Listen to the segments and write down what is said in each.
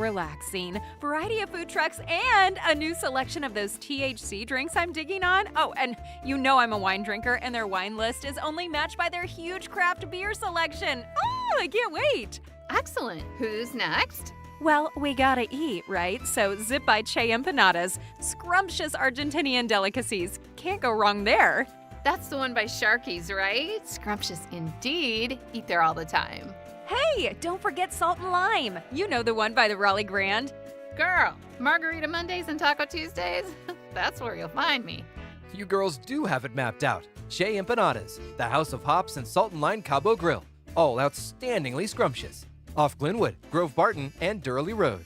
relaxing. Variety of food trucks and a new selection of those THC drinks I'm digging on. Oh, and you know I'm a wine drinker, and their wine list is only matched by their huge craft beer selection. Oh, I can't wait. Excellent. Who's next? Well, we gotta eat, right? So zip by Che Empanadas, scrumptious Argentinian delicacies. Can't go wrong there. That's the one by Sharky's, right? Scrumptious indeed. Eat there all the time. Hey, don't forget Salt and Lime. You know the one by the Raleigh Grand. Girl, Margarita Mondays and Taco Tuesdays? That's where you'll find me. You girls do have it mapped out. Che Empanadas, the House of Hops and Salt and Lime Cabo Grill. All outstandingly scrumptious. Off Glenwood, Grove Barton, and Durley Road.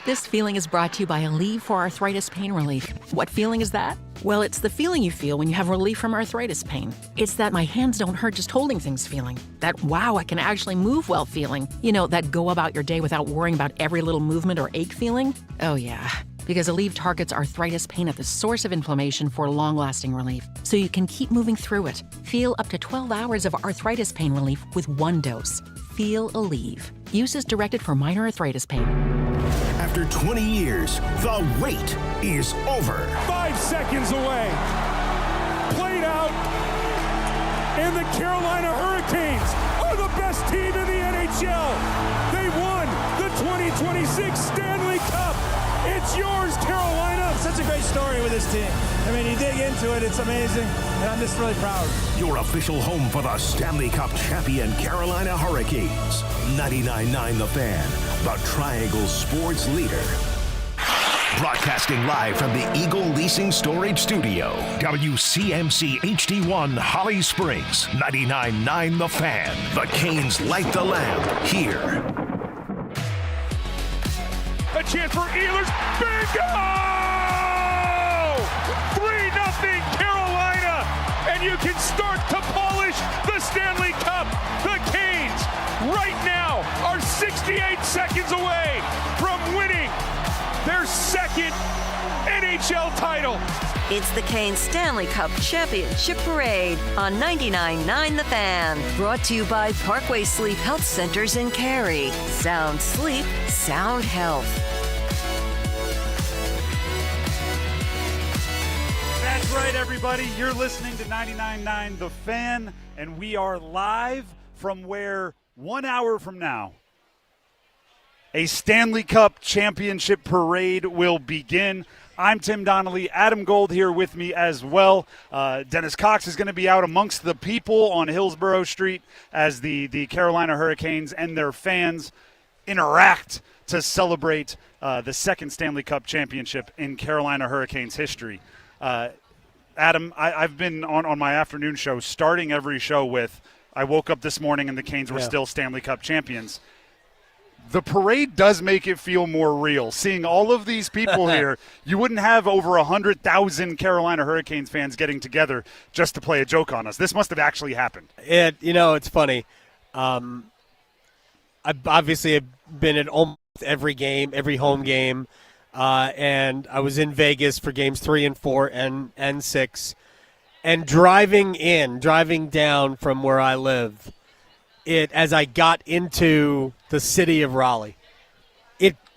This feeling is brought to you by Aleve for arthritis pain relief. What feeling is that? Well, it's the feeling you feel when you have relief from arthritis pain. It's that my hands don't hurt just holding things feeling. That wow, I can actually move well feeling. You know, that go about your day without worrying about every little movement or ache feeling. Oh yeah, because Aleve targets arthritis pain at the source of inflammation for long-lasting relief, so you can keep moving through it. Feel up to 12 hours of arthritis pain relief with one dose. Feel Aleve. Use is directed for minor arthritis pain. After 20 years, the wait is over. 5 seconds away. Played out. And the Carolina Hurricanes are the best team in the NHL. They won the 2026 Stanley Cup. It's yours, Carolina. Such a great story with this team. I mean, you dig into it, it's amazing, and I'm just really proud. Your official home for the Stanley Cup champion Carolina Hurricanes. 99.9 The Fan, the Triangle sports leader. Broadcasting live from the Eagle Leasing Storage Studio. WCMC HD1 Holly Springs. 99.9 The Fan. The Canes light the lamp here. A chance for Ehlers. Bingo! 3-0 Carolina. And you can start to polish the Stanley Cup. The Canes right now are 68 seconds away from winning their second NHL title. It's the Canes Stanley Cup Championship Parade on 99.9 The Fan. Brought to you by Parkway Sleep Health Centers in Cary. Sound sleep, sound health. That's right, everybody. You're listening to 99.9 The Fan, and we are live from where 1 hour from now a Stanley Cup Championship Parade will begin. I'm Tim Donnelly. Adam Gold here with me as well. Dennis Cox is going to be out amongst the people on Hillsborough Street as the Carolina Hurricanes and their fans interact to celebrate the second Stanley Cup Championship in Carolina Hurricanes history. Adam, I've been on my afternoon show starting every show with, I woke up this morning and the Canes were still Stanley Cup champions. The parade does make it feel more real. Seeing all of these people here, you wouldn't have over 100,000 Carolina Hurricanes fans getting together just to play a joke on us. This must have actually happened. It's funny. I've obviously been at almost every game, every home game, and I was in Vegas for games 3 and 4 and 6. And driving down from where I live, as I got into the city of Raleigh,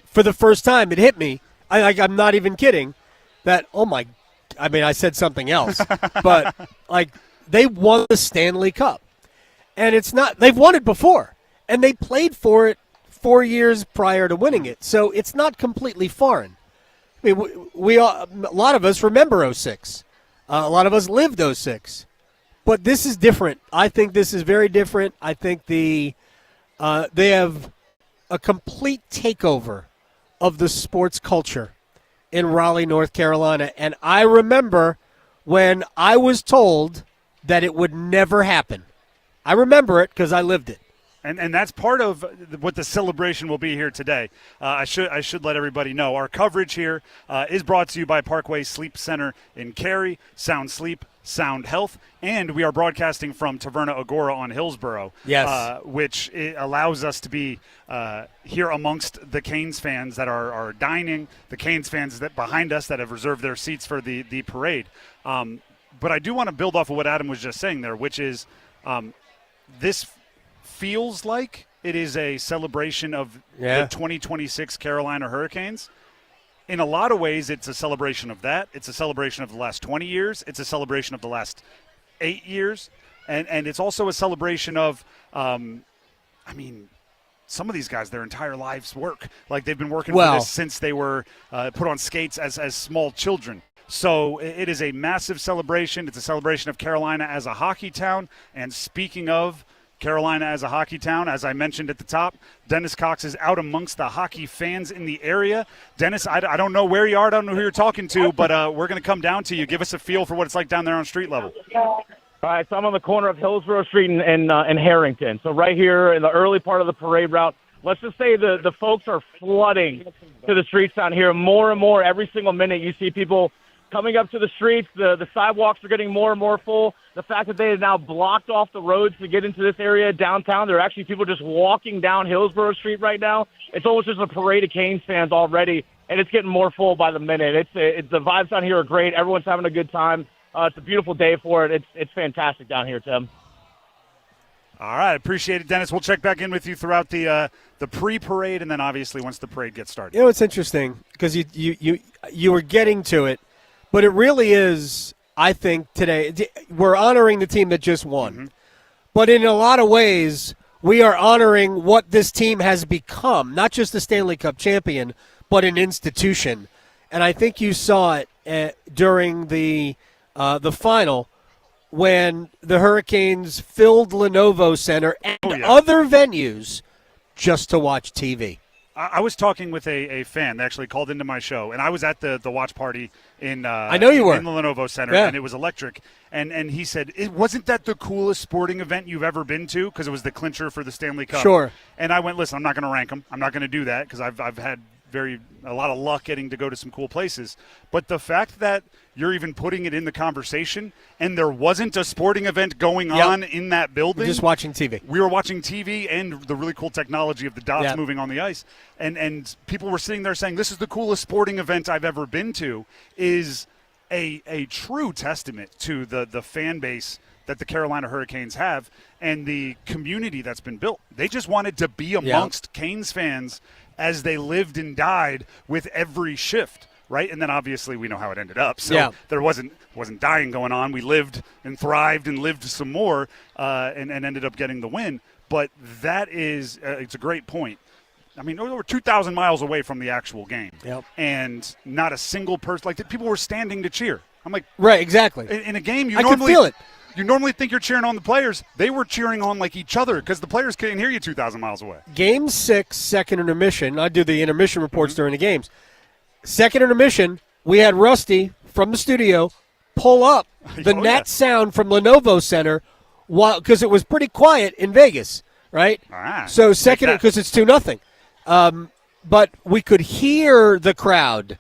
for the first time, it hit me. I'm not even kidding. I said something else, but they won the Stanley Cup, and they've won it before, and they played for it 4 years prior to winning it, so it's not completely foreign. I mean, a lot of us remember 06. A lot of us lived 06. But this is different. I think this is very different. I think they have a complete takeover of the sports culture in Raleigh, North Carolina. And I remember when I was told that it would never happen. I remember it because I lived it. And that's part of what the celebration will be here today. I should let everybody know. Our coverage here is brought to you by Parkway Sleep Center in Cary. Sound sleep, sound health. And we are broadcasting from Taverna Agora on Hillsborough. Yes. Which allows us to be here amongst the Canes fans that are dining, the Canes fans that behind us that have reserved their seats for the parade. But I do want to build off of what Adam was just saying there, which is this feels like it is a celebration of Yeah. the 2026 Carolina Hurricanes. In a lot of ways, it's a celebration of that. It's a celebration of the last 20 years. It's a celebration of the last 8 years. And it's also a celebration of, some of these guys, their entire lives work. Like, they've been working for this since they were put on skates as small children. So it is a massive celebration. It's a celebration of Carolina as a hockey town. And speaking of Carolina as a hockey town, as I mentioned at the top, Dennis Cox is out amongst the hockey fans in the area. Dennis, I don't know where you are. I don't know who you're talking to, but we're going to come down to you. Give us a feel for what it's like down there on street level. All right, so I'm on the corner of Hillsborough Street and Harrington. So right here in the early part of the parade route, let's just say the folks are flooding to the streets down here more and more. Every single minute you see people coming up to the streets. The sidewalks are getting more and more full. The fact that they have now blocked off the roads to get into this area downtown, there are actually people just walking down Hillsborough Street right now. It's almost just a parade of Canes fans already, and it's getting more full by the minute. The vibes down here are great. Everyone's having a good time. It's a beautiful day for it. It's fantastic down here, Tim. All right, appreciate it, Dennis. We'll check back in with you throughout the pre-parade, and then obviously once the parade gets started. You know, it's interesting because you were getting to it, but it really is. I think today we're honoring the team that just won, Mm-hmm. but in a lot of ways we are honoring what this team has become. Not just a Stanley Cup champion, but an institution. And I think you saw it during the final when the Hurricanes filled Lenovo Center and other venues just to watch TV. I was talking with a fan that actually called into my show, and I was at the watch party in I know you were. in the Lenovo Center, Yeah. and it was electric. And he said, wasn't that the coolest sporting event you've ever been to? Because it was the clincher for the Stanley Cup. Sure. And I went, listen, I'm not going to rank them. I'm not going to do that because I've had a lot of luck getting to go to some cool places. But the fact that you're even putting it in the conversation and there wasn't a sporting event going on in that building. We're just watching TV. We were watching TV and the really cool technology of the dots Yeah. moving on the ice. And people were sitting there saying, this is the coolest sporting event I've ever been to, is a true testament to the fan base that the Carolina Hurricanes have and the community that's been built. They just wanted to be amongst Canes fans as they lived and died with every shift, right? And then obviously we know how it ended up. So there wasn't dying going on. We lived and thrived and lived some more and ended up getting the win. But that is it's a great point. I mean, we're 2,000 miles away from the actual game. Yep. And not a single person, like people were standing to cheer. I'm like, right, exactly. In a game, I could feel it. You normally think you're cheering on the players. They were cheering on like each other because the players couldn't hear you 2,000 miles away. Game 6, second intermission. I do the intermission reports during the games. Second intermission, we had Rusty from the studio pull up the net sound from Lenovo Center because it was pretty quiet in Vegas, right? So second, because it's 2-0. But we could hear the crowd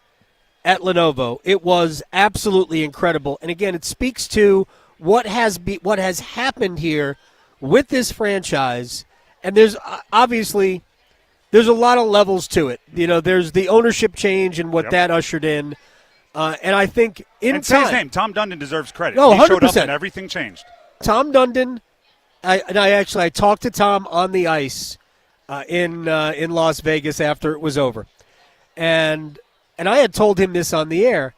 at Lenovo. It was absolutely incredible. And again, it speaks to what has happened here with this franchise. And there's obviously there's a lot of levels to it. You know, there's the ownership change and what that ushered in. And I think in say his name. Tom Dundon deserves credit. Oh, he showed 100%. up and everything changed. Tom Dundon, I talked to Tom on the ice in Las Vegas after it was over, and I had told him this on the air,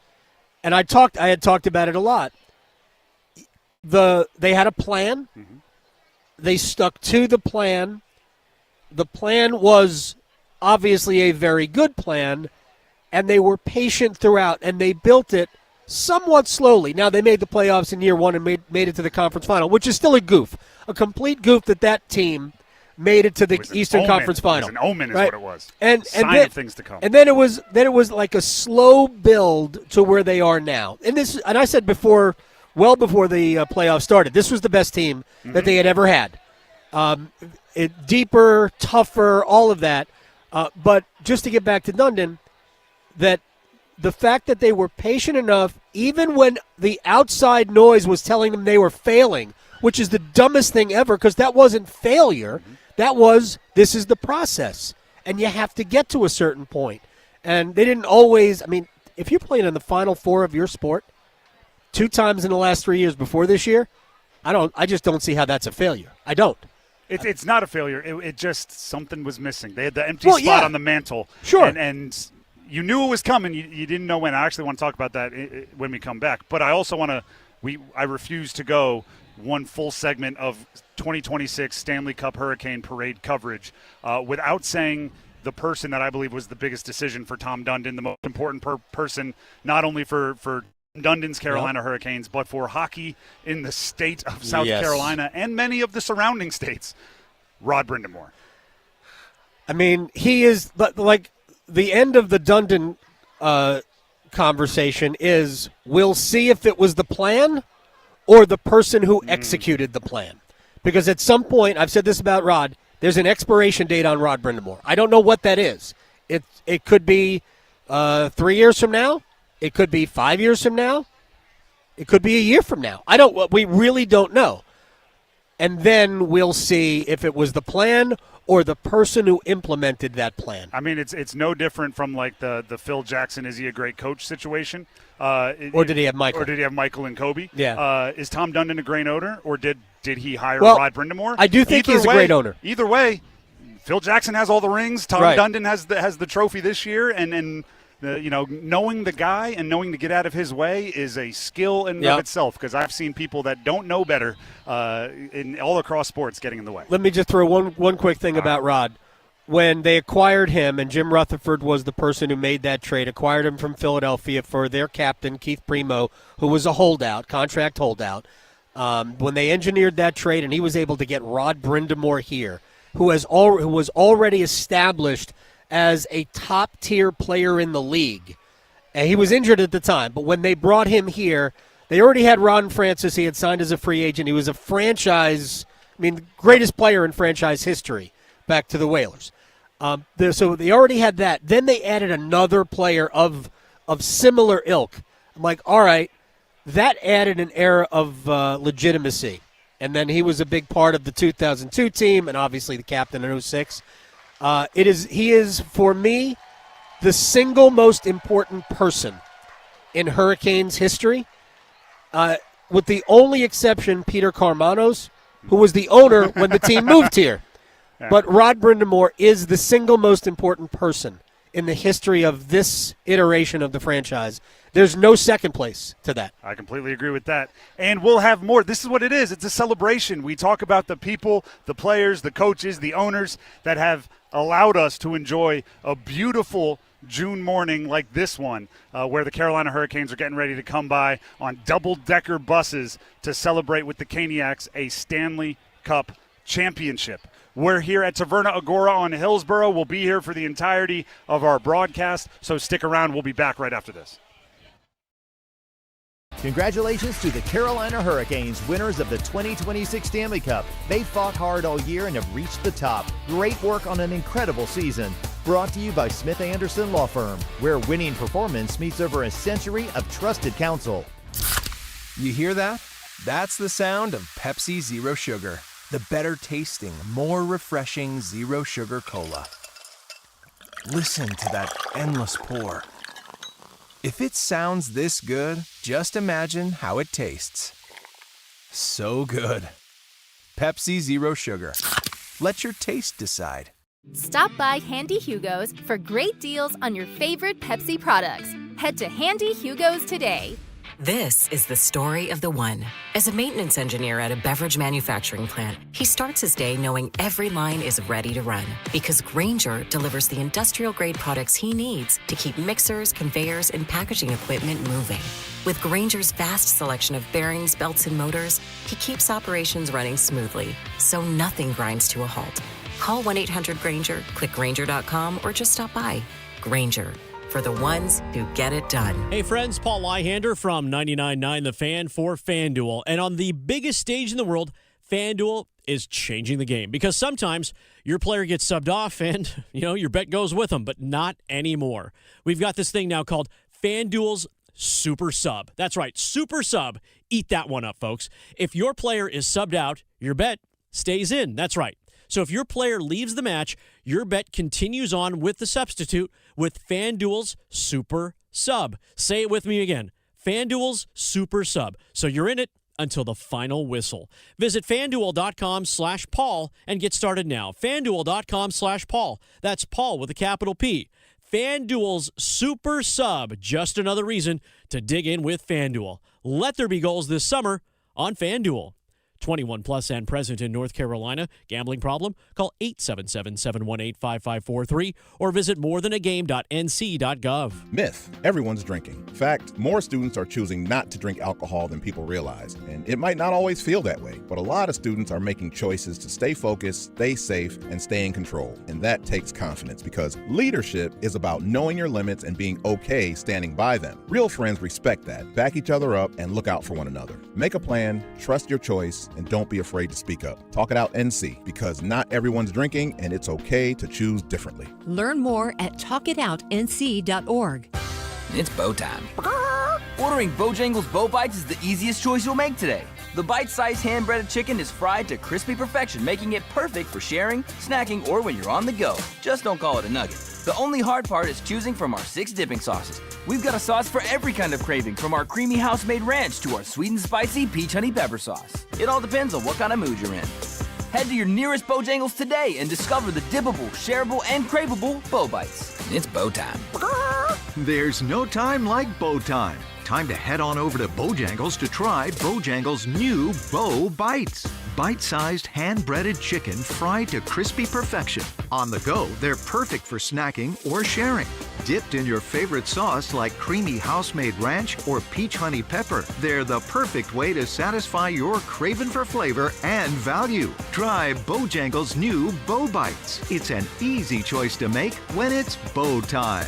and I had talked about it a lot. They had a plan. Mm-hmm. They stuck to the plan. The plan was obviously a very good plan, and they were patient throughout, and they built it somewhat slowly. Now, they made the playoffs in year one and made it to the conference final, which is still a goof, a complete goof that team made it to the Eastern Conference final. It was an omen is right? what it was. And Sign then, of things to come. And then it was like a slow build to where they are now. And I said before, well before the playoffs started, this was the best team that they had ever had. Deeper, tougher, all of that. But just to get back to Dundon, that the fact that they were patient enough, even when the outside noise was telling them they were failing, which is the dumbest thing ever because that wasn't failure. That was, this is the process. And you have to get to a certain point. And they didn't always, I mean, if you're playing in the Final Four of your sport 2 times in the last 3 years before this year, I just don't see how that's a failure. I don't. It's not a failure. It just something was missing. They had the empty spot on the mantle. Sure. And you knew it was coming. You didn't know when. I actually want to talk about that when we come back. But I also want to I refuse to go one full segment of 2026 Stanley Cup Hurricane Parade coverage without saying the person that I believe was the biggest decision for Tom Dundon, the most important person not only for Dundon's Carolina Hurricanes, but for hockey in the state of South Carolina and many of the surrounding states, Rod Brind'Amour. I mean, he is like the end of the Dundon conversation is we'll see if it was the plan or the person who executed the plan. Because at some point, I've said this about Rod, there's an expiration date on Rod Brind'Amour. I don't know what that is. It could be 3 years from now. It could be 5 years from now. It could be a year from now. We really don't know. And then we'll see if it was the plan or the person who implemented that plan. I mean, it's no different from like the Phil Jackson, is he a great coach situation? Or did he have Michael? Or did he have Michael and Kobe? Yeah. Is Tom Dundon a great owner, or did he hire Rod Brind'Amour? I do think he's a great owner. Either way, Phil Jackson has all the rings. Tom Dundon has the trophy this year, and knowing the guy and knowing to get out of his way is a skill in and of itself, because I've seen people that don't know better in all across sports getting in the way. Let me just throw one quick thing about Rod. When they acquired him, and Jim Rutherford was the person who made that trade, acquired him from Philadelphia for their captain, Keith Primo, who was a contract holdout. When they engineered that trade and he was able to get Rod Brind'Amour here, who was already established as a top-tier player in the league. And he was injured at the time, but when they brought him here, they already had Ron Francis. He had signed as a free agent. He was a the greatest player in franchise history back to the Whalers. So they already had that. Then they added another player of similar ilk. I'm like, all right, that added an air of legitimacy. And then he was a big part of the 2002 team and obviously the captain in 06. He is, for me, the single most important person in Hurricanes history, with the only exception, Peter Carmanos, who was the owner when the team moved here. But Rod Brind'Amour is the single most important person in the history of this iteration of the franchise. There's no second place to that. I completely agree with that. And we'll have more. This is what it is. It's a celebration. We talk about the people, the players, the coaches, the owners that have allowed us to enjoy a beautiful June morning like this one, where the Carolina Hurricanes are getting ready to come by on double-decker buses to celebrate with the Caniacs a Stanley Cup championship. We're here at Taverna Agora on Hillsborough. We'll be here for the entirety of our broadcast, so stick around. We'll be back right after this. Congratulations to the Carolina Hurricanes, winners of the 2026 Stanley Cup. They fought hard all year and have reached the top. Great work on an incredible season. Brought to you by Smith Anderson Law Firm, where winning performance meets over a century of trusted counsel. You hear that? That's the sound of Pepsi Zero Sugar. The better tasting, more refreshing Zero Sugar Cola. Listen to that endless pour. If it sounds this good, just imagine how it tastes. So good. Pepsi Zero Sugar. Let your taste decide. Stop by Handy Hugo's for great deals on your favorite Pepsi products. Head to Handy Hugo's today. This is the story of the one. As a maintenance engineer at a beverage manufacturing plant, he starts his day knowing every line is ready to run because Grainger delivers the industrial-grade products he needs to keep mixers, conveyors, and packaging equipment moving. With Grainger's vast selection of bearings, belts, and motors, he keeps operations running smoothly, so nothing grinds to a halt. Call 1-800-GRAINGER, click Grainger.com, or just stop by. Grainger, for the ones who get it done. Hey friends, Paul Lyhander from 99.9 The Fan for FanDuel. And on the biggest stage in the world, FanDuel is changing the game because sometimes your player gets subbed off and, your bet goes with them, but not anymore. We've got this thing now called FanDuel's Super Sub. That's right, Super Sub. Eat that one up, folks. If your player is subbed out, your bet stays in. That's right. So if your player leaves the match, your bet continues on with the substitute with FanDuel's Super Sub. Say it with me again. FanDuel's Super Sub. So you're in it until the final whistle. Visit FanDuel.com/Paul and get started now. FanDuel.com/Paul. That's Paul with a capital P. FanDuel's Super Sub. Just another reason to dig in with FanDuel. Let there be goals this summer on FanDuel. 21 plus and present in North Carolina. Gambling problem? Call 877-718-5543 or visit morethanagame.nc.gov. Myth: everyone's drinking. Fact: more students are choosing not to drink alcohol than people realize. And it might not always feel that way, but a lot of students are making choices to stay focused, stay safe, and stay in control. And that takes confidence, because leadership is about knowing your limits and being okay standing by them. Real friends respect that, back each other up, and look out for one another. Make a plan, trust your choice, and don't be afraid to speak up. Talk it out NC, because not everyone's drinking, and it's okay to choose differently. Learn more at talkitoutnc.org. It's bow time. Ordering Bojangles Bow Bites is the easiest choice you'll make today. The bite-sized hand-breaded chicken is fried to crispy perfection, making it perfect for sharing, snacking, or when you're on the go. Just don't call it a nugget. The only hard part is choosing from our 6 dipping sauces. We've got a sauce for every kind of craving, from our creamy house-made ranch to our sweet and spicy peach honey pepper sauce. It all depends on what kind of mood you're in. Head to your nearest Bojangles today and discover the dippable, shareable, and craveable Bow Bites. It's bow time. There's no time like bow time. Time to head on over to Bojangles to try Bojangles' new Bow Bites. Bite-sized hand-breaded chicken fried to crispy perfection. On the go, they're perfect for snacking or sharing. Dipped in your favorite sauce like creamy house-made ranch or peach honey pepper, they're the perfect way to satisfy your craving for flavor and value. Try Bojangles' new Bow Bites. It's an easy choice to make when it's bow time.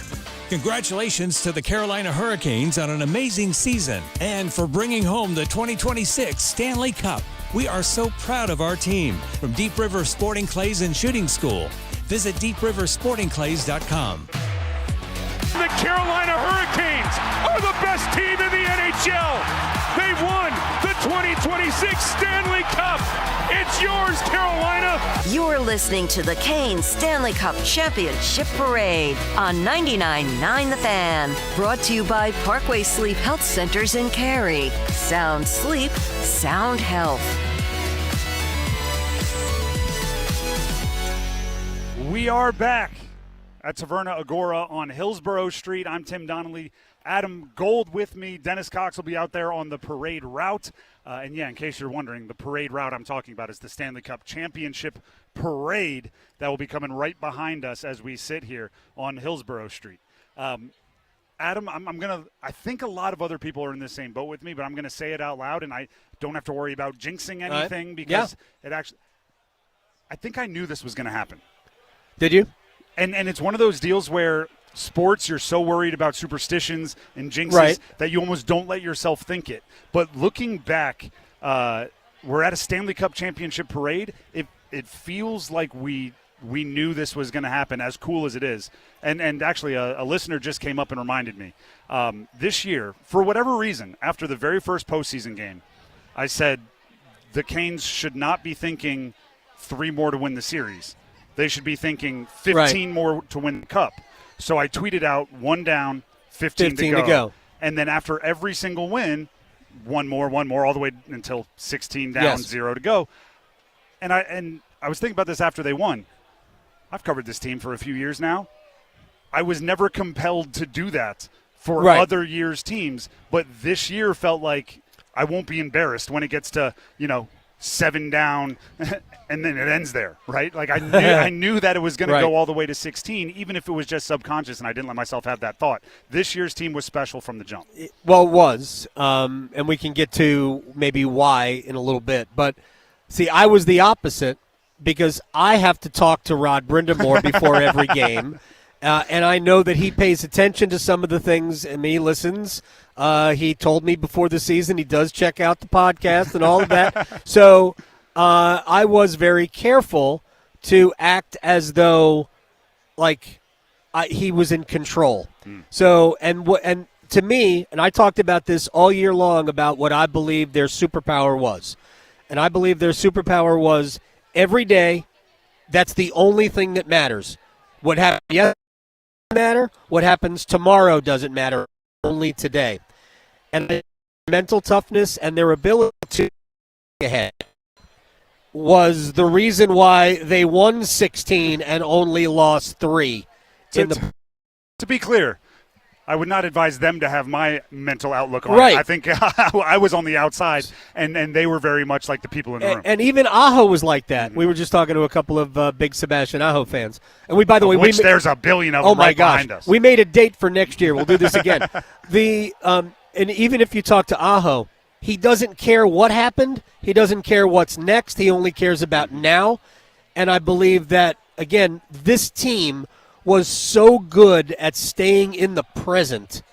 Congratulations to the Carolina Hurricanes on an amazing season and for bringing home the 2026 Stanley Cup. We are so proud of our team. From Deep River Sporting Clays and Shooting School, visit deepriversportingclays.com. The Carolina Hurricanes are the best team in the NHL. They've won the 2026 Stanley Cup. It's yours, Carolina. You're listening to the Canes Stanley Cup Championship Parade on 99.9 The Fan. Brought to you by Parkway Sleep Health Centers in Cary. Sound sleep, sound health. We are back at Taverna Agora on Hillsborough Street. I'm Tim Donnelly. Adam Gold with me. Dennis Cox will be out there on the parade route. And yeah, in case you're wondering, the parade route I'm talking about is the Stanley Cup Championship Parade that will be coming right behind us as we sit here on Hillsborough Street. Adam, I think a lot of other people are in the same boat with me, but I'm going to say it out loud, and I don't have to worry about jinxing anything because it actually, I think I knew this was going to happen. Did you? And it's one of those deals where sports, you're so worried about superstitions and jinxes that you almost don't let yourself think it. But looking back, we're at a Stanley Cup Championship Parade. It feels like we knew this was going to happen, as cool as it is. And actually, a listener just came up and reminded me. This year, for whatever reason, after the very first postseason game, I said the Canes should not be thinking 3 more to win the series. They should be thinking 15 more to win the cup. So I tweeted out 1 down, 15 to go. And then after every single win, one more, all the way until 16 down, 0 to go. And I was thinking about this after they won. I've covered this team for a few years now. I was never compelled to do that for other years' teams, but this year felt like I won't be embarrassed when it gets to, 7 down, and then it ends there, right? Like I knew that it was going to go all the way to 16, even if it was just subconscious, and I didn't let myself have that thought. This year's team was special from the jump. Well, it was, and we can get to maybe why in a little bit. But, see, I was the opposite because I have to talk to Rod Brindamore before every game, and I know that he pays attention to some of the things, and he listens. He told me before the season he does check out the podcast and all of that. So I was very careful to act as though like he was in control. So and to me, and I talked about this all year long about what I believe their superpower was. And I believe their superpower was every day, that's the only thing that matters. What happened yesterday doesn't matter. What happens tomorrow doesn't matter. Only today. And mental toughness and their ability to get ahead was the reason why they won 16 and only lost 3. To be clear, I would not advise them to have my mental outlook on right. it. I think I was on the outside, and they were very much like the people in the room. And even Aho was like that. We were just talking to a couple of big Sebastian Aho fans. And by the way, there's a billion of them behind us. We made a date for next year. We'll do this again. And even if you talk to Aho, he doesn't care what happened. He doesn't care what's next. He only cares about now. And I believe that, again, this team was so good at staying in the present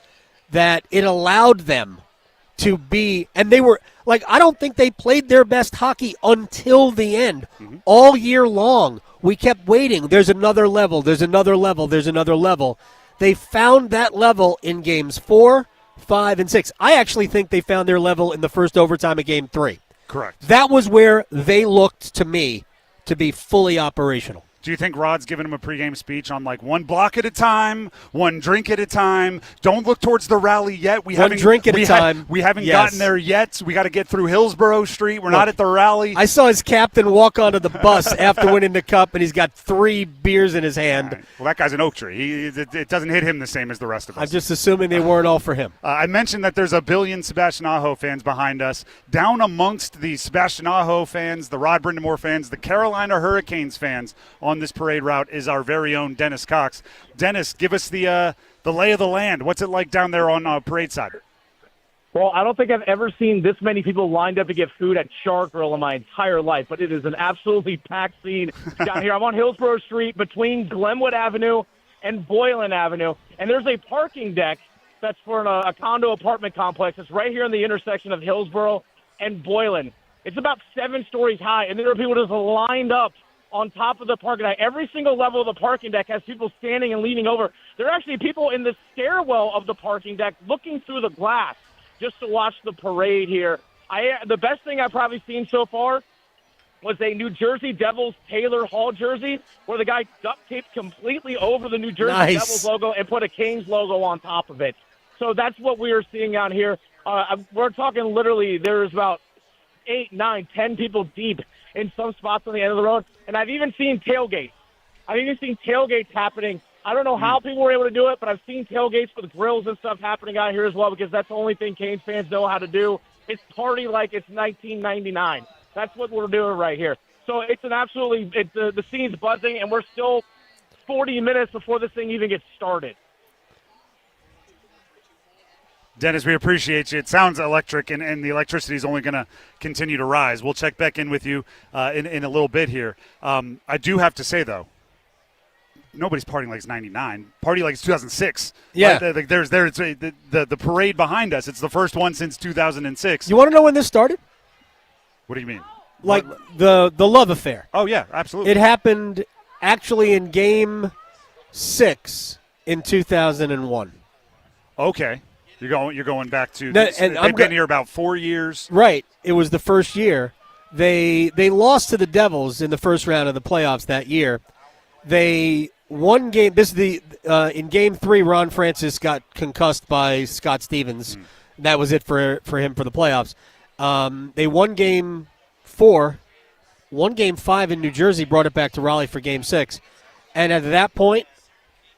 that it allowed them to be, and they were, like, I don't think they played their best hockey until the end. All year long, we kept waiting. There's another level, there's another level, there's another level. They found that level in games 4, 5, and 6. I actually think they found their level in the first overtime of game 3. Correct. That was where they looked to me to be fully operational. Do you think Rod's giving him a pregame speech on like one block at a time, one drink at a time? Don't look towards the rally yet. We haven't gotten there yet. We got to get through Hillsborough Street. We're not at the rally. I saw his captain walk onto the bus after winning the cup, and he's got 3 beers in his hand. Right. Well, that guy's an oak tree. It doesn't hit him the same as the rest of us. I'm just assuming they weren't all for him. I mentioned that there's a billion Sebastian Aho fans behind us. Down amongst the Sebastian Aho fans, the Rod Brindamore fans, the Carolina Hurricanes fans on this parade route is our very own Dennis Cox. Dennis, give us the lay of the land. What's it like down there on parade side? Well, I don't think I've ever seen this many people lined up to get food at Char Grill in my entire life, but it is an absolutely packed scene down here. I'm on Hillsborough Street between Glenwood Avenue and Boylan Avenue, and there's a parking deck that's for a condo apartment complex. It's right here in the intersection of Hillsborough and Boylan. It's about 7 stories high, and there are people just lined up on top of the parking deck. Every single level of the parking deck has people standing and leaning over. There are actually people in the stairwell of the parking deck looking through the glass just to watch the parade here. The best thing I've probably seen so far was a New Jersey Devils Taylor Hall jersey where the guy duct taped completely over the New Jersey Devils logo and put a Canes logo on top of it. So that's what we are seeing out here. We're talking literally there's about 8, 9, 10 people deep in some spots on the end of the road. And I've even seen tailgates. I've even seen tailgates happening. I don't know how people were able to do it, but I've seen tailgates with grills and stuff happening out here as well because that's the only thing Canes fans know how to do. It's party like it's 1999. That's what we're doing right here. So it's an absolutely – the scene's buzzing, and we're still 40 minutes before this thing even gets started. Dennis, we appreciate you. It sounds electric, and the electricity is only going to continue to rise. We'll check back in with you in a little bit here. I do have to say, though, nobody's partying like it's 99. Party like it's 2006. Yeah. There's the parade behind us. It's the first one since 2006. You want to know when this started? What do you mean? Like the love affair. Oh, yeah, absolutely. It happened actually in Game 6 in 2001. Okay. You're going back to they've been here about 4 years. Right. It was the first year. They lost to the Devils in the first round of the playoffs that year. They won game. This is in Game 3. Ron Francis got concussed by Scott Stevens. That was it for him for the playoffs. They won Game 4, won Game 5 in New Jersey, brought it back to Raleigh for Game 6, and at that point,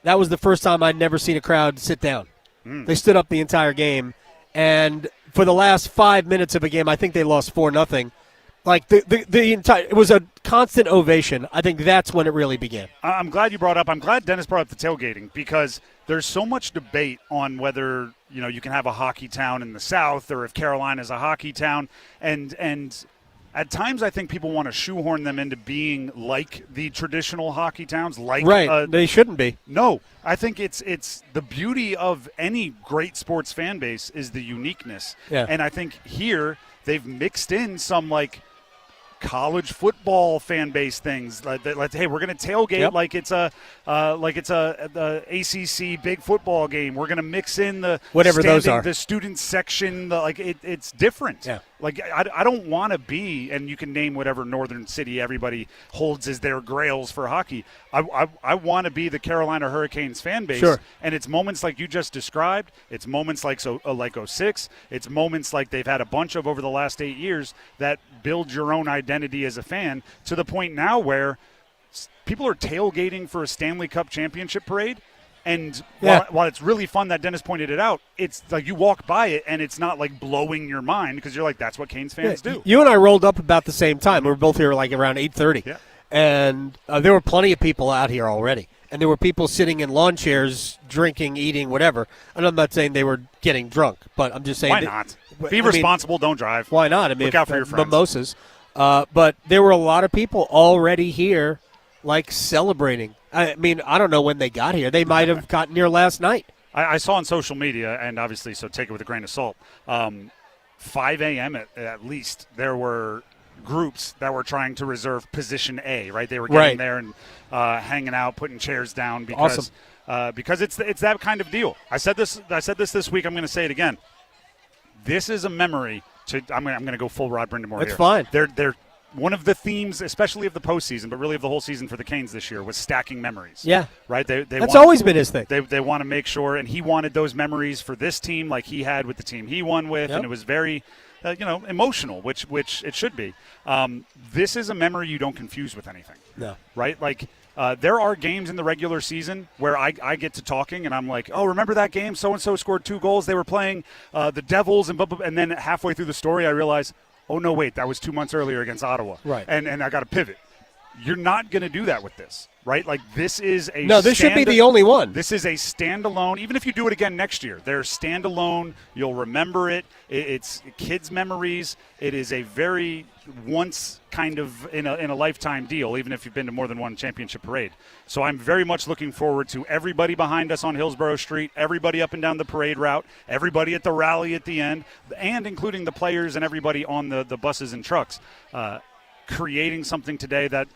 that was the first time I'd never seen a crowd sit down. They stood up the entire game, and for the last 5 minutes of a game, I think they lost 4-0. Like the entire, it was a constant ovation. I think that's when it really began. I'm glad you brought up. I'm glad Dennis brought up the tailgating because there's so much debate on whether you can have a hockey town in the South or if Carolina's a hockey town, and at times I think people want to shoehorn them into being like the traditional hockey towns. Right, they shouldn't be. No, I think it's the beauty of any great sports fan base is the uniqueness. Yeah. And I think here they've mixed in some like college football fan base things. Hey, we're going to tailgate like it's a ACC big football game. We're going to mix in the whatever those are, the student section. It's different. Yeah. Like, I don't want to be, and you can name whatever northern city everybody holds as their grails for hockey. I want to be the Carolina Hurricanes fan base. Sure. And it's moments like you just described. It's moments like 06. It's moments like they've had a bunch of over the last 8 years that build your own identity as a fan, to the point now where people are tailgating for a Stanley Cup championship parade. And while it's really fun that Dennis pointed it out, it's like you walk by it and it's not like blowing your mind because you're like, that's what Canes fans do. You and I rolled up about the same time. We were both here like around 8:30. Yeah. And there were plenty of people out here already. And there were people sitting in lawn chairs, drinking, eating, whatever. And I'm not saying they were getting drunk, but I'm just saying. Why not? Be responsible, don't drive. Why not? I mean, look out for your friends. Mimosas. But there were a lot of people already here, like, celebrating. I mean, I don't know when they got here. They might have gotten here last night. I saw on social media, and obviously, so take it with a grain of salt, 5 a.m. at least, there were groups that were trying to reserve position A, right? They were getting there and hanging out, putting chairs down because it's that kind of deal. I said this this week. I'm going to say it again. This is a memory I'm going to go full Rod Brindamore here. That's fine. They're one of the themes, especially of the postseason, but really of the whole season for the Canes this year, was stacking memories. Yeah. Right? That's always been his thing. They want to make sure, and he wanted those memories for this team like he had with the team he won with, and it was very, emotional, which it should be. This is a memory you don't confuse with anything. No. Right? Like, there are games in the regular season where I get to talking and I'm like, oh, remember that game? So-and-so scored 2 goals. They were playing the Devils, and then halfway through the story I realize, oh, no, wait, that was 2 months earlier against Ottawa. Right. And I got to pivot. You're not going to do that with this, right? Like, this is a No, this should be the only one. This is a standalone. Even if you do it again next year, they're standalone. You'll remember it. It's kids' memories. It is a very once kind of in a lifetime deal, even if you've been to more than one championship parade. So I'm very much looking forward to everybody behind us on Hillsborough Street, everybody up and down the parade route, everybody at the rally at the end, and including the players and everybody on the buses and trucks, creating something today that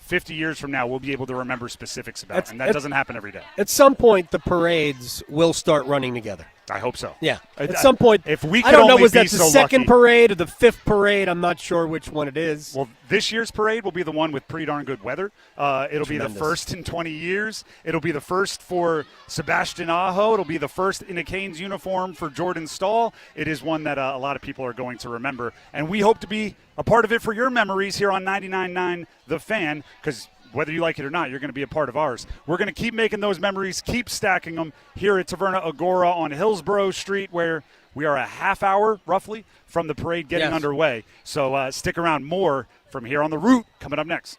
50 years from now we'll be able to remember specifics about, and that doesn't happen every day. At some point, the parades will start running together. I hope so. Yeah. At some point, if we could I don't know, only was be that the so second lucky. parade or the 5th parade? I'm not sure which one it is. Well, this year's parade will be the one with pretty darn good weather. It'll be the Tremendous. first in 20 years. It'll be the first for Sebastian Aho. It'll be the first in a Canes uniform for Jordan Stahl. It is one that a lot of people are going to remember, and we hope to be a part of it for your memories here on 99.9 The Fan, because whether you like it or not, you're going to be a part of ours. We're going to keep making those memories, keep stacking them here at Taverna Agora on Hillsborough Street, where we are a half hour, roughly, from the parade getting underway. So stick around. More from here on the route coming up next.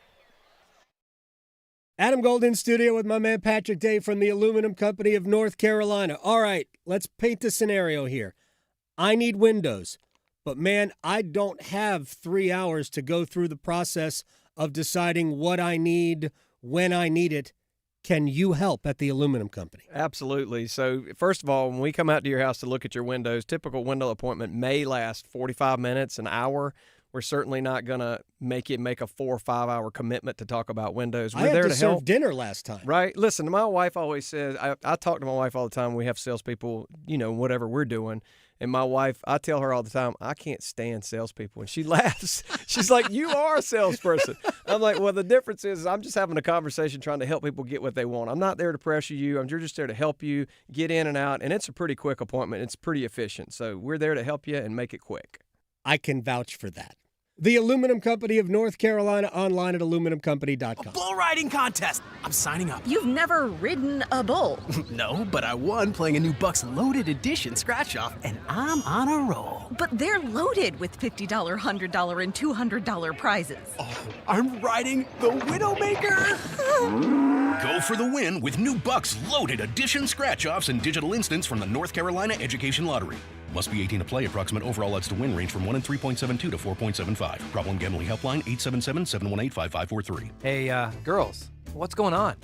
Adam Gold in studio with my man Patrick Day from the Aluminum Company of North Carolina. All right, let's paint the scenario here. I need windows, but man, I don't have 3 hours to go through the process of deciding what I need, when I need it. Can you help at the Aluminum Company? Absolutely. So, first of all, when we come out to your house to look at your windows, typical window appointment may last 45 minutes, an hour. We're certainly not going to make a 4 or 5 hour commitment to talk about windows. We're I had there to to serve help. dinner last time. Right. Listen, my wife always says, I talk to my wife all the time. We have salespeople, whatever we're doing. And my wife, I tell her all the time, I can't stand salespeople. And she laughs. She's like, you are a salesperson. I'm like, well, the difference is I'm just having a conversation trying to help people get what they want. I'm not there to pressure you. I'm just there to help you get in and out. And it's a pretty quick appointment. It's pretty efficient. So we're there to help you and make it quick. I can vouch for that. The Aluminum Company of North Carolina, online at aluminumcompany.com. Bull riding contest. I'm signing up. You've never ridden a bull. No, but I won playing a new Bucks Loaded Edition scratch-off, and I'm on a roll. But they're loaded with $50, $100, and $200 prizes. Oh, I'm riding the Widowmaker. Go for the win with new Bucks Loaded Edition scratch-offs and digital instants from the North Carolina Education Lottery. Must be 18 to play. Approximate overall odds to win range from 1 in 3.72 to 4.75. Problem Gambling Helpline 877-718-5543. Hey, girls, what's going on?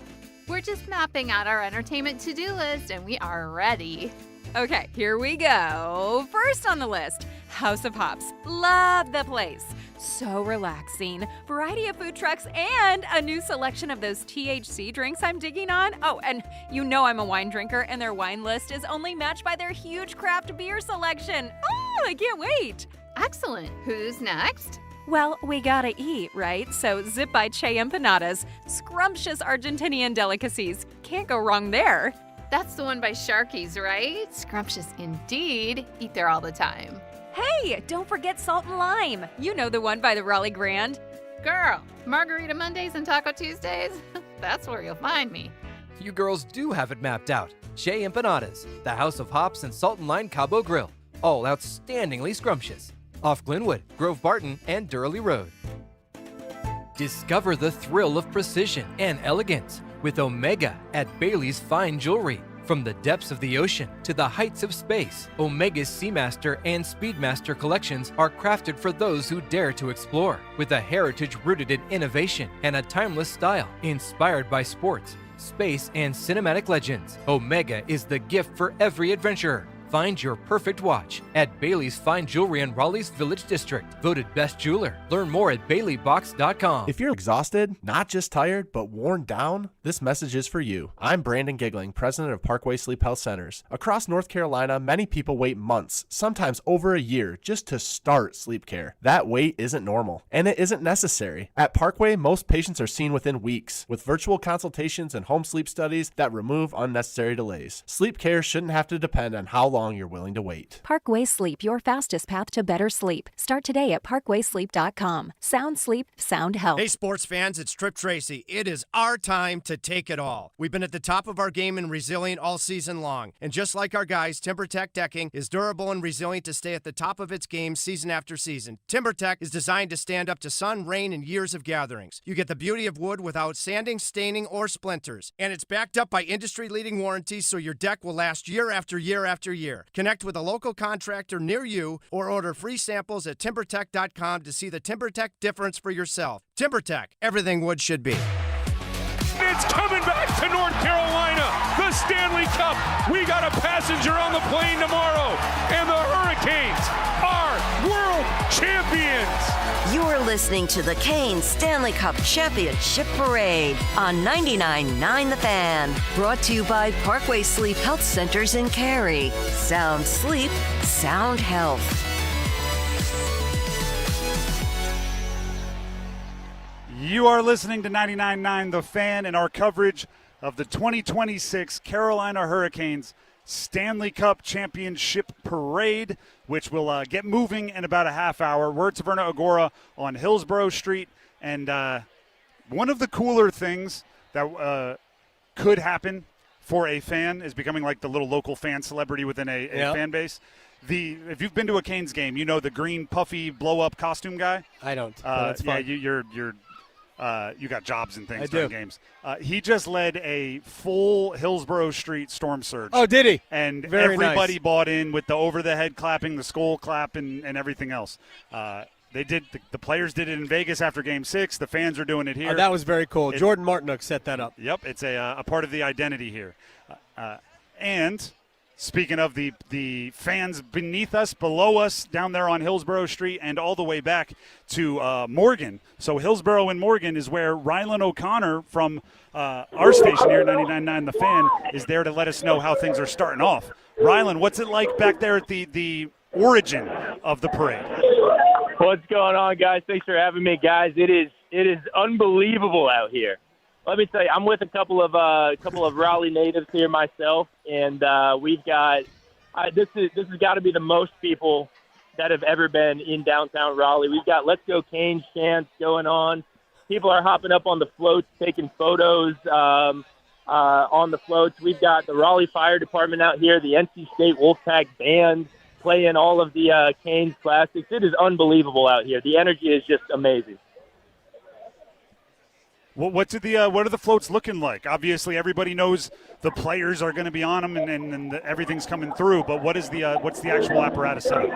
We're just mapping out our entertainment to-do list, and we are ready. Okay, here we go. First on the list, House of Hops. Love the place. So relaxing. Variety of food trucks and a new selection of those THC drinks I'm digging on. Oh, and you know I'm a wine drinker, and their wine list is only matched by their huge craft beer selection. Oh, I can't wait. Excellent. Who's next? Well, we gotta eat, right? So zip by Che Empanadas, scrumptious Argentinian delicacies. Can't go wrong there. That's the one by Sharky's, right? Scrumptious indeed. Eat there all the time. Hey, don't forget Salt and Lime. You know the one by the Raleigh Grand. Girl, Margarita Mondays and Taco Tuesdays? That's where you'll find me. You girls do have it mapped out. Che Empanadas, the House of Hops and Salt and Lime Cabo Grill. All outstandingly scrumptious. Off Glenwood, Grove Barton, and Durley Road. Discover the thrill of precision and elegance with Omega at Bailey's Fine Jewelry. From the depths of the ocean to the heights of space, Omega's Seamaster and Speedmaster collections are crafted for those who dare to explore. With a heritage rooted in innovation and a timeless style inspired by sports, space, and cinematic legends, Omega is the gift for every adventurer. Find your perfect watch at Bailey's Fine Jewelry in Raleigh's Village District. Voted Best Jeweler. Learn more at BaileyBox.com. If you're exhausted, not just tired, but worn down, this message is for you. I'm Brandon Giggling, president of Parkway Sleep Health Centers. Across North Carolina, many people wait months, sometimes over a year, just to start sleep care. That wait isn't normal, and it isn't necessary. At Parkway, most patients are seen within weeks, with virtual consultations and home sleep studies that remove unnecessary delays. Sleep care shouldn't have to depend on how long you're willing to wait. Parkway Sleep, your fastest path to better sleep. Start today at parkwaysleep.com. Sound sleep, sound health. Hey, sports fans, it's Trip Tracy. It is our time to take it all. We've been at the top of our game and resilient all season long. And just like our guys, TimberTech Decking is durable and resilient to stay at the top of its game season after season. TimberTech is designed to stand up to sun, rain, and years of gatherings. You get the beauty of wood without sanding, staining, or splinters. And it's backed up by industry-leading warranties so your deck will last year after year after year. Connect with a local contractor near you or order free samples at TimberTech.com to see the TimberTech difference for yourself. TimberTech, everything wood should be. It's coming back to North Carolina, the Stanley Cup. We got a passenger on the plane tomorrow, and the Hurricanes are world champions. You're listening to the Canes Stanley Cup Championship Parade on 99.9 The Fan. Brought to you by Parkway Sleep Health Centers in Cary. Sound sleep, sound health. You are listening to 99.9 The Fan and our coverage of the 2026 Carolina Hurricanes Stanley Cup Championship Parade, which will get moving in about a half hour. We're at Taverna Agora on Hillsborough Street, and one of the cooler things that could happen for a fan is becoming like the little local fan celebrity within a fan base. If you've been to a Canes game, you know the green puffy blow-up costume guy. I don't. That's fine. You got jobs and things I during do. games. He just led a full Hillsborough Street storm surge. Oh, did he? And Very everybody nice. bought in with the over-the-head clapping, the skull clap, and everything else. They did. The players did it in Vegas after Game 6. The fans are doing it here. That was very cool. Jordan Martinook set that up. Yep, it's a part of the identity here. And speaking of the fans beneath us, below us, down there on Hillsborough Street, and all the way back to Morgan. So Hillsborough and Morgan is where Rylan O'Connor from our station here, 99.9 The Fan, is there to let us know how things are starting off. Rylan, what's it like back there at the origin of the parade? What's going on, guys? Thanks for having me, guys. It is unbelievable out here. Let me tell you, I'm with a couple of Raleigh natives here myself, and we've got this has got to be the most people that have ever been in downtown Raleigh. We've got Let's Go Canes chants going on. People are hopping up on the floats, taking photos on the floats. We've got the Raleigh Fire Department out here, the NC State Wolfpack Band playing all of the Canes classics. It is unbelievable out here. The energy is just amazing. What are the floats looking like? Obviously, everybody knows the players are going to be on them, and everything's coming through. But what's the actual apparatus setup?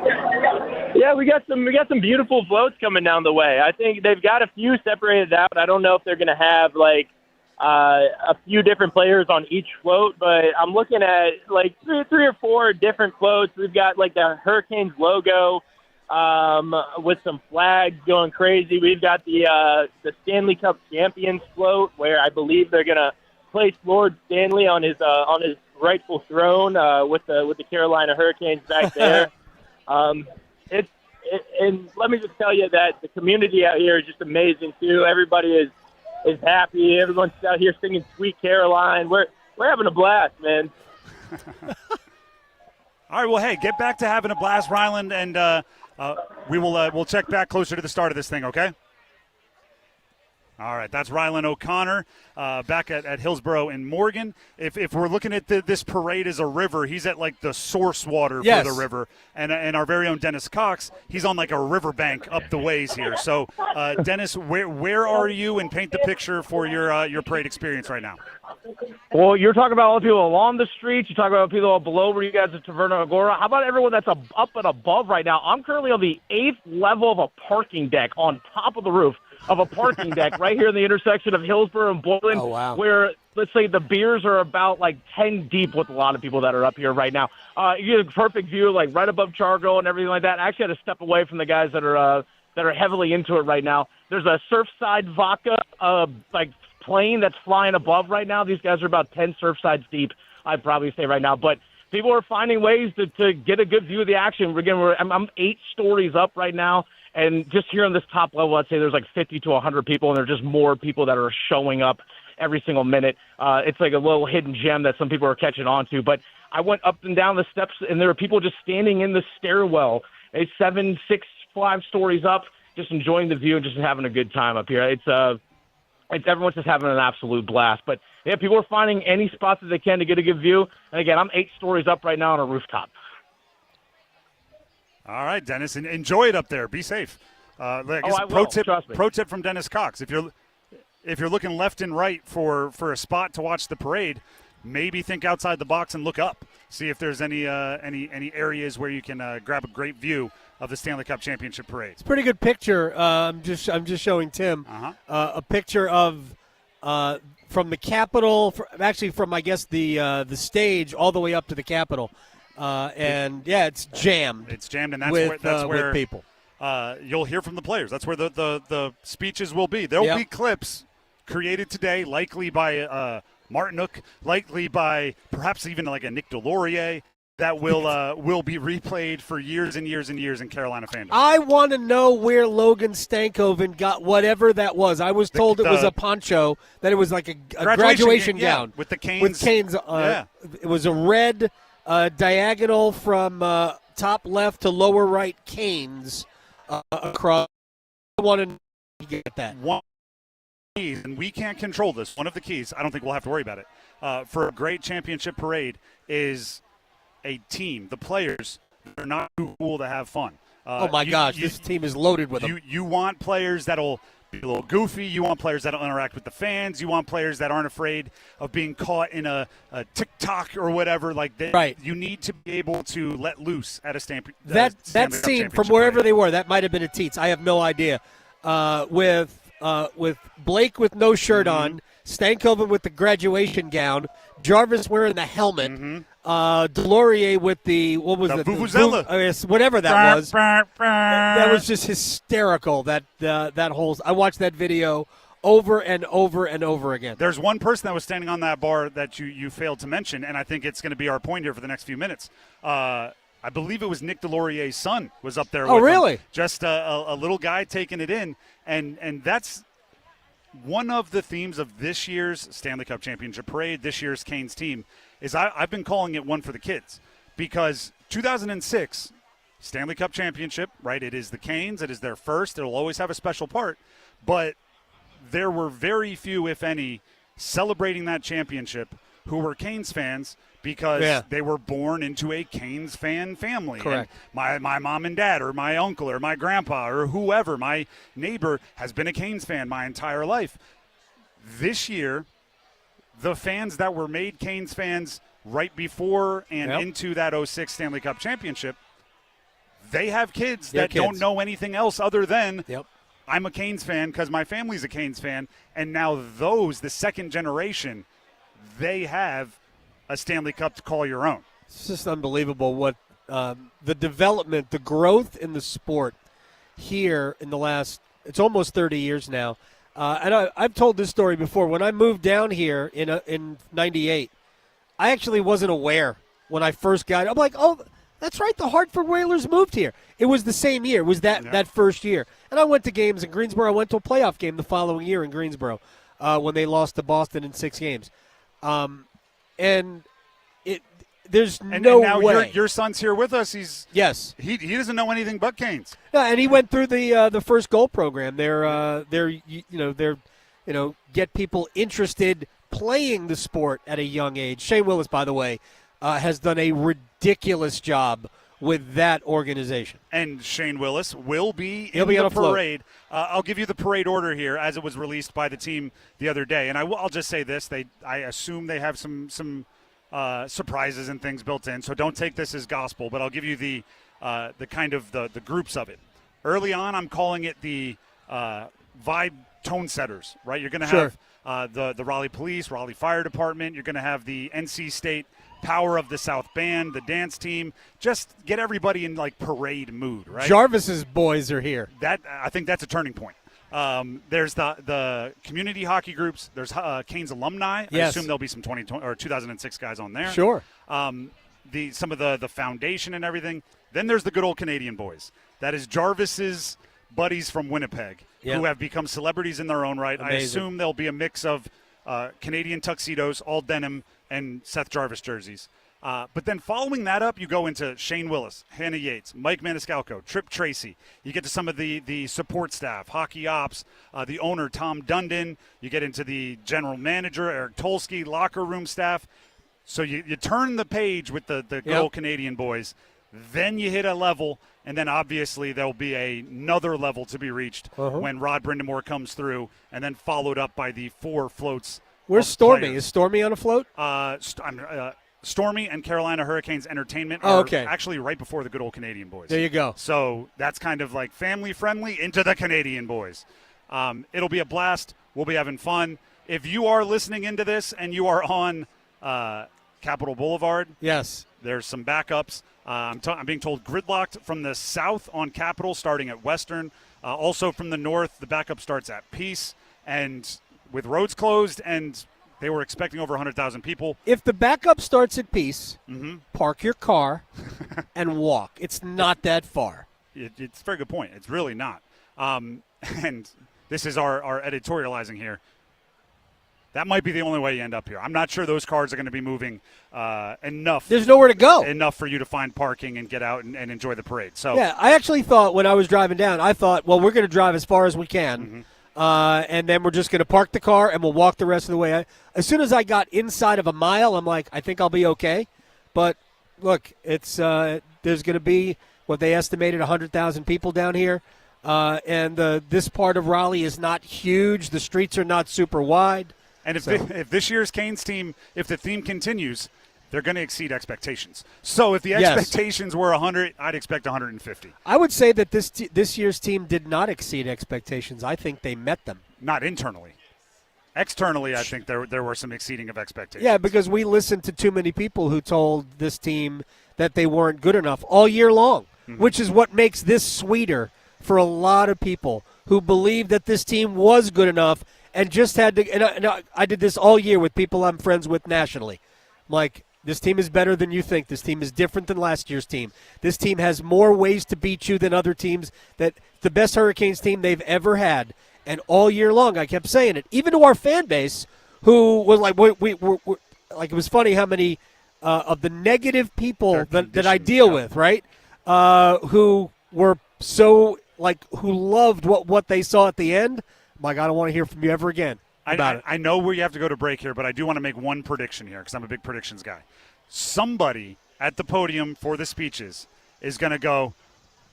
Yeah, we got some beautiful floats coming down the way. I think they've got a few separated out. I don't know if they're going to have like a few different players on each float, but I'm looking at like three or four different floats. We've got like the Hurricanes logo with some flags going crazy. We've got the Stanley Cup Champions float, where I believe they're gonna place Lord Stanley on his rightful throne with the Carolina Hurricanes back there. and let me just tell you that the community out here is just amazing too. Everybody is happy. Everyone's out here singing "Sweet Caroline." We're having a blast, man. All right, well, hey, get back to having a blast, Ryland, and we'll check back closer to the start of this thing, okay? All right, that's Ryland O'Connor back at Hillsborough in Morgan. If we're looking at this parade as a river, he's at like the source water for the river. And our very own Dennis Cox, he's on like a riverbank up the ways here. So, Dennis, where are you, and paint the picture for your parade experience right now? Well, you're talking about all the people along the streets. You're talking about people below where you guys at Taverna Agora. How about everyone that's up and above right now? I'm currently on the 8th level of a parking deck on top of the roof of a parking deck right here in the intersection of Hillsborough and Boylan, where, let's say, the beers are about like 10 deep with a lot of people that are up here right now. You get a perfect view, like right above Chargo and everything like that. I actually had to step away from the guys that are heavily into it right now. There's a Surfside Vodka plane that's flying above right now. These guys are about 10 Surfsides deep, I'd probably say right now. But people are finding ways to get a good view of the action. Again, I'm 8 stories up right now. And just here on this top level, I'd say there's like 50 to 100 people, and there's just more people that are showing up every single minute. It's like a little hidden gem that some people are catching on to. But I went up and down the steps, and there were people just standing in the stairwell, 7, 6, 5 stories up, just enjoying the view and just having a good time up here. It's everyone's just having an absolute blast. But, yeah, people are finding any spots that they can to get a good view. And, again, I'm 8 stories up right now on a rooftop. All right, Dennis, enjoy it up there. Be safe. I will. Trust me. Pro tip from Dennis Cox: if you're looking left and right for a spot to watch the parade, maybe think outside the box and look up. See if there's any areas where you can grab a great view of the Stanley Cup Championship parade. It's a pretty good picture. I'm just showing Tim a picture of from the Capitol, actually from I guess the stage all the way up to the Capitol. It's jammed. It's jammed, and that's with, where with people. You'll hear from the players. That's where the speeches will be. There will be clips created today, likely by Martinook, likely by perhaps even like a Nick Delorier, that will be replayed for years and years and years in Carolina fandom. I want to know where Logan Stankoven got whatever that was. I was told it was a poncho, that it was like a graduation gown. With the canes. With canes. It was a red diagonal from top left to lower right canes across. I want to get that. One of the keys, and we can't control this. One of the keys, I don't think we'll have to worry about it, for a great championship parade is a team. The players are not too cool to have fun. Oh, my gosh, this team is loaded with them. You want players that'll be a little goofy. You want players that'll interact with the fans. You want players that aren't afraid of being caught in a TikTok or whatever. Right. You need to be able to let loose at a Stanley that scene from wherever they were, that might have been a Teats. I have no idea. With Blake with no shirt on, Stankoven with the graduation gown, Jarvis wearing the helmet, Delorier with the vuvuzela, whatever that was. That was just hysterical. That whole. I watched that video over and over and over again. There's one person that was standing on that bar that you failed to mention, and I think it's going to be our point here for the next few minutes. I believe it was Nick Delorier's son was up there. Oh, with really? Him. Just a little guy taking it in, and that's one of the themes of this year's Stanley Cup Championship Parade, this year's Canes team, is I've been calling it one for the kids, because 2006 Stanley Cup Championship, right? It is the Canes. It is their first. It'll always have a special part, but there were very few, if any, celebrating that championship who were Canes fans, because they were born into a Canes fan family. Correct. And my mom and dad, or my uncle, or my grandpa, or whoever, my neighbor, has been a Canes fan my entire life. This year, the fans that were made Canes fans right before and into that 06 Stanley Cup Championship, they have kids that don't know anything else other than I'm a Canes fan because my family's a Canes fan. And now the second generation, they have a Stanley Cup to call your own. It's just unbelievable what the development, the growth in the sport here in the last, it's almost 30 years now. And I've told this story before. When I moved down here in '98, I actually wasn't aware when I first got it. I'm like, oh, That's right. The Hartford Whalers moved here. It was the same year. It was that first year. And I went to games in Greensboro. I went to a playoff game the following year in Greensboro when they lost to Boston in 6 games. There's no now way. Your son's here with us. Yes. He doesn't know anything but Canes. Yeah, and he went through the first goal program. They're get people interested playing the sport at a young age. Shane Willis, by the way, has done a ridiculous job with that organization. And Shane Willis will be He'll in be the on a float. parade. I'll give you the parade order here as it was released by the team the other day. And I'll just say this: I assume they have some surprises and things built in. So don't take this as gospel. But I'll give you the kind of the groups of it. Early on, I'm calling it the vibe tone setters. Right? You're going to have the Raleigh Police, Raleigh Fire Department. You're going to have the NC State Power of the South Band, the dance team. Just get everybody in like parade mood, right? Jarvis's boys are here. I think that's a turning point. There's the community hockey groups. There's Canes alumni. Yes. I assume there'll be some 2006 guys on there. Sure. Some of the foundation and everything. Then there's the good old Canadian boys. That is Jarvis's buddies from Winnipeg who have become celebrities in their own right. Amazing. I assume there'll be a mix of Canadian tuxedos, all denim, and Seth Jarvis jerseys. But then following that up, you go into Shane Willis, Hannah Yates, Mike Maniscalco, Trip Tracy. You get to some of the support staff, hockey ops, the owner, Tom Dundon. You get into the general manager, Eric Tolsky, locker room staff. So you turn the page with the good old Canadian boys. Then you hit a level, and then obviously there'll be another level to be reached when Rod Brindamore comes through, and then followed up by the 4 floats. Where's Stormy? Players. Is Stormy on a float? Stormy and Carolina Hurricanes Entertainment Oh, are okay. actually right before the good old Canadian boys. There you go. So that's kind of like family-friendly into the Canadian boys. It'll be a blast. We'll be having fun. If you are listening into this and you are on Capitol Boulevard, yes, there's some backups. I'm being told gridlocked from the south on Capitol starting at Western. Also from the north, the backup starts at Peace. And with roads closed and they were expecting over 100,000 people. If the backup starts at Peace, park your car and walk. It's not that far. It's a very good point. It's really not. And this is our editorializing here. That might be the only way you end up here. I'm not sure those cars are going to be moving enough. There's nowhere to go. Enough for you to find parking and get out and enjoy the parade. So yeah, I actually thought when I was driving down, we're going to drive as far as we can. And then we're just going to park the car and we'll walk the rest of the way. As soon as I got inside of a mile, I'm like, I think I'll be okay. But look, it's there's going to be what they estimated 100,000 people down here. And this part of Raleigh is not huge. The streets are not super wide. And if this year's Canes team, if the theme continues, they're going to exceed expectations. So if the expectations were 100, I'd expect 150. I would say that this year's team did not exceed expectations. I think they met them. Not internally. Externally, I think there were some exceeding of expectations. Yeah, because we listened to too many people who told this team that they weren't good enough all year long, which is what makes this sweeter for a lot of people who believe that this team was good enough and just had to. And I did this all year with people I'm friends with nationally. I'm like, this team is better than you think. This team is different than last year's team. This team has more ways to beat you than other teams. That the best Hurricanes team they've ever had. And all year long, I kept saying it, even to our fan base, who was like, we're like, it was funny how many of the negative people that I deal with, right, who were so who loved what they saw at the end. I'm like, I don't want to hear from you ever again about it. I know we have to go to break here, but I do want to make one prediction here because I'm a big predictions guy. Somebody at the podium for the speeches is going to go,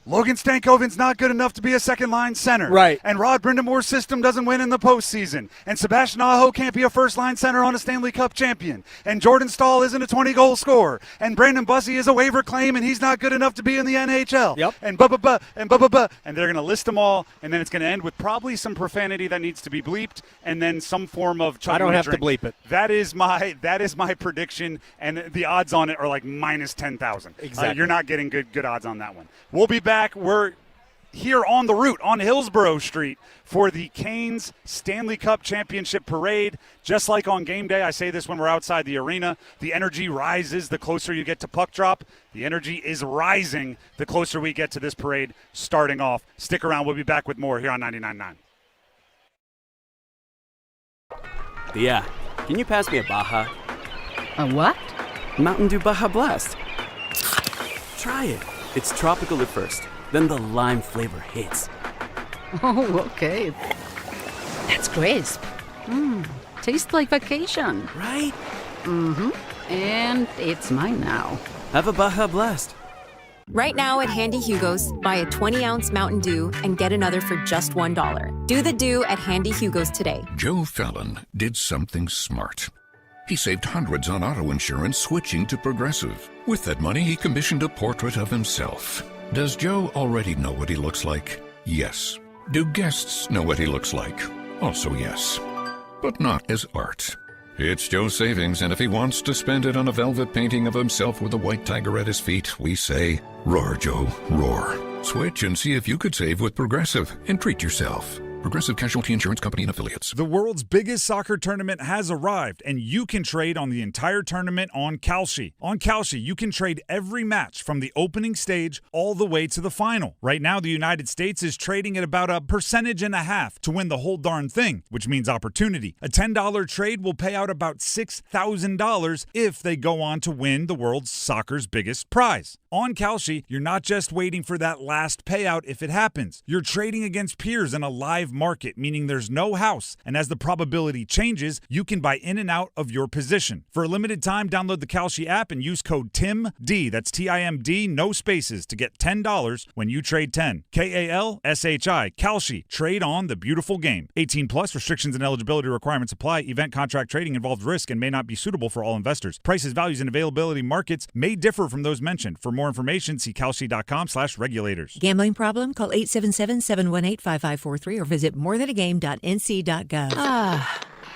Logan Stankoven's not good enough to be a second-line center. Right. And Rod Brindamore's system doesn't win in the postseason. And Sebastian Aho can't be a first-line center on a Stanley Cup champion. And Jordan Stahl isn't a 20-goal scorer. And Brandon Bussey is a waiver claim, and he's not good enough to be in the NHL. Yep. And blah-blah-blah, and blah-blah-blah. And they're going to list them all, and then it's going to end with probably some profanity that needs to be bleeped, and then some form of chugging I don't a have drink. to bleep it. That is my prediction, and the odds on it are like minus 10,000. Exactly. You're not getting good odds on that one. We'll be back. here on the route on Hillsborough Street for the Canes Stanley Cup Championship Parade. Just like on game day, I say this when we're outside the arena, the energy rises the closer you get to puck drop. The energy is rising the closer we get to this parade starting off. Stick around. We'll be back with more here on 99.9. Yeah, can you pass me a Baja? A what? Mountain Dew Baja Blast. Try it. It's tropical at first, then the lime flavor hits. Oh, okay. That's crisp. Tastes like vacation. Right? Mm-hmm. And it's mine now. Have a Baja Blast. Right now at Handy Hugo's, buy a 20-ounce Mountain Dew and get another for just $1. Do the Dew at Handy Hugo's today. Joe Fallon did something smart. He saved hundreds on auto insurance switching to Progressive. With that money, he commissioned a portrait of himself. Does Joe already know what he looks like? Yes. Do guests know what he looks like? Also yes. But not as art. It's Joe's savings, and if he wants to spend it on a velvet painting of himself with a white tiger at his feet, we say, roar, Joe, roar. Switch and see if you could save with Progressive and treat yourself. Progressive Casualty Insurance Company and Affiliates. The world's biggest soccer tournament has arrived, and you can trade on the entire tournament on Kalshi. On Kalshi, you can trade every match from the opening stage all the way to the final. Right now, the United States is trading at about 1.5% to win the whole darn thing, which means opportunity. A $10 trade will pay out about $6,000 if they go on to win the world's soccer's biggest prize. On Kalshi, you're not just waiting for that last payout if it happens. You're trading against peers in a live market, meaning there's no house, and as the probability changes, you can buy in and out of your position. For a limited time, download the Kalshi app and use code TIMD, that's TIMD, no spaces, to get $10 when you trade 10. KALSHI, Kalshi, trade on the beautiful game. 18 plus, restrictions and eligibility requirements apply. Event contract trading involves risk and may not be suitable for all investors. Prices, values, and availability markets may differ from those mentioned. For more information, see kalshi.com/regulators. Gambling problem? Call 877-718-5543 or visit morethanagame.nc.gov.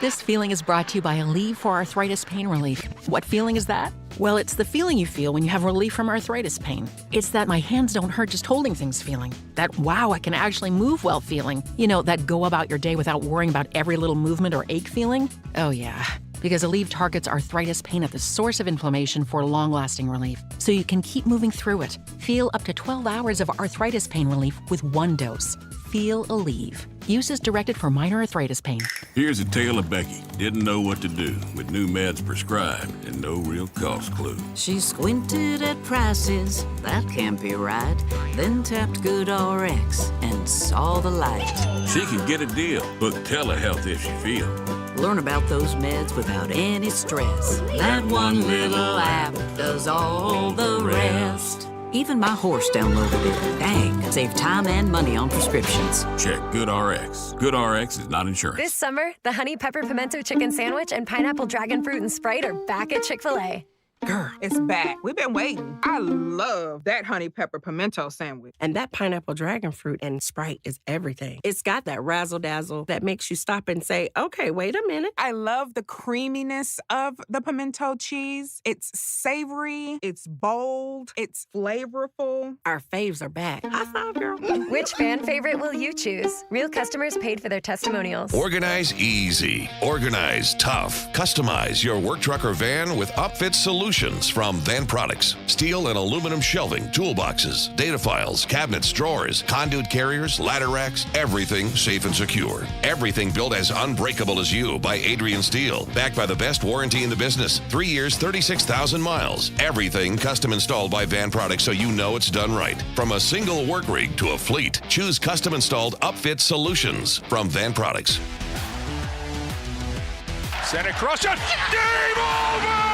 This feeling is brought to you by Aleve for Arthritis Pain Relief. What feeling is that? Well, it's the feeling you feel when you have relief from arthritis pain. It's that my hands don't hurt just holding things feeling. That wow, I can actually move well feeling. You know, that go about your day without worrying about every little movement or ache feeling. Oh yeah. Because Aleve targets arthritis pain at the source of inflammation for long-lasting relief, so you can keep moving through it. Feel up to 12 hours of arthritis pain relief with one dose. Feel Aleve. Use is directed for minor arthritis pain. Here's a tale of Becky. Didn't know what to do with new meds prescribed and no real cost clue. She squinted at prices, that can't be right. Then tapped GoodRx and saw the light. She can get a deal. Book telehealth if she feels. Learn about those meds without any stress. That one little app does all the rest. Even my horse downloaded it. Dang, save time and money on prescriptions. Check GoodRx. GoodRx is not insurance. This summer, the Honey Pepper Pimento Chicken Sandwich and Pineapple Dragon Fruit and Sprite are back at Chick-fil-A. Girl, it's back. We've been waiting. I love that honey pepper pimento sandwich. And that pineapple dragon fruit and Sprite is everything. It's got that razzle-dazzle that makes you stop and say, okay, wait a minute. I love the creaminess of the pimento cheese. It's savory, it's bold, it's flavorful. Our faves are back. High five, girl. Which fan favorite will you choose? Real customers paid for their testimonials. Organize easy. Organize tough. Customize your work truck or van with upfit solutions from Van Products. Steel and aluminum shelving, toolboxes, data files, cabinets, drawers, conduit carriers, ladder racks, everything safe and secure. Everything built as unbreakable as you by Adrian Steel. Backed by the best warranty in the business. 3 years, 36,000 miles. Everything custom installed by Van Products so you know it's done right. From a single work rig to a fleet, choose custom installed upfit solutions from Van Products. Send it cross shot. Game over!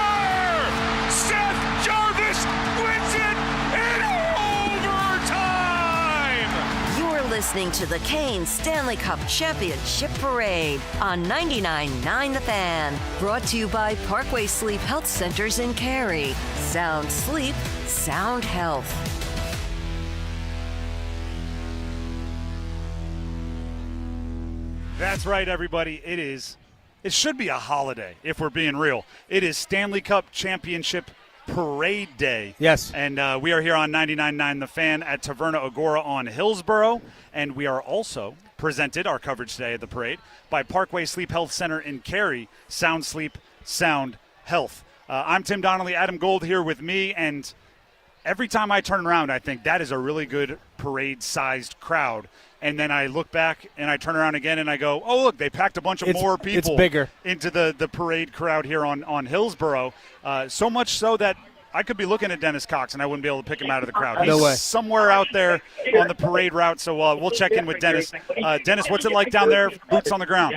Seth Jarvis wins it in overtime! You're listening to the Canes Stanley Cup Championship Parade on 99.9 The Fan. Brought to you by Parkway Sleep Health Centers in Cary. Sound sleep, sound health. That's right, everybody. It should be a holiday, if we're being real. It is Stanley Cup Championship Parade Day. Yes. And we are here on 99.9 The Fan at Taverna Agora on Hillsborough. And we are also presented, our coverage today at the parade, by Parkway Sleep Health Center in Cary. Sound Sleep, Sound Health. I'm Tim Donnelly, Adam Gold here with me, and every time I turn around, I think that is a really good parade-sized crowd. And then I look back and I turn around again and I go, oh, look, they packed a bunch of more people into the parade crowd here on Hillsborough. So much so that I could be looking at Dennis Cox and I wouldn't be able to pick him out of the crowd. No way. He's somewhere out there on the parade route, so we'll check in with Dennis. Dennis, what's it like down there, boots on the ground?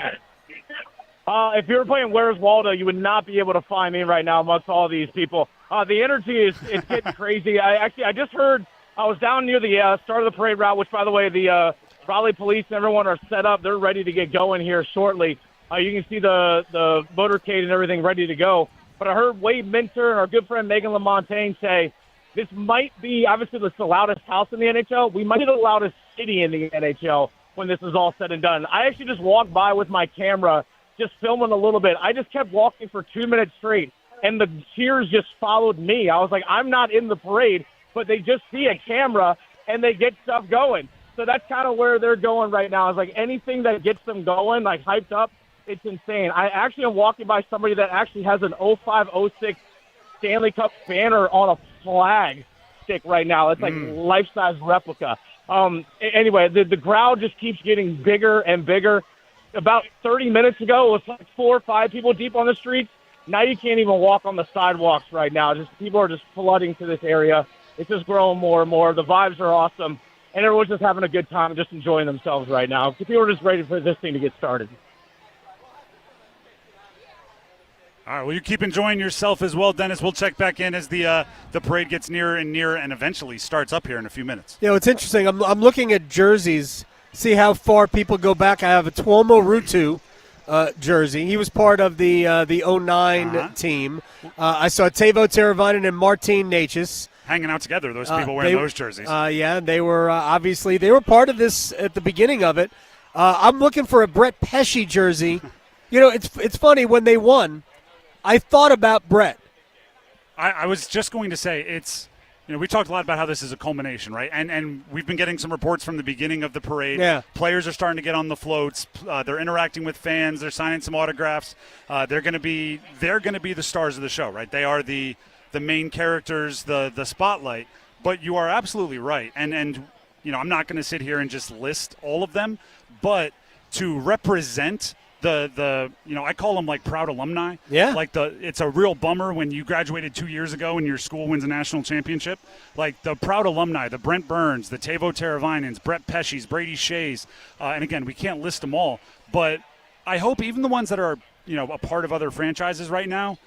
If you were playing Where's Waldo, you would not be able to find me right now amongst all these people. The energy is getting crazy. I just heard I was down near the start of the parade route, which, by the way, the Raleigh police and everyone are set up. They're ready to get going here shortly. You can see the motorcade and everything ready to go. But I heard Wade Minter and our good friend Megan LaMontagne say this might be, obviously, this is the loudest house in the NHL. We might be the loudest city in the NHL when this is all said and done. I actually just walked by with my camera, just filming a little bit. I just kept walking for 2 minutes straight, and the cheers just followed me. I was like, I'm not in the parade, but they just see a camera, and they get stuff going. So that's kind of where they're going right now. It's like anything that gets them going, like hyped up, it's insane. I actually am walking by somebody that actually has an 05-06 Stanley Cup banner on a flag stick right now. It's like life-size replica. Anyway, the crowd just keeps getting bigger and bigger. About 30 minutes ago, it was like 4 or 5 people deep on the streets. Now you can't even walk on the sidewalks right now. Just people are just flooding to this area. It's just growing more and more. The vibes are awesome. And everyone's just having a good time, just enjoying themselves right now. People are just ready for this thing to get started. All right, well, you keep enjoying yourself as well, Dennis. We'll check back in as the parade gets nearer and nearer and eventually starts up here in a few minutes. You know, it's interesting. I'm looking at jerseys, see how far people go back. I have a Tuomo Ruutu jersey. He was part of the 09 team. I saw Teuvo Teravainen and Martin Necas hanging out together, those people wearing those jerseys. Yeah, they were obviously they were part of this at the beginning of it. I'm looking for a Brett Pesce jersey. You know, it's funny, when they won, I thought about Brett. I was just going to say, it's, you know, we talked a lot about how this is a culmination, right? And we've been getting some reports from the beginning of the parade. Yeah. Players are starting to get on the floats. They're interacting with fans. They're signing some autographs. They're going to be the stars of the show, right? They are the main characters, the spotlight. But you are absolutely right. And you know, I'm not going to sit here and just list all of them, but to represent the you know, I call them like proud alumni. Yeah. Like it's a real bummer when you graduated 2 years ago and your school wins a national championship. Like the proud alumni, the Brent Burns, the Teuvo Teravainens, Brett Pesce's, Brady Shea's, and again, we can't list them all, but I hope even the ones that are, you know, a part of other franchises right now,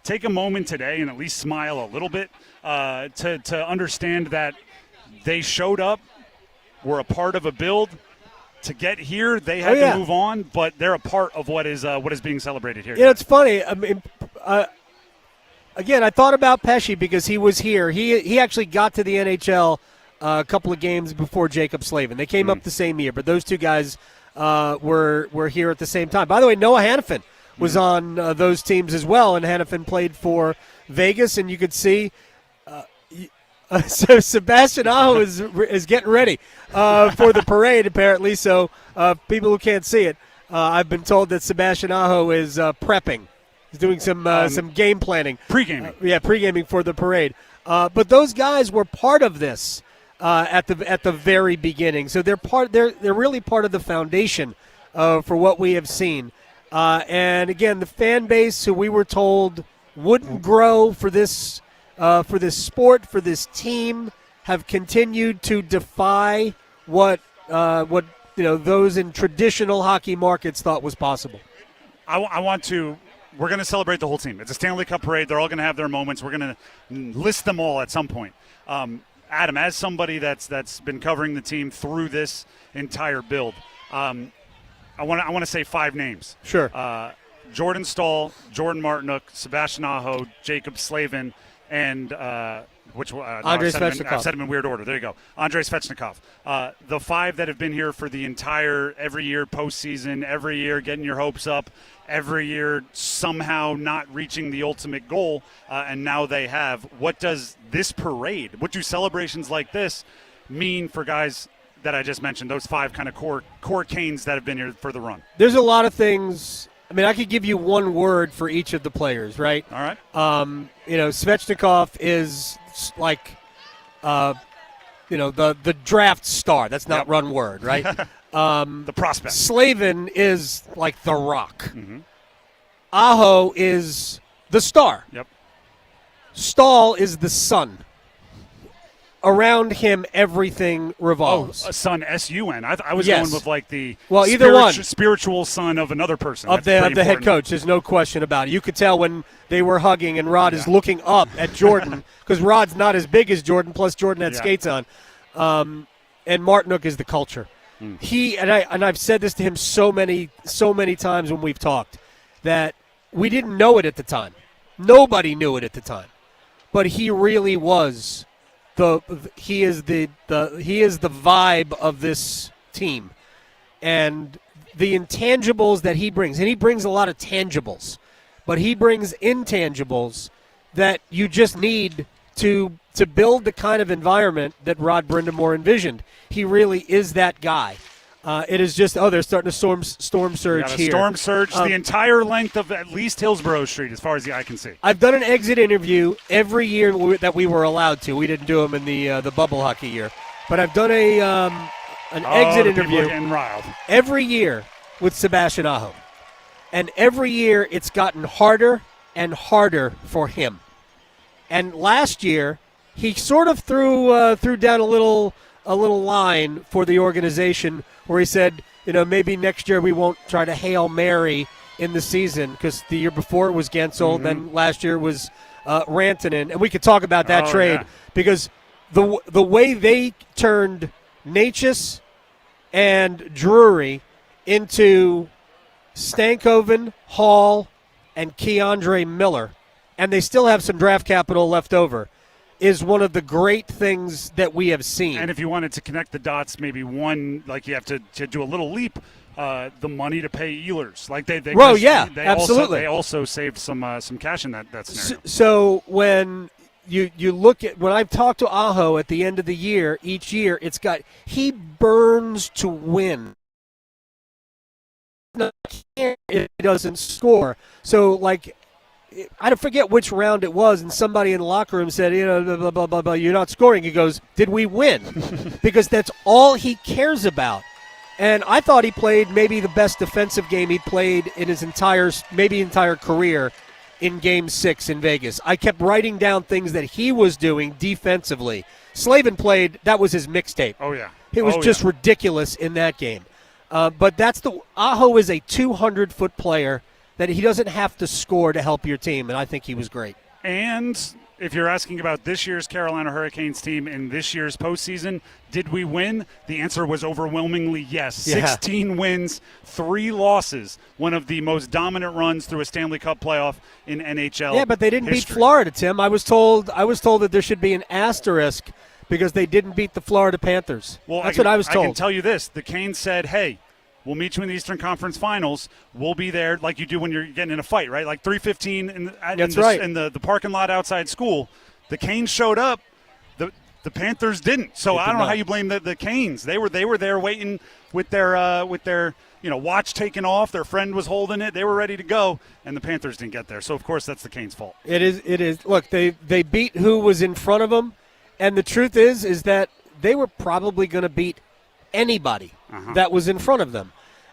take a moment today and at least smile a little bit to understand that they showed up, were a part of a build. To get here, they had to move on, but they're a part of what is being celebrated here. Yeah, it's funny. I mean, again, I thought about Pesce because he was here. He actually got to the NHL a couple of games before Jacob Slavin. They came up the same year, but those two guys were here at the same time. By the way, Noah Hannafin was on those teams as well, and Hannafin played for Vegas, and you could see so Sebastian Aho is getting ready for the parade, apparently. So people who can't see it, I've been told that Sebastian Aho is prepping. He's doing some game planning. Pre-gaming. Pre-gaming for the parade. But those guys were part of this at the very beginning. So they're really part of the foundation for what we have seen. And again, the fan base who we were told wouldn't grow for this sport, for this team, have continued to defy what those in traditional hockey markets thought was possible. We're going to celebrate the whole team. It's a Stanley Cup parade. They're all going to have their moments. We're going to list them all at some point. Adam, as somebody that's been covering the team through this entire build, I want to say 5 names. Sure. Jordan Staal, Jordan Martinook, Sebastian Aho, Jacob Slavin, and Andrei Svechnikov. I've said them in weird order. There you go. Andrei Svechnikov. The 5 that have been here for the entire every year postseason, every year getting your hopes up, every year somehow not reaching the ultimate goal, and now they have. What does this parade, what do celebrations like this mean for guys that I just mentioned, those 5 kind of core Canes that have been here for the run? There's a lot of things. I mean, I could give you one word for each of the players, right? All right. Svechnikov is like, the draft star. That's not run word, right? The prospect. Slavin is like the rock. Mm-hmm. Aho is the star. Yep. Stahl is the sun. Around him, everything revolves. Oh, a son, S-U-N. I was Yes. going with like the either one. Spiritual son of another person. Of the head coach. There's no question about it. You could tell when they were hugging and Rod is looking up at Jordan because Rod's not as big as Jordan, plus Jordan had skates on. And Martinook is the culture. He and I've said this to him so many times when we've talked that we didn't know it at the time. Nobody knew it at the time. But he really was he is the vibe of this team, and the intangibles that he brings, and he brings a lot of tangibles, but he brings intangibles that you just need to build the kind of environment that Rod Brindamore envisioned. He really is that guy. It is just, they're starting to storm surge here. Storm surge the entire length of at least Hillsborough Street, as far as the eye can see. I've done an exit interview every year that we were allowed to. We didn't do them in the bubble hockey year. But I've done an exit interview every year with Sebastian Aho. And every year it's gotten harder and harder for him. And last year he sort of threw down a little line for the organization where he said, maybe next year we won't try to Hail Mary in the season because the year before it was Gensel, then last year was Rantanen. And we could talk about that trade because the way they turned Natchez and Drury into Stankoven, Hall, and Keandre Miller, and they still have some draft capital left over, is one of the great things that we have seen. And if you wanted to connect the dots, maybe one, like you have to do a little leap, the money to pay Ehlers. Like they absolutely. They also saved some cash in that scenario. So when you look at, when I've talked to Aho at the end of the year, each year, he burns to win. If he doesn't score. So like, I forget which round it was, and somebody in the locker room said, blah, blah, blah, blah, blah, you're not scoring. He goes, did we win? Because that's all he cares about. And I thought he played maybe the best defensive game he'd played in his entire career in Game 6 in Vegas. I kept writing down things that he was doing defensively. Slavin played, that was his mixtape. Oh, yeah. It was just ridiculous in that game. But Aho is a 200-foot player that he doesn't have to score to help your team, and I think he was great. And if you're asking about this year's Carolina Hurricanes team in this year's postseason, did we win? The answer was overwhelmingly yes. Yeah. 16 wins, 3 losses. One of the most dominant runs through a Stanley Cup playoff in NHL. Yeah, but they didn't history. beat Florida, Tim. I was told that there should be an asterisk because they didn't beat the Florida Panthers. Well, that's what I was told. I can tell you this. The Canes said, hey, we'll meet you in the Eastern Conference Finals. We'll be there like you do when you're getting in a fight, right? Like 3:15 in the parking lot outside school. The Canes showed up. The Panthers didn't. So I don't know how you blame the Canes. They were there waiting with their watch taken off. Their friend was holding it. They were ready to go, and the Panthers didn't get there. So of course that's the Canes' fault. It is. Look, they beat who was in front of them, and the truth is that they were probably going to beat anybody that was in front of them.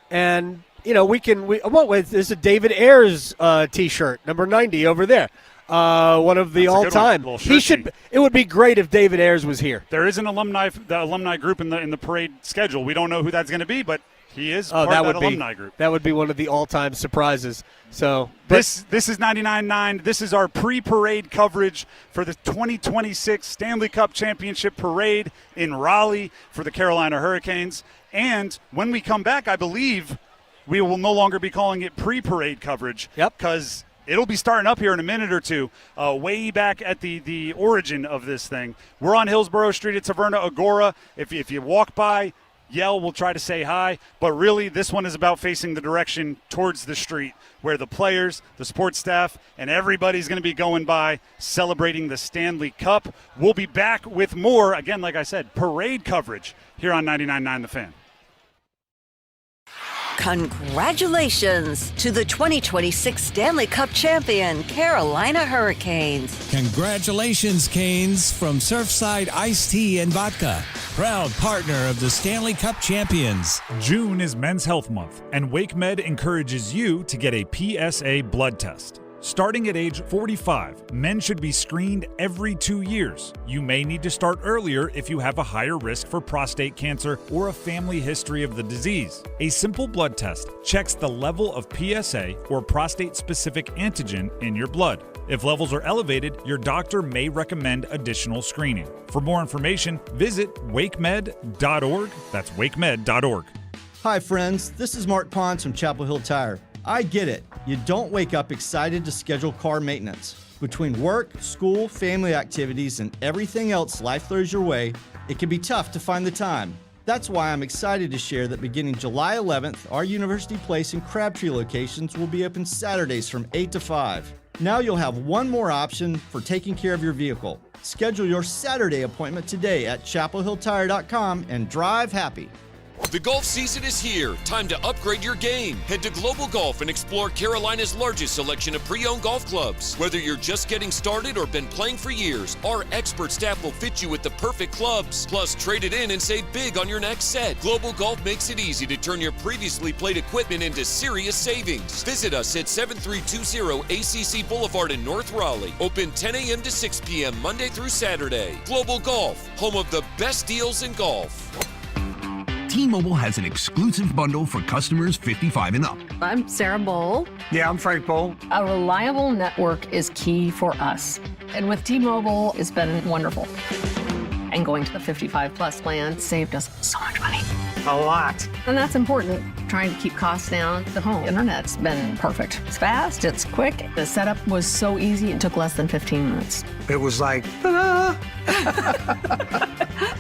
And, there's a David Ayers T-shirt, number 90 over there. One of the all-time. It would be great if David Ayers was here. There is the alumni group in the parade schedule. We don't know who that's going to be, but he is part of that alumni group. That would be one of the all-time surprises. So this is 99.9. This is our pre-parade coverage for the 2026 Stanley Cup Championship Parade in Raleigh for the Carolina Hurricanes. And when we come back, I believe we will no longer be calling it pre-parade coverage. Yep. Because It'll be starting up here in a minute or two, way back at the origin of this thing. We're on Hillsborough Street at Taverna Agora. If you walk by, yell, we'll try to say hi. But really, this one is about facing the direction towards the street where the players, the sports staff, and everybody's going to be going by celebrating the Stanley Cup. We'll be back with more, again, like I said, parade coverage here on 99.9 The Fan. Congratulations to the 2026 Stanley Cup champion, Carolina Hurricanes. Congratulations, Canes, from Surfside Iced Tea and Vodka, proud partner of the Stanley Cup champions. June is Men's Health Month, and WakeMed encourages you to get a PSA blood test. Starting at age 45, men should be screened every 2 years. You may need to start earlier if you have a higher risk for prostate cancer or a family history of the disease. A simple blood test checks the level of PSA or prostate-specific antigen in your blood. If levels are elevated, your doctor may recommend additional screening. For more information, visit wakemed.org. That's wakemed.org. Hi, friends. This is Mark Pons from Chapel Hill Tire. I get it. You don't wake up excited to schedule car maintenance. Between work, school, family activities, and everything else life throws your way, it can be tough to find the time. That's why I'm excited to share that beginning July 11th, our University Place and Crabtree locations will be open Saturdays from 8 to 5. Now you'll have one more option for taking care of your vehicle. Schedule your Saturday appointment today at chapelhilltire.com and drive happy. The golf season is here. Time to upgrade your game. Head to Global Golf and explore Carolina's largest selection of pre-owned golf clubs. Whether you're just getting started or been playing for years, our expert staff will fit you with the perfect clubs. Plus, trade it in and save big on your next set. Global Golf makes it easy to turn your previously played equipment into serious savings. Visit us at 7320 ACC Boulevard in North Raleigh. Open 10 a.m. to 6 p.m. Monday through Saturday. Global Golf, home of the best deals in golf. T-Mobile has an exclusive bundle for customers 55 and up. I'm Sarah Bowl. Yeah, I'm Frank Bowl. A reliable network is key for us. And with T-Mobile, it's been wonderful. And going to the 55 plus plan saved us so much money. A lot. And that's important. Trying to keep costs down. The home internet's been perfect. It's fast, it's quick. The setup was so easy, it took less than 15 minutes. It was like, ta-da!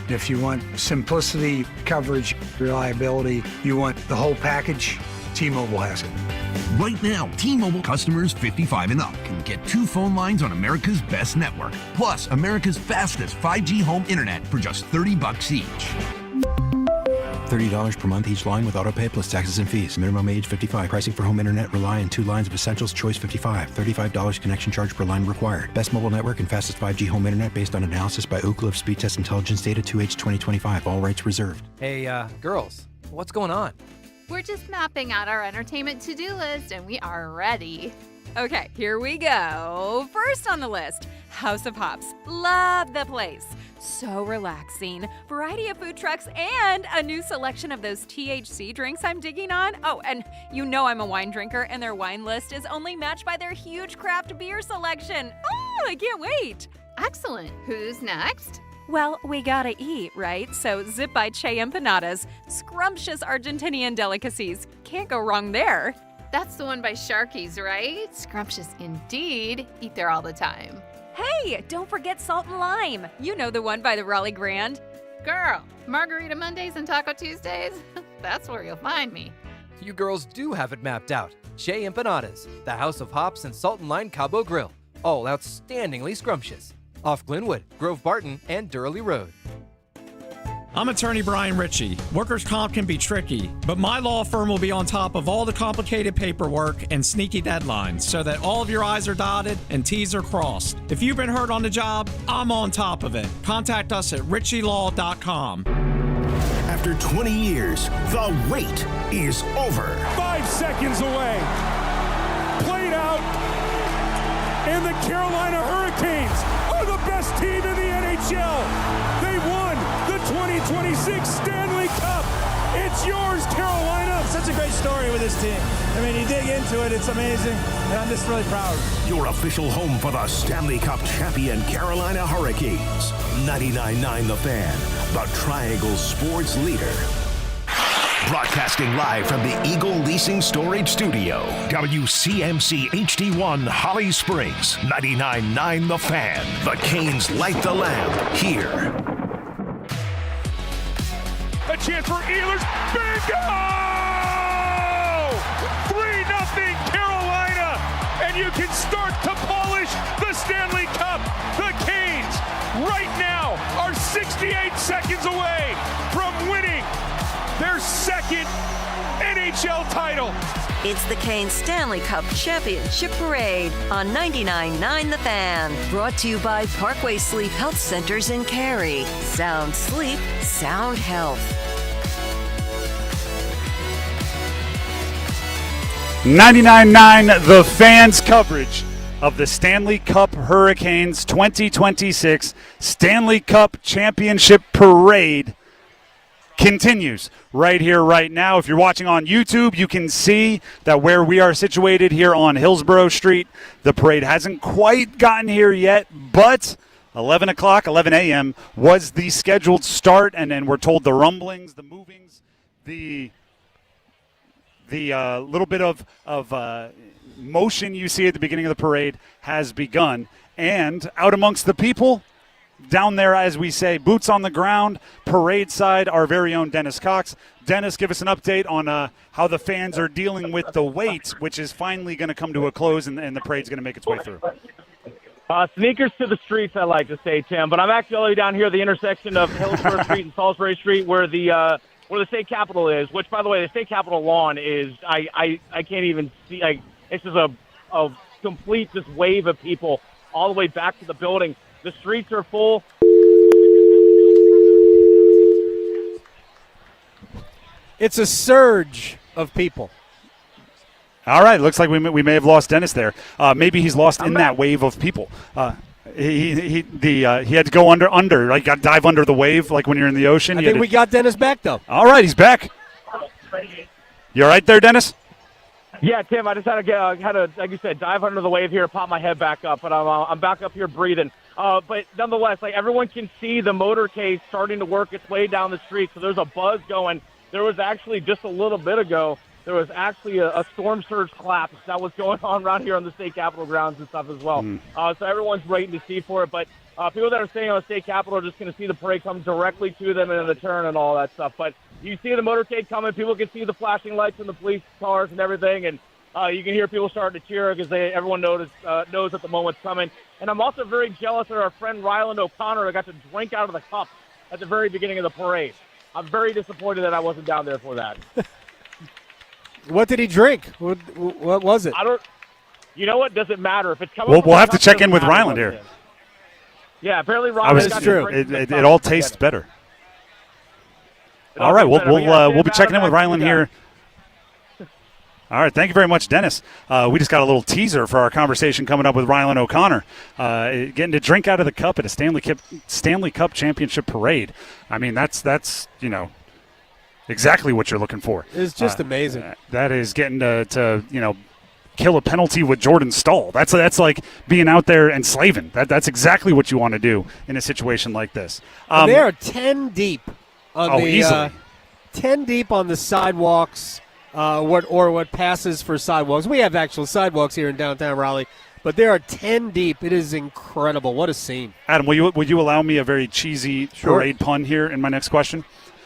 If you want simplicity, coverage, reliability, you want the whole package, T-Mobile has it. Right now, T-Mobile customers 55 and up can get 2 phone lines on America's best network, plus America's fastest 5G home internet for just $30 each. $30 per month each line with autopay plus taxes and fees. Minimum age 55. Pricing for home internet rely on 2 lines of Essentials. Choice 55. $35 connection charge per line required. Best mobile network and fastest 5G home internet based on analysis by Ookla of Speed Test Intelligence data 2H 2025. All rights reserved. Hey, girls, what's going on? We're just mapping out our entertainment to-do list, and we are ready. Okay, here we go. First on the list, House of Hops. Love the place. So relaxing. Variety of food trucks and a new selection of those THC drinks I'm digging on. Oh, and you know I'm a wine drinker, and their wine list is only matched by their huge craft beer selection. Oh, I can't wait. Excellent. Who's next? Well, we gotta eat, right? So zip by Che Empanadas. Scrumptious Argentinian delicacies. Can't go wrong there. That's the one by Sharky's, right? Scrumptious indeed. Eat there all the time. Hey, don't forget Salt and Lime. You know the one by the Raleigh Grand. Girl, Margarita Mondays and Taco Tuesdays? That's where you'll find me. You girls do have it mapped out. Che Empanadas, the House of Hops and Salt and Lime Cabo Grill. All outstandingly scrumptious. Off Glenwood, Grove Barton, and Durley Road. I'm attorney Brian Ritchie. Workers' comp can be tricky, but my law firm will be on top of all the complicated paperwork and sneaky deadlines so that all of your I's are dotted and T's are crossed. If you've been hurt on the job, I'm on top of it. Contact us at ritchielaw.com. After 20 years, the wait is over. 5 seconds away. Played out. And the Carolina Hurricanes are the best team in the NHL. They won the 2026 Stanley Cup. It's yours, Carolina. Such a great story with this team. I mean, you dig into it, it's amazing, and I'm just really proud. Your official home for the Stanley Cup champion Carolina Hurricanes. 99.9 The Fan, the Triangle sports leader. Broadcasting live from the Eagle Leasing Storage Studio. WCMC HD1 Holly Springs. 99.9 The Fan. The Canes light the lamp here. A chance for Ehlers. Bingo! 3-0 Carolina. And you can start to polish the Stanley Cup. The Canes right now are 68 seconds away from winning their second NHL title. It's the Canes Stanley Cup Championship Parade on 99.9 The Fan. Brought to you by Parkway Sleep Health Centers in Cary. Sound sleep, sound health. 99.9 The Fan's coverage of the Stanley Cup Hurricanes 2026 Stanley Cup Championship Parade continues right here, right now. If you're watching on YouTube, you can see that where we are situated here on Hillsborough Street, the parade hasn't quite gotten here yet, but 11 a.m. was the scheduled start, and then we're told the rumblings, the movings, the little bit of motion you see at the beginning of the parade has begun. And out amongst the people, down there, as we say, boots on the ground, parade side, our very own Dennis Cox. Dennis, give us an update on how the fans are dealing with the wait, which is finally going to come to a close, and the parade's going to make its way through. Sneakers to the streets, I like to say, Tim. But I'm actually all the way down here at the intersection of Hillsborough Street and Salisbury Street where the state capitol is, which, by the way, the state capitol lawn is, I can't even see. It's just a complete just wave of people all the way back to the building. The streets are full. It's a surge of people. All right, looks like we may have lost Dennis there. Maybe he's lost in that wave of people. He had to go under, like got to dive under the wave, like when you're in the ocean. I think we got Dennis back though. All right, he's back. You all right there, Dennis? Yeah, Tim, I just had to, like you said, dive under the wave here, pop my head back up, but I'm back up here breathing. But nonetheless, like everyone can see the motorcade starting to work its way down the street, so there's a buzz going. There was actually just a little bit ago, there was actually a storm surge collapse that was going on around here on the state capitol grounds and stuff as well. So everyone's waiting to see for it, but people that are staying on the state capitol are just going to see the parade come directly to them and the turn and all that stuff. But you see the motorcade coming, people can see the flashing lights and the police cars and everything, and you can hear people starting to cheer because everyone knows that the moment's coming. And I'm also very jealous of our friend Ryland O'Connor that got to drink out of the cup at the very beginning of the parade. I'm very disappointed that I wasn't down there for that. What did he drink? What was it? You know what? Does it matter if it's coming? We'll have to check in with Ryland here. Yeah, apparently Ryland. That's true. It all tastes better. All right, we'll be checking in with Ryland here. All right, thank you very much, Dennis. We just got a little teaser for our conversation coming up with Ryland O'Connor, getting to drink out of the cup at a Stanley Cup Championship Parade. I mean, that's exactly what you're looking for. It's just amazing. That is getting to kill a penalty with Jordan Staal. That's like being out there and slaving. That's exactly what you want to do in a situation like this. They are 10 deep on easily. 10 deep on the sidewalks. What passes for sidewalks. We have actual sidewalks here in downtown Raleigh, but there are 10 deep. It is incredible. What a scene. Adam, will you allow me a very cheesy parade pun here in my next question?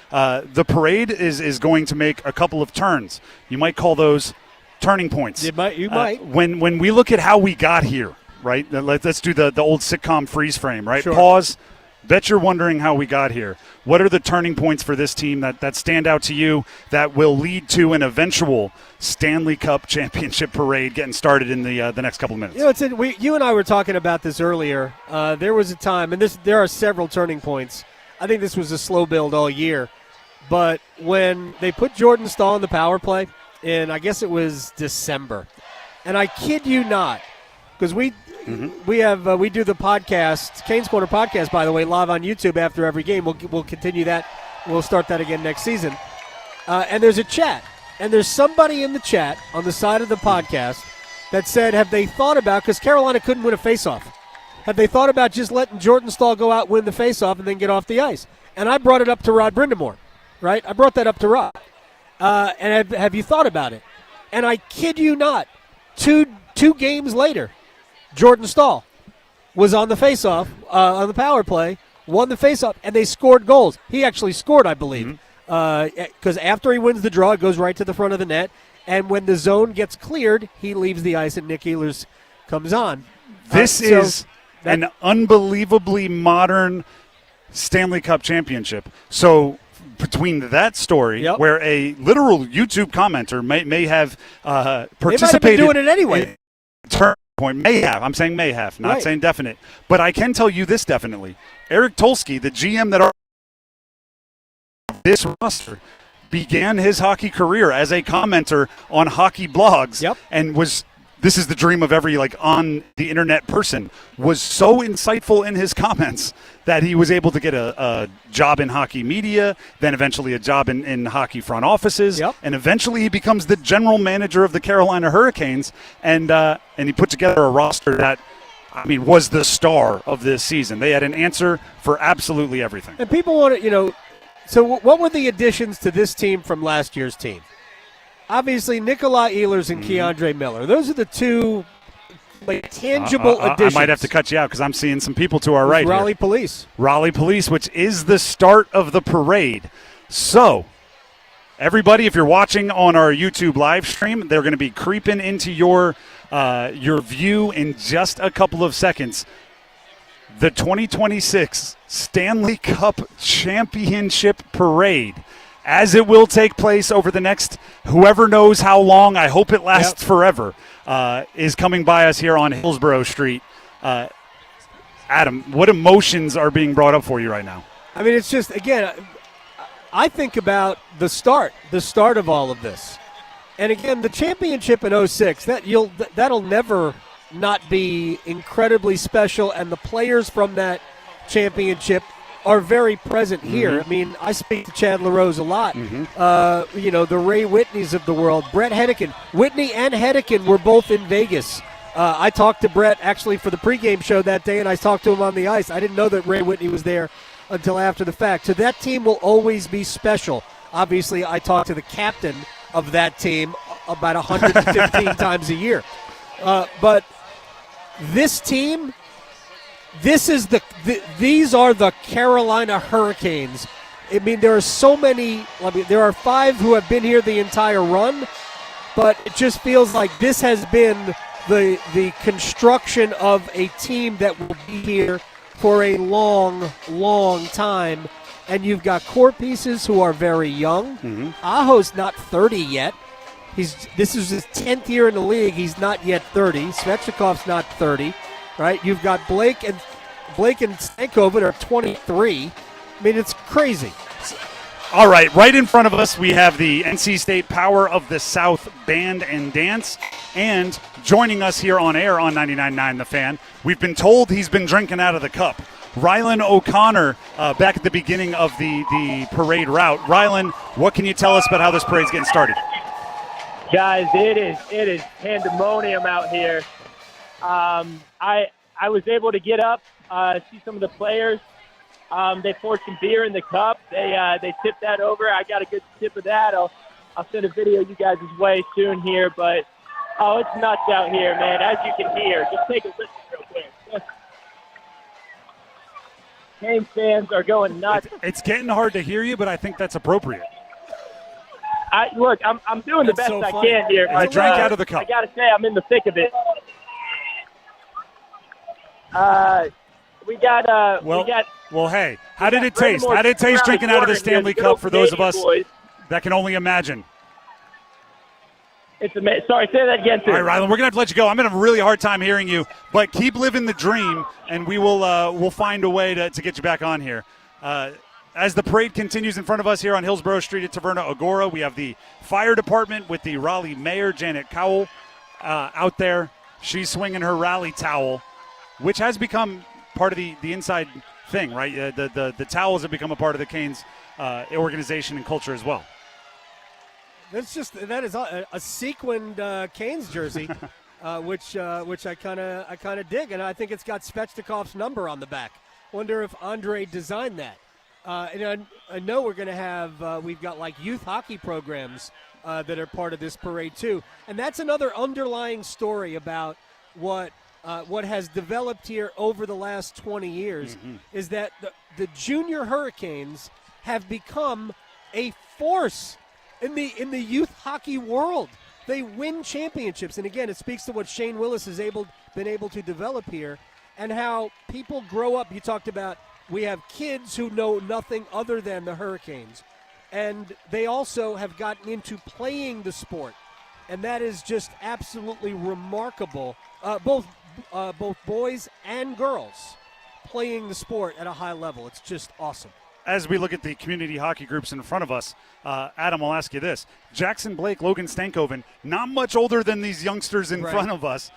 The parade is going to make a couple of turns. You might call those turning points. You might. When we look at how we got here, right? Let's do the old sitcom freeze frame, right? Sure. Pause. Bet you're wondering how we got here. What are the turning points for this team that stand out to you that will lead to an eventual Stanley Cup Championship Parade getting started in the next couple of minutes? You and I were talking about this earlier. There was a time, and there are several turning points. I think this was a slow build all year. But when they put Jordan Staal in the power play, in I guess it was December, and I kid you not, because we do the podcast, Canes Corner podcast, by the way, live on YouTube after every game. We'll continue that. We'll start that again next season. And there's a chat, and there's somebody in the chat on the side of the podcast that said, have they thought about, because Carolina couldn't win a faceoff, have they thought about just letting Jordan Staal go out, win the faceoff, and then get off the ice? And I brought it up to Rod Brindamore, right? I brought that up to Rod. And have you thought about it? And I kid you not, two games later, Jordan Stahl was on the faceoff, on the power play, won the faceoff, and they scored goals. He actually scored, I believe, because after he wins the draw, it goes right to the front of the net. And when the zone gets cleared, he leaves the ice, and Nick Ehlers comes on. This is an unbelievably modern Stanley Cup championship. So between that story, where a literal YouTube commenter may have participated. They might have been doing it anyway. Turn point may have. I'm saying may have, not saying definite. But I can tell you this definitely. Eric Tolsky, the GM that this roster, began his hockey career as a commenter on hockey blogs and this is the dream of every on the internet person, was so insightful in his comments that he was able to get a job in hockey media, then eventually a job in hockey front offices, and eventually he becomes the general manager of the Carolina Hurricanes, and he put together a roster that, was the star of this season. They had an answer for absolutely everything. And people want to, so what were the additions to this team from last year's team? Obviously, Nikolai Ehlers and Keandre Miller. Those are the two tangible additions. I might have to cut you out because I'm seeing some people to our right Raleigh here. Police. Raleigh Police, which is the start of the parade. So, everybody, if you're watching on our YouTube live stream, they're going to be creeping into your view in just a couple of seconds. The 2026 Stanley Cup Championship Parade, as it will take place over the next whoever knows how long, I hope it lasts forever, is coming by us here on Hillsborough Street. Adam, what emotions are being brought up for you right now? It's just, again, I think about the start of all of this. And again, the championship in 06, that'll never not be incredibly special, and the players from that championship are very present here. I speak to Chad LaRose a lot. The Ray Whitneys of the world, Brett Hennigan. Whitney and Hennigan were both in Vegas. I talked to Brett actually for the pregame show that day, and I talked to him on the ice. I didn't know that Ray Whitney was there until after the fact. So that team will always be special. Obviously, I talk to the captain of that team about 115 times a year. But this team, these are the Carolina Hurricanes. There are so many. There are 5 who have been here the entire run, but it just feels like this has been the construction of a team that will be here for a long, long time. And you've got core pieces who are very young. Aho's not 30 yet. This is his 10th year in the league. He's not yet 30. Svechnikov's not 30, right? You've got Blake and Stankoven are 23. It's crazy. All right in front of us, we have the NC State Power of the South Band and Dance. And joining us here on air on 99.9 The Fan, we've been told he's been drinking out of the cup. Rylan O'Connor, back at the beginning of the parade route. Rylan, what can you tell us about how this parade's getting started? Guys, it is pandemonium out here. I was able to get up, see some of the players. They poured some beer in the cup. They tipped that over. I got a good tip of that. I'll send a video you guys' way soon here. But it's nuts out here, man. As you can hear, just take a listen real quick. Game fans are going nuts. It's getting hard to hear you, but I think that's appropriate. Look, I'm doing the best I can here. I drank out of the cup. I got to say, I'm in the thick of it. Well, hey, how did it taste? How did it taste drinking out of the Stanley Cup for those of us that can only imagine? It's amazing. Sorry, say that again, too. All right, Rylan, we're going to have to let you go. I'm going to have a really hard time hearing you, but keep living the dream, and we'll find a way to get you back on here. As the parade continues in front of us here on Hillsborough Street at Taverna Agora, we have the fire department with the Raleigh mayor, Janet Cowell, out there. She's swinging her Raleigh towel, which has become part of the inside thing, right? The towels have become a part of the Canes organization and culture as well. That is a sequined Canes jersey, which I kind of dig, and I think it's got Svechnikov's number on the back. Wonder if Andre designed that. And I know we're going to have we've got like youth hockey programs that are part of this parade too, and that's another underlying story about what has developed here over the last 20 years is that the junior Hurricanes have become a force in the youth hockey world. They win championships, and again, it speaks to what Shane Willis has been able to develop here, and how people grow up. You talked about we have kids who know nothing other than the Hurricanes, and they also have gotten into playing the sport, and that is just absolutely remarkable. Both boys and girls playing the sport at a high level. It's just awesome. As we look at the community hockey groups in front of us, Adam, I'll ask you this. Jackson Blake, Logan Stankoven, not much older than these youngsters in front of us.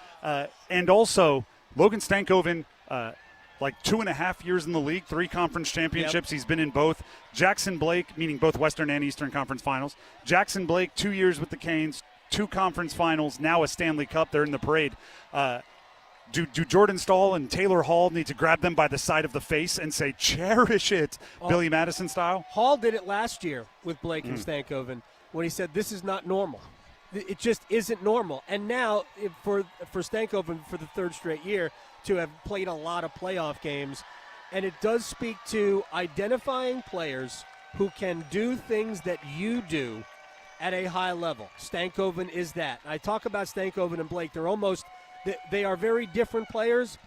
And also, Logan Stankoven, like 2.5 years in the league, 3 conference championships. He's been in both. Jackson Blake, meaning both Western and Eastern Conference finals. Jackson Blake, 2 years with the Canes, 2 conference finals, now a Stanley Cup. They're in the parade. Do Jordan Stahl and Taylor Hall need to grab them by the side of the face and say, cherish it, Billy Madison style? Hall did it last year with Blake and Stankoven when he said, this is not normal. It just isn't normal. And now for Stankoven for the 3rd straight year to have played a lot of playoff games, and it does speak to identifying players who can do things that you do at a high level. Stankoven is that. I talk about Stankoven and Blake. They are very different players,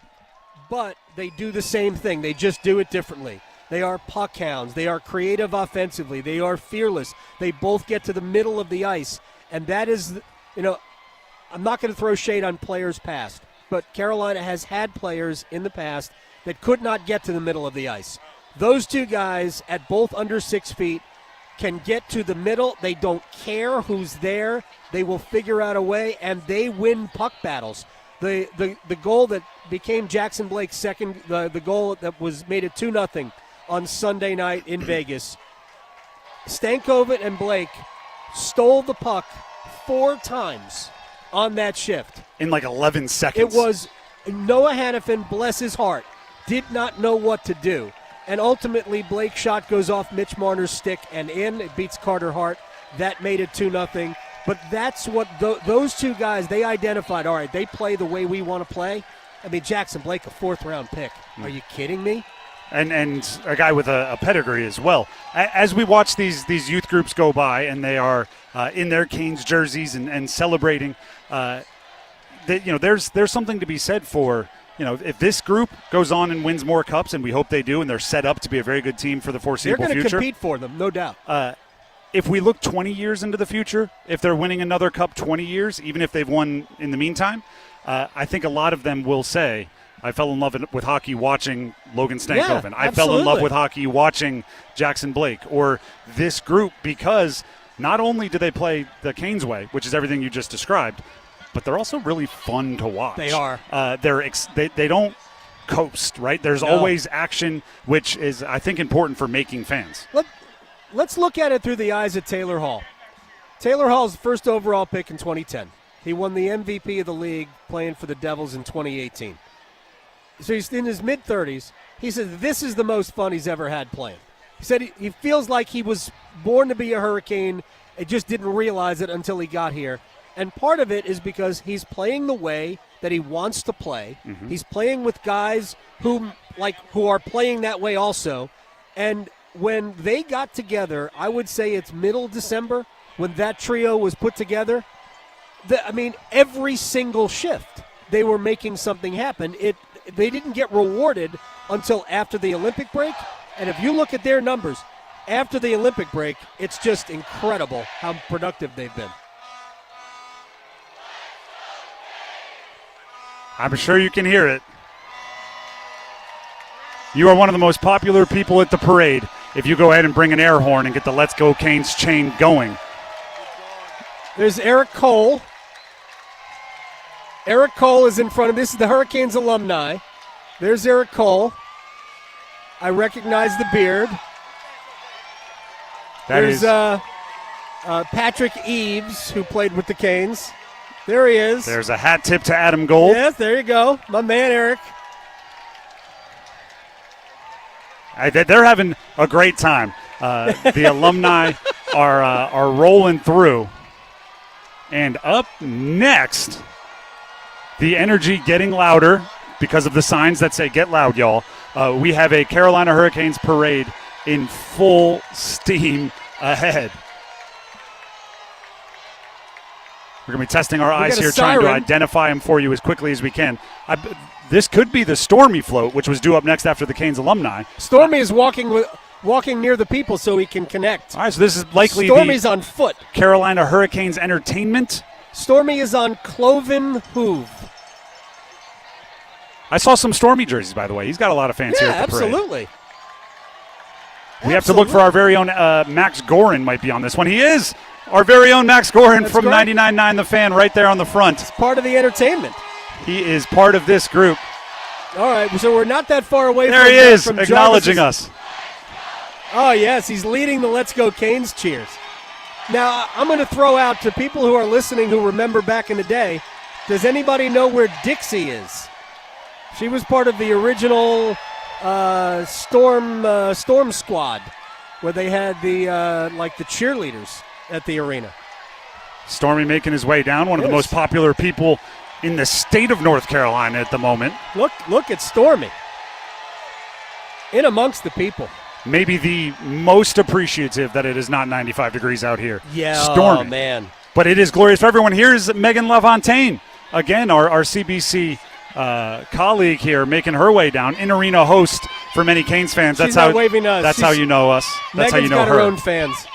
but they do the same thing. They just do it differently. They are puck hounds. They are creative offensively. They are fearless. They both get to the middle of the ice. And that is, I'm not going to throw shade on players past, but Carolina has had players in the past that could not get to the middle of the ice. Those 2 guys at both under 6 feet can get to the middle. They don't care who's there. They will figure out a way, and they win puck battles. The goal that became Jackson Blake's second, the goal that was made it 2-0 on Sunday night in Vegas, Stankoven and Blake stole the puck 4 times on that shift. In like 11 seconds. It was Noah Hannafin, bless his heart, did not know what to do. And ultimately, Blake's shot goes off Mitch Marner's stick and in. It beats Carter Hart. That made it 2-0. But that's what those 2 guys, they identified, all right, they play the way we want to play. I mean, Jackson Blake, a 4th-round pick. Are you kidding me? And a guy with a pedigree as well. As we watch these youth groups go by, and they are in their Canes jerseys and celebrating, there's something to be said for, if this group goes on and wins more cups, and we hope they do, and they're set up to be a very good team for the foreseeable future. They're going to compete for them, no doubt. If we look 20 years into the future, if they're winning another cup 20 years, even if they've won in the meantime, I think a lot of them will say, I fell in love with hockey watching Logan Stankoven. I fell in love with hockey watching Jackson Blake, or this group, because not only do they play the Canes way, which is everything you just described, but they're also really fun to watch. They are. They don't coast, right? There's always action, which is, I think, important for making fans. Let's look at it through the eyes of Taylor Hall. Taylor Hall's first overall pick in 2010. He won the MVP of the league playing for the Devils in 2018. So he's in his mid-30s. He said this is the most fun he's ever had playing. He said he feels like he was born to be a Hurricane. He just didn't realize it until he got here. And part of it is because he's playing the way that he wants to play. Mm-hmm. He's playing with guys who are playing that way also. And when they got together, I would say it's middle December when that trio was put together. Every single shift they were making something happen. They didn't get rewarded until after the Olympic break. And if you look at their numbers after the Olympic break, it's just incredible how productive they've been. I'm sure you can hear it. You are one of the most popular people at the parade if you go ahead and bring an air horn and get the Let's Go Canes chain going. There's Eric Cole. Eric Cole is in front of this. Is the Hurricanes alumni. There's Eric Cole. I recognize the beard. There's Patrick Eaves, who played with the Canes. There he is. There's a hat tip to Adam Gold. Yes, there you go. My man, Eric. They're having a great time. The alumni are rolling through. And up next, the energy getting louder because of the signs that say "Get loud, y'all." We have a Carolina Hurricanes parade in full steam ahead. We're going to be testing our eyes here, trying to identify them for you as quickly as we can. This could be the Stormy float, which was due up next after the Canes alumni. Stormy is walking near the people so he can connect. All right, so this is likely Stormy's on foot. Carolina Hurricanes Entertainment. Stormy is on cloven hoof. I saw some Stormy jerseys, by the way. He's got a lot of fans here at the parade. Absolutely. We have to look for our very own Max Gorin might be on this one. He is. Our very own Max Gorin from 99.9 The Fan right there on the front. It's part of the entertainment. He is part of this group. All right, so we're not that far away there from he is, from acknowledging us. Oh, yes, he's leading the Let's Go Canes cheers. Now, I'm going to throw out to people who are listening who remember back in the day, does anybody know where Dixie is? She was part of the original Storm Squad, where they had the cheerleaders at the arena. Stormy making his way down, one of the most popular people in the state of North Carolina at the moment. Look at Stormy. In amongst the people. Maybe the most appreciative that it is not 95 degrees out here. Yeah, Stormy. Oh, man. But it is glorious for everyone. Here's Megan LaFontaine. Again, our CBC colleague here making her way down. In-arena host for many Canes fans. She's not waving us. That's how you know us. That's Megan's how you know got her. her own fans.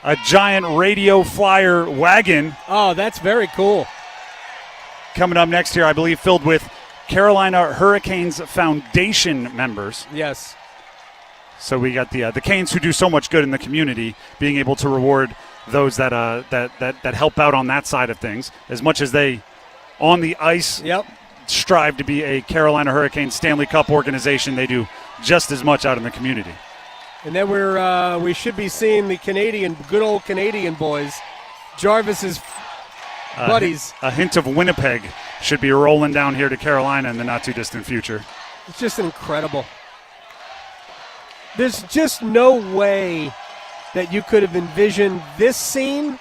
A giant radio flyer wagon. Oh, that's very cool. Coming up next here, I believe, filled with Carolina Hurricanes Foundation members. Yes. So we got the Canes who do so much good in the community, being able to reward those that help out on that side of things, as much as they on the ice strive to be a Carolina Hurricanes Stanley Cup organization. They do just as much out in the community. And then we should be seeing the good old Canadian boys, Jarvis's buddies. A hint of Winnipeg should be rolling down here to Carolina in the not too distant future. It's just incredible. There's just no way that you could have envisioned this scene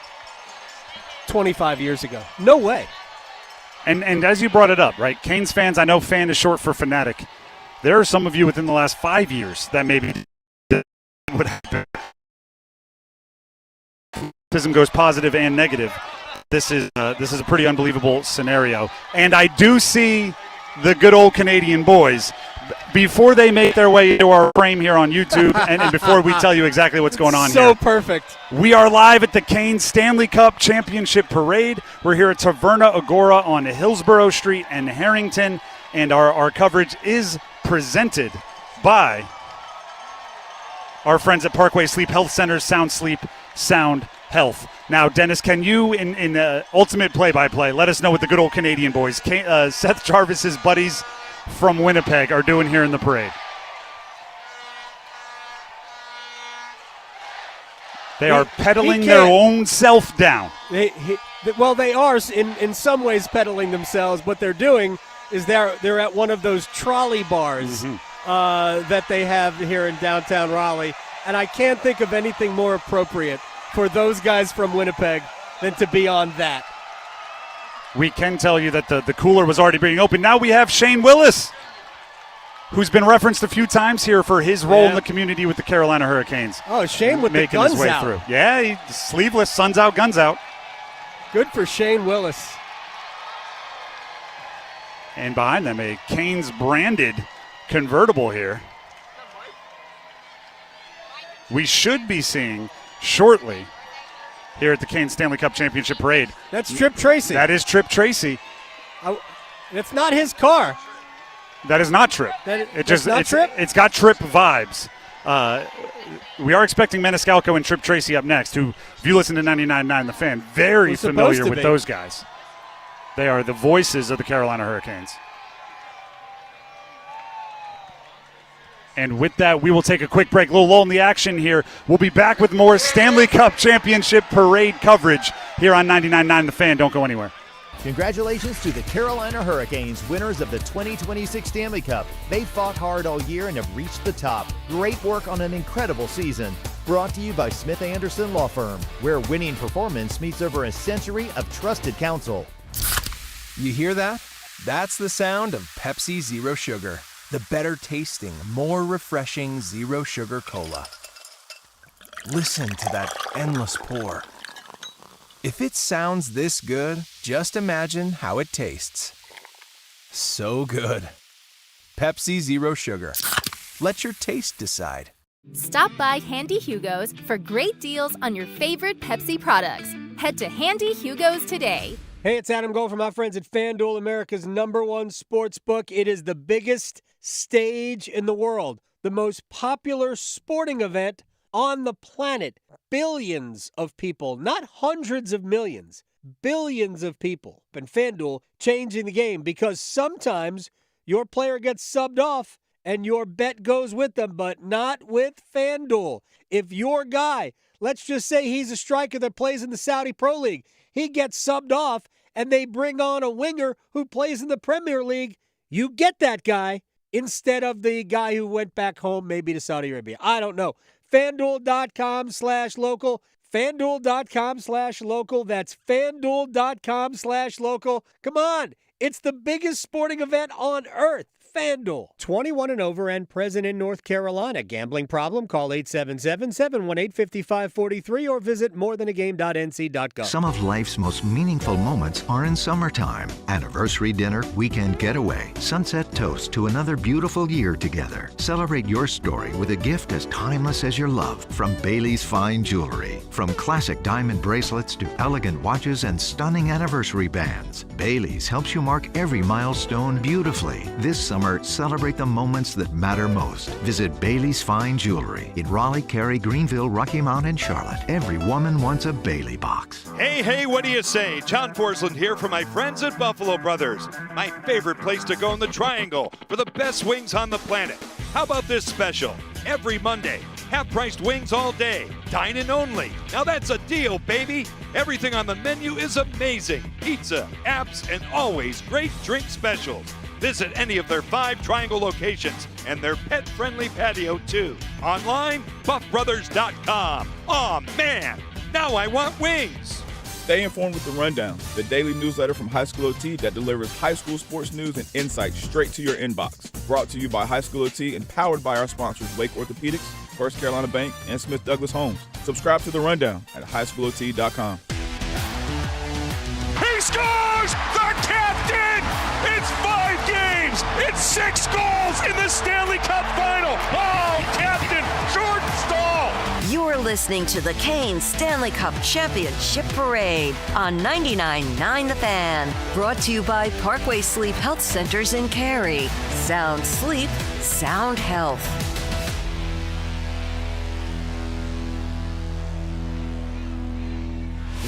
25 years ago. No way. And as you brought it up, right, Canes fans, I know fan is short for fanatic. There are some of you within the last 5 years that maybe would happen. Prism goes positive and negative. This is a pretty unbelievable scenario. And I do see the good old Canadian boys before they make their way into our frame here on YouTube and before we tell you exactly what's going on here. So perfect. We are live at the Canes Stanley Cup Championship Parade. We're here at Taverna Agora on Hillsborough Street and Harrington, and our coverage is presented by our friends at Parkway Sleep Health Centers, Sound Sleep, Sound Health. Now, Dennis, can you, in ultimate play-by-play, let us know what the good old Canadian boys, Seth Jarvis's buddies from Winnipeg, are doing here in the parade? They are pedaling their own self down. They are in some ways pedaling themselves. What they're doing is they're at one of those trolley bars that they have here in downtown Raleigh, and I can't think of anything more appropriate for those guys from Winnipeg than to be on that. We can tell you that the cooler was already being opened. Now we have Shane Willis, who's been referenced a few times here for his role in the community with the Carolina Hurricanes. Oh, Shane with making the guns his way out. through. Yeah, he's sleeveless, suns out, guns out. Good for Shane Willis. And behind them, a Canes-branded convertible here. We should be seeing shortly here at the Canes Stanley Cup Championship Parade. That's Trip Tracy. That is Trip Tracy. It's not his car. That is not Trip. Trip? It's got Trip vibes. We are expecting Maniscalco and Trip Tracy up next, who, if you listen to 99.9 The Fan, very familiar with those guys. They are the voices of the Carolina Hurricanes. And with that, we will take a quick break. A little lull in the action here. We'll be back with more Stanley Cup Championship Parade coverage here on 99.9 The Fan. Don't go anywhere. Congratulations to the Carolina Hurricanes, winners of the 2026 Stanley Cup. They fought hard all year and have reached the top. Great work on an incredible season. Brought to you by Smith Anderson Law Firm, where winning performance meets over a century of trusted counsel. You hear that? That's the sound of Pepsi Zero Sugar, the better tasting, more refreshing Zero Sugar Cola. Listen to that endless pour. If it sounds this good, just imagine how it tastes. So good. Pepsi Zero Sugar. Let your taste decide. Stop by Handy Hugo's for great deals on your favorite Pepsi products. Head to Handy Hugo's today. Hey, it's Adam Gold from my friends at FanDuel, America's #1 sports book. It is the biggest stage in the world, the most popular sporting event on the planet. Billions of people, not hundreds of millions, billions of people. And FanDuel changing the game because sometimes your player gets subbed off and your bet goes with them, but not with FanDuel. If your guy, let's just say he's a striker that plays in the Saudi Pro League, he gets subbed off and they bring on a winger who plays in the Premier League, you get that guy instead of the guy who went back home maybe to Saudi Arabia. I don't know. FanDuel.com/local. FanDuel.com/local. That's FanDuel.com/local. Come on. It's the biggest sporting event on earth. FanDuel. 21 and over and present in North Carolina. Gambling problem? Call 877-718-5543 or visit morethanagame.nc.gov. Some of life's most meaningful moments are in summertime. Anniversary dinner, weekend getaway, sunset toast to another beautiful year together. Celebrate your story with a gift as timeless as your love from Bailey's Fine Jewelry. From classic diamond bracelets to elegant watches and stunning anniversary bands, Bailey's helps you mark every milestone beautifully. This summer, celebrate the moments that matter most. Visit Bailey's Fine Jewelry in Raleigh, Cary, Greenville, Rocky Mount, and Charlotte. Every woman wants a Bailey box. Hey, what do you say? John Forsland here for my friends at Buffalo Brothers. My favorite place to go in the Triangle for the best wings on the planet. How about this special? Every Monday, half-priced wings all day. Dine-in only. Now that's a deal, baby. Everything on the menu is amazing. Pizza, apps, and always great drink specials. Visit any of their 5 Triangle locations and their pet-friendly patio, too. Online, buffbrothers.com. Aw, man, now I want wings. Stay informed with The Rundown, the daily newsletter from High School OT that delivers high school sports news and insights straight to your inbox. Brought to you by High School OT and powered by our sponsors, Wake Orthopedics, First Carolina Bank, and Smith Douglas Homes. Subscribe to The Rundown at highschoolot.com. He scores! The captain! It's 5 games! It's 6 goals in the Stanley Cup Final! Oh, Captain Jordan Staal! You're listening to the Canes Stanley Cup Championship Parade on 99.9 The Fan. Brought to you by Parkway Sleep Health Centers in Cary. Sound sleep, sound health.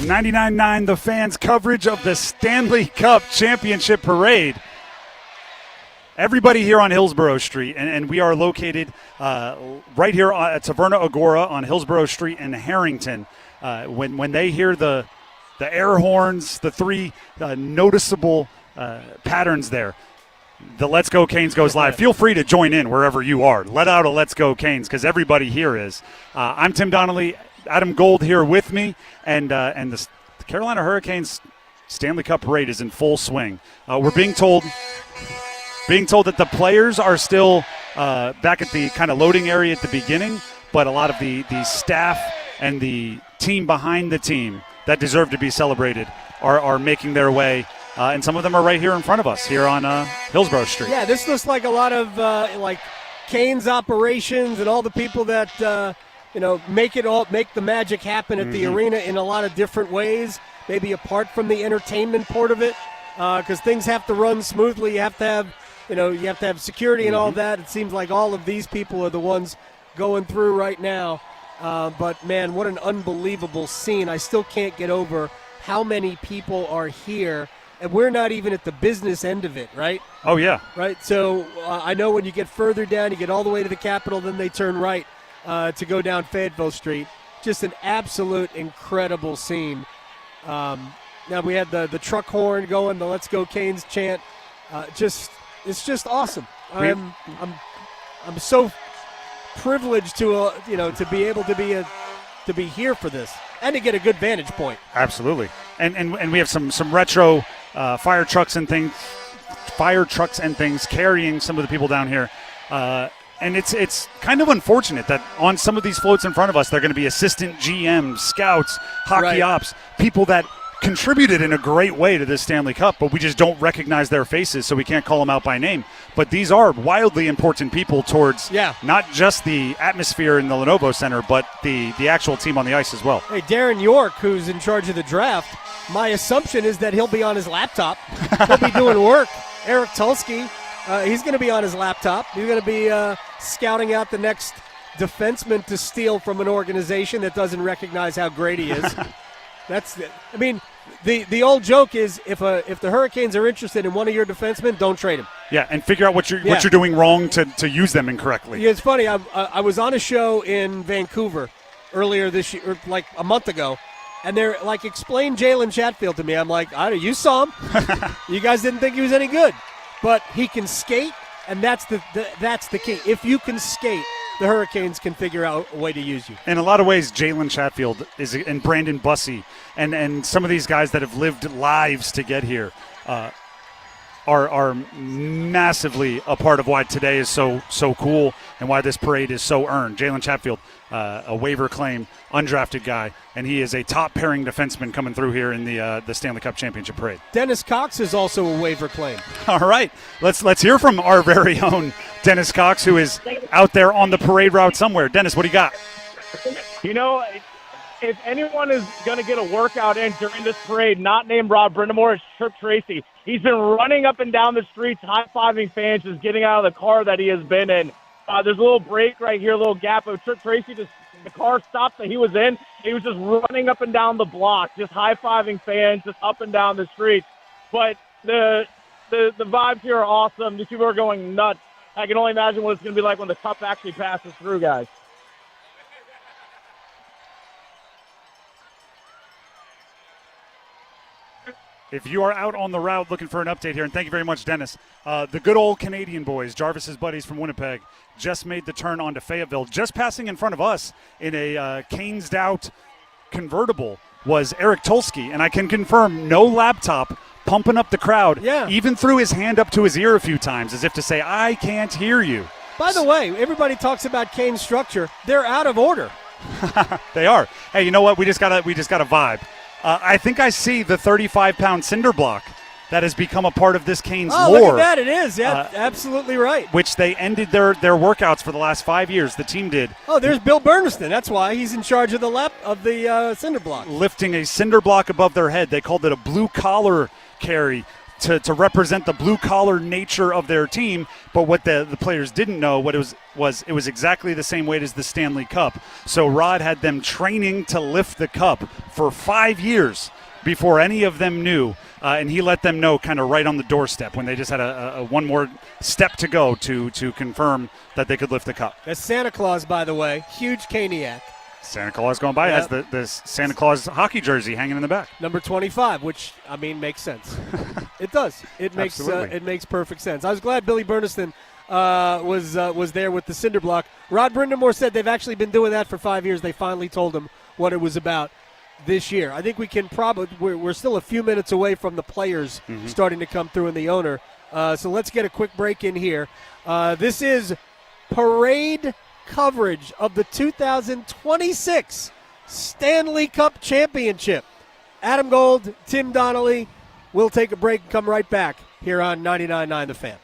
99.9 The Fan's coverage of the Stanley Cup Championship Parade. Everybody here on Hillsborough Street, and we are located right here at Taverna Agora on Hillsborough Street in Harrington. When they hear the air horns, the 3 noticeable patterns there, the Let's Go Canes goes live. Feel free to join in wherever you are. Let out a Let's Go Canes because everybody here is. I'm Tim Donnelly. Adam Gold here with me, and the Carolina Hurricanes Stanley Cup Parade is in full swing. We're being told that the players are still back at the kind of loading area at the beginning, but a lot of the staff and the team behind the team that deserve to be celebrated are making their way, and some of them are right here in front of us here on Hillsborough Street. Yeah, this looks like a lot of like Canes operations and all the people that make the magic happen at the arena in a lot of different ways, maybe apart from the entertainment part of it, because things have to run smoothly. You have to have security and all that. It seems like all of these people are the ones going through right now. But, man, what an unbelievable scene. I still can't get over how many people are here, and we're not even at the business end of it, right? Oh, yeah. Right? So I know when you get further down, you get all the way to the Capitol, then they turn right to go down Fayetteville Street. Just an absolute incredible scene. Now we had the truck horn going, the "Let's Go Canes" chant. It's just awesome. I'm so privileged to to be able to be here for this and to get a good vantage point. Absolutely, and we have some retro fire trucks and things carrying some of the people down here. And it's kind of unfortunate that on some of these floats in front of us, they're going to be assistant GMs, scouts, hockey ops, people that contributed in a great way to this Stanley Cup, but we just don't recognize their faces, so we can't call them out by name. But these are wildly important people towards not just the atmosphere in the Lenovo Center, but the actual team on the ice as well. Hey, Darren York, who's in charge of the draft, my assumption is that he'll be on his laptop. He'll be doing work. Eric Tulsky, he's going to be on his laptop. He's going to be scouting out the next defenseman to steal from an organization that doesn't recognize how great he is. The old joke is if the Hurricanes are interested in one of your defensemen, don't trade him. Yeah, and figure out what you're doing wrong to use them incorrectly. Yeah, it's funny. I was on a show in Vancouver earlier this year, like a month ago, and they're like, explain Jalen Chatfield to me. I'm like, you saw him. You guys didn't think he was any good, but he can skate, and that's the key. If you can skate, the Hurricanes can figure out a way to use you. In a lot of ways, Jalen Chatfield and Brandon Bussey and some of these guys that have lived lives to get here are massively a part of why today is so cool and why this parade is so earned. Jalen Chatfield, a waiver claim, undrafted guy, and he is a top pairing defenseman coming through here in the Stanley Cup Championship parade. Dennis Cox is also a waiver claim. All right, let's hear from our very own Dennis Cox, who is out there on the parade route somewhere. Dennis, what do you got? If anyone is going to get a workout in during this parade, not named Rod Brindamore, it's Trip Tracy. He's been running up and down the streets, high-fiving fans, just getting out of the car that he has been in. There's a little break right here, a little gap. But Trip Tracy, the car stopped that he was in. He was just running up and down the block, just high-fiving fans, just up and down the streets. But the vibes here are awesome. These people are going nuts. I can only imagine what it's going to be like when the cup actually passes through, guys. If you are out on the route looking for an update here, and thank you very much, Dennis, the good old Canadian boys, Jarvis's buddies from Winnipeg, just made the turn onto Fayetteville. Just passing in front of us in a canesed-out convertible was Eric Tulsky, and I can confirm no laptop, pumping up the crowd, even threw his hand up to his ear a few times as if to say, I can't hear you. By the way, everybody talks about Kane's structure. They're out of order. They are. Hey, you know what? We just got a vibe. I think I see the 35-pound cinder block that has become a part of this Canes lore. Look at that. It is. Yeah, absolutely right. Which they ended their workouts for the last 5 years. The team did. Oh, there's Bill Berniston. That's why he's in charge of the cinder block. Lifting a cinder block above their head. They called it a blue-collar carry to represent the blue-collar nature of their team. But what the players didn't know, what it was exactly the same weight as the Stanley Cup. So Rod had them training to lift the cup for 5 years before any of them knew. And he let them know kind of right on the doorstep when they just had a one more step to go to confirm that they could lift the cup. That's Santa Claus, by the way. Huge Caniac. Santa Claus going by has the Santa Claus hockey jersey hanging in the back. Number 25, which, makes sense. It does. It makes perfect sense. I was glad Billy Berniston was there with the cinder block. Rod Brindamore said they've actually been doing that for 5 years. They finally told him what it was about this year. I think we can we're still a few minutes away from the players starting to come through and the owner. So let's get a quick break in here. This is parade coverage of the 2026 Stanley Cup Championship. Adam Gold, Tim Donnelly. We'll take a break and come right back here on 99.9 The Fan.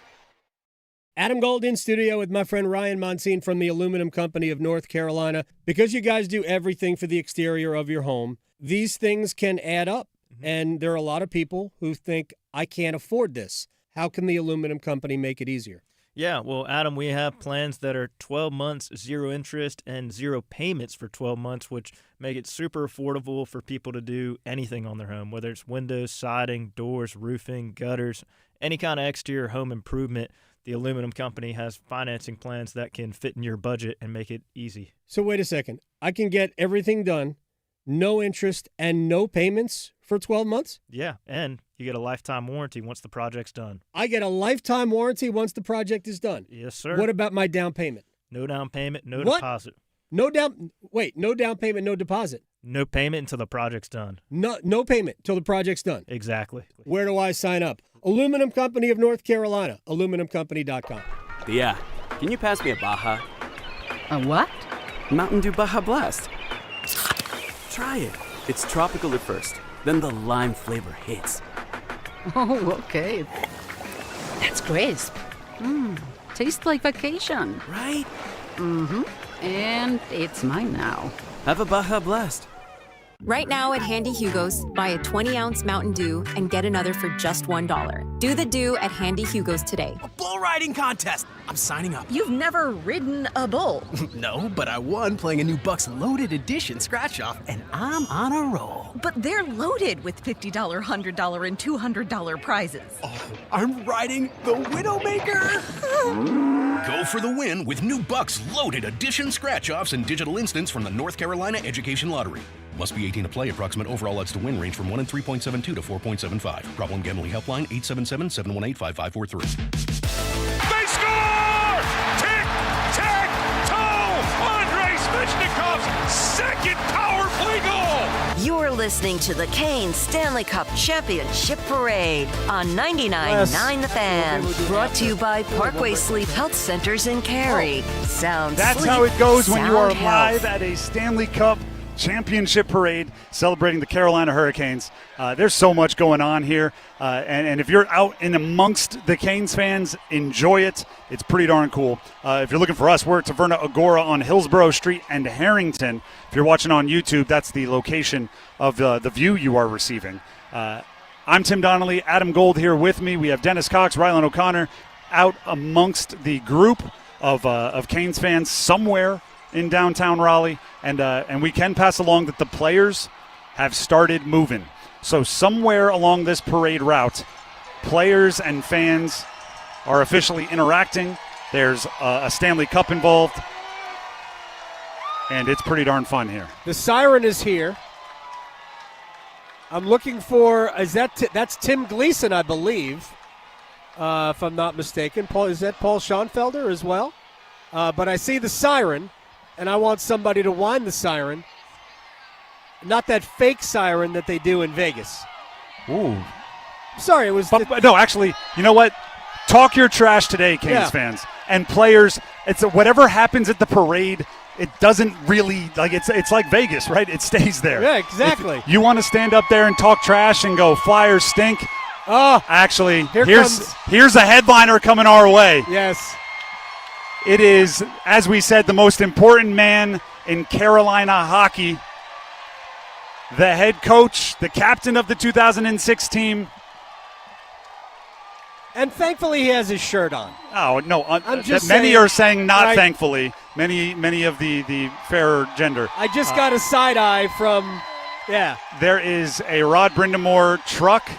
Adam Gold in studio with my friend Ryan Monsine from the Aluminum Company of North Carolina. Because you guys do everything for the exterior of your home, these things can add up. And there are a lot of people who think, I can't afford this. How can the Aluminum Company make it easier? Yeah, well, Adam, we have plans that are 12 months, 0 interest, and 0 payments for 12 months, which make it super affordable for people to do anything on their home, whether it's windows, siding, doors, roofing, gutters, any kind of exterior home improvement. The Aluminum Company has financing plans that can fit in your budget and make it easy. So wait a second. I can get everything done, no interest, and no payments for 12 months? Yeah, and you get a lifetime warranty once the project's done. I get a lifetime warranty once the project is done. Yes, sir. What about my down payment? No down payment, no What? deposit. No down payment, no deposit. No payment until the project's done. No payment till the project's done. Exactly. Where do I sign up? Aluminum Company of North Carolina, aluminumcompany.com. Yeah, can you pass me a Baja? A what? Mountain Dew Baja Blast. Try it. It's tropical at first, then the lime flavor hits. Oh, okay. That's crisp. Tastes like vacation. Right? Mm-hmm. And it's mine now. Have a Baja Blast. Right now at Handy Hugo's, buy a 20-ounce Mountain Dew and get another for just $1. Do the Dew at Handy Hugo's today. Bull riding contest. I'm signing up. You've never ridden a bull. No, but I won playing a new Bucks Loaded Edition scratch-off, and I'm on a roll. But they're loaded with $50, $100, and $200 prizes. Oh, I'm riding the Widowmaker. Go for the win with new Bucks Loaded Edition scratch-offs and digital instants from the North Carolina Education Lottery. Must be 18 to play. Approximate overall odds to win range from 1 in 3.72 to 4.75. Problem gambling helpline 877-718-5543. They score! Tic-tac-toe! Andrei Svechnikov's second power play goal! You're listening to the Canes Stanley Cup Championship Parade on 99.9 The Fan. Brought to you by Parkway Sleep Health Centers in Cary. Sound That's sleep, how it goes when you are sound live health. at a Stanley Cup Championship Parade celebrating the Carolina Hurricanes. There's so much going on here. And if you're out in amongst the Canes fans, enjoy it. It's pretty darn cool. If you're looking for us, we're at Taverna Agora on Hillsborough Street and Harrington. If you're watching on YouTube, that's the location of the view you are receiving. I'm Tim Donnelly, Adam Gold here with me. We have Dennis Cox, Rylan O'Connor out amongst the group of Canes fans somewhere in downtown Raleigh, and we can pass along that the players have started moving. So somewhere along this parade route, players and fans are officially interacting. There's a Stanley Cup involved, and it's pretty darn fun here. The siren is here. I'm looking for, that's Tim Gleason, I believe, if I'm not mistaken. Is that Paul Schoenfelder as well? But I see the siren, and I want somebody to wind the siren. Not that fake siren that they do in Vegas. Ooh. Sorry, it was... But no, actually, you know what? Talk your trash today, Canes fans. And players, it's whatever happens at the parade, it doesn't really, it's like Vegas, right? It stays there. Yeah, exactly. If you want to stand up there and talk trash and go, Flyers stink. Oh, actually, here's a headliner coming our way. Yes. It is, as we said, the most important man in Carolina hockey. The head coach, the captain of the 2006 team. And thankfully he has his shirt on. Oh, no. Many are saying not thankfully. Many of the fairer gender. I just got a side eye from, There is a Rod Brindamore truck.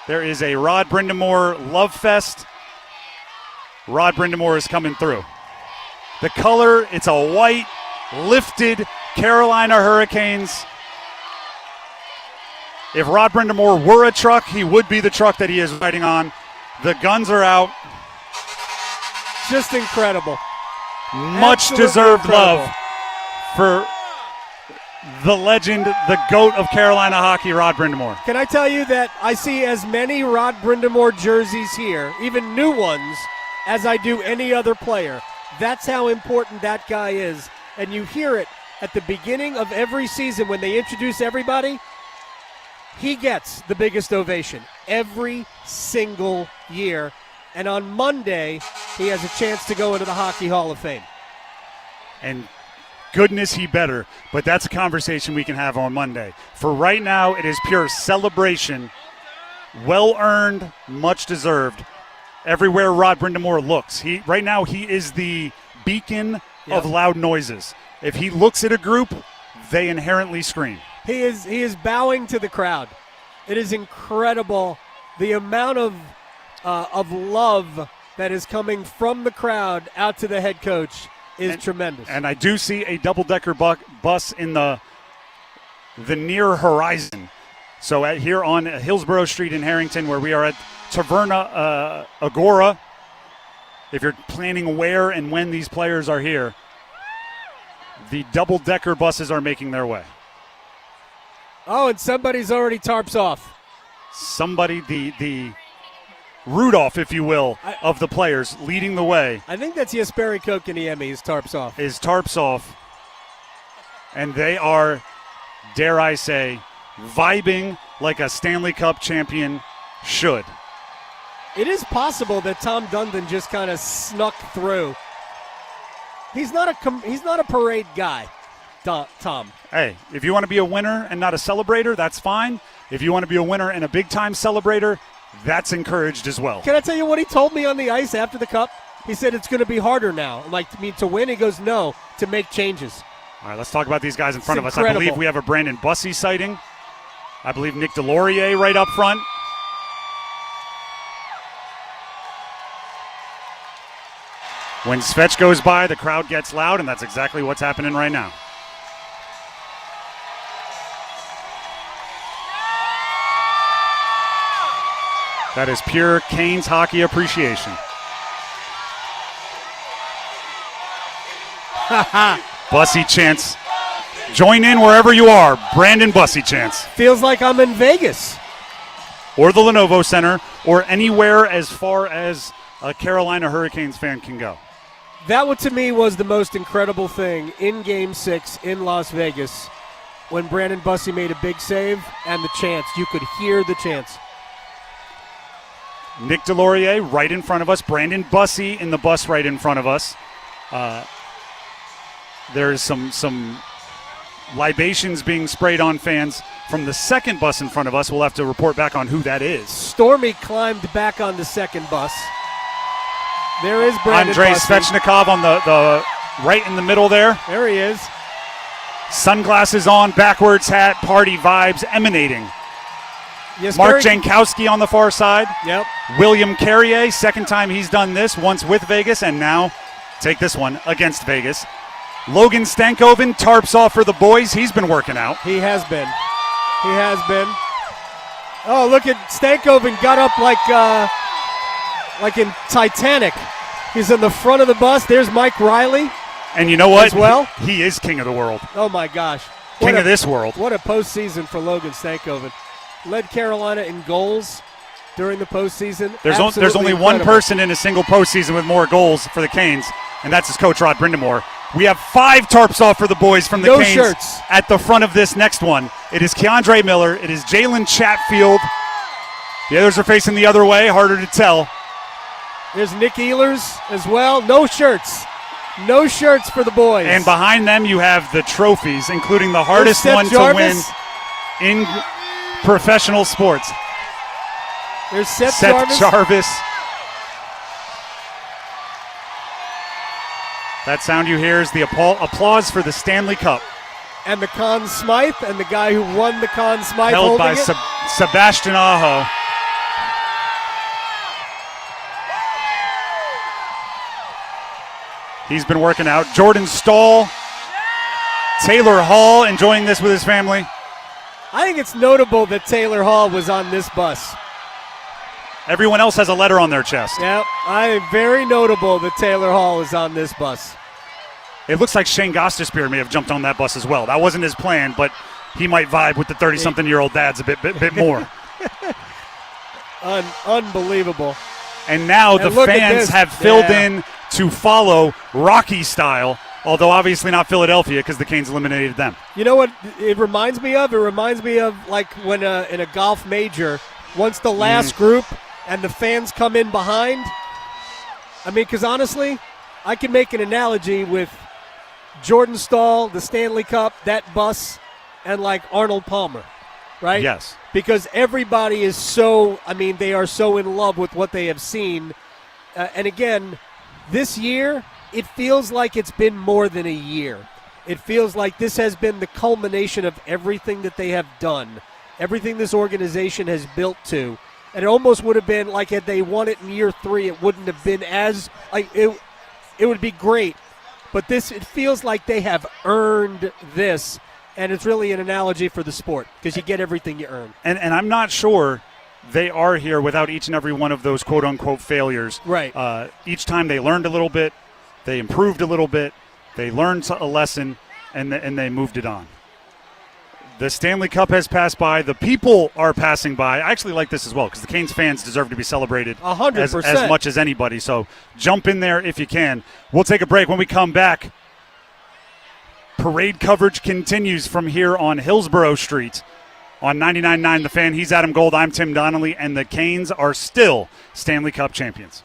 There is a Rod Brindamore Love Fest. Rod Brindamore is coming through. The color, it's a white, lifted Carolina Hurricanes. If Rod Brindamore were a truck, he would be the truck that he is riding on. The guns are out. Just incredible. Much deserved love for the legend, the GOAT of Carolina hockey, Rod Brindamore. Can I tell you that I see as many Rod Brindamore jerseys here, even new ones, as I do any other player. That's how important that guy is. And you hear it at the beginning of every season when they introduce everybody. He gets the biggest ovation every single year. And on Monday, he has a chance to go into the Hockey Hall of Fame. And goodness, he better. But that's a conversation we can have on Monday. For right now, it is pure celebration. Well-earned, much deserved. Everywhere Rod Brindamore looks. Right now, he is the beacon of loud noises. If he looks at a group, they inherently scream. He is bowing to the crowd. It is incredible the amount of love that is coming from the crowd out to the head coach is tremendous. And I do see a double-decker bus in the the near horizon. So here on Hillsborough Street in Harrington, where we are at Taverna Agora, if you're planning where and when these players are here, the double-decker buses are making their way. Oh, and somebody's already tarps off. Somebody, the Rudolph, if you will, of the players leading the way. I think that's Jesperi Kokaniemi's tarps off. Is tarps off. And they are, dare I say, vibing like a Stanley Cup champion should. It is possible that Tom Dundon just kind of snuck through. He's not a parade guy, Tom. Hey, if you want to be a winner and not a celebrator, that's fine. If you want to be a winner and a big-time celebrator, that's encouraged as well. Can I tell you what he told me on the ice after the Cup? He said it's going to be harder now. Like, to win? He goes, no, to make changes. All right, let's talk about these guys in front of us. Incredible. I believe we have a Brandon Bussey sighting. I believe Nick Delorier right up front. When Svetch goes by, the crowd gets loud, and that's exactly what's happening right now. That is pure Canes hockey appreciation. Bussey chants. Join in wherever you are. Brandon Bussey chants. Feels like I'm in Vegas. Or the Lenovo Center, or anywhere as far as a Carolina Hurricanes fan can go. That, to me, was the most incredible thing in Game 6 in Las Vegas when Brandon Bussey made a big save and the chants. You could hear the chants. Nick Delorier right in front of us. Brandon Bussey in the bus right in front of us. There's some libations being sprayed on fans from the second bus in front of us. We'll have to report back on who that is. Stormy climbed back on the second bus. There is Brandon Andrei Bussey. Svechnikov on the right in the middle there. There he is. Sunglasses on, backwards hat, party vibes emanating. Yes, Mark Jankowski on the far side. Yep. William Carrier, second time he's done this, once with Vegas and now take this one against Vegas. Logan Stankoven, tarps off for the boys. He's been working out. He has been. He has been. Oh, look at Stankoven got up like in Titanic. He's in the front of the bus. There's Mike Riley. And you know what? As well? He is king of the world. Oh, my gosh. King of this world. What a postseason for Logan Stankoven. Led Carolina in goals during the postseason. There's only incredible. one person in a single postseason with more goals for the Canes, and that's his coach, Rod Brindamore. We have 5 tarps off for the boys from the No Canes shirts. at the front of this next one. It is Keandre Miller. It is Jalen Chatfield. The others are facing the other way. Harder to tell. There's Nick Ehlers as well. No shirts. No shirts for the boys. And behind them you have the trophies, including the hardest Seth one Jarvis. to win in professional sports. There's Seth Jarvis. That sound you hear is the applause for the Stanley Cup. And the Conn Smythe, and the guy who won the Conn Smythe Held by holding it. Sebastian Aho. He's been working out. Jordan Stahl, Taylor Hall enjoying this with his family. I think it's notable that Taylor Hall was on this bus. Everyone else has a letter on their chest. Yep, very notable that Taylor Hall is on this bus. It looks like Shane Gostisbehere may have jumped on that bus as well. That wasn't his plan, but he might vibe with the 30-something-year-old dads a bit more. Unbelievable. And now the fans have filled in to follow Rocky style, although obviously not Philadelphia because the Canes eliminated them. You know what it reminds me of? It reminds me of like when in a golf major, once the last group and the fans come in behind. I mean, because honestly, I can make an analogy with Jordan Stahl, the Stanley Cup, that bus, and like Arnold Palmer, right? Yes. Because everybody is they are so in love with what they have seen. And again, this year, it feels like it's been more than a year. It feels like this has been the culmination of everything that they have done, everything this organization has built to. And it almost would have been like had they won it in year 3, it wouldn't have been as like it would be great. But it feels like they have earned this And it's really an analogy for the sport because you get everything you earn. And I'm not sure they are here without each and every one of those quote-unquote failures. Right. Each time they learned a little bit, they improved a little bit, they learned a lesson, and they moved it on. The Stanley Cup has passed by. The people are passing by. I actually like this as well because the Canes fans deserve to be celebrated 100%. as much as anybody. So jump in there if you can. We'll take a break. When we come back, parade coverage continues from here on Hillsborough Street on 99.9 The Fan. He's Adam Gold. I'm Tim Donnelly, and the Canes are still Stanley Cup champions.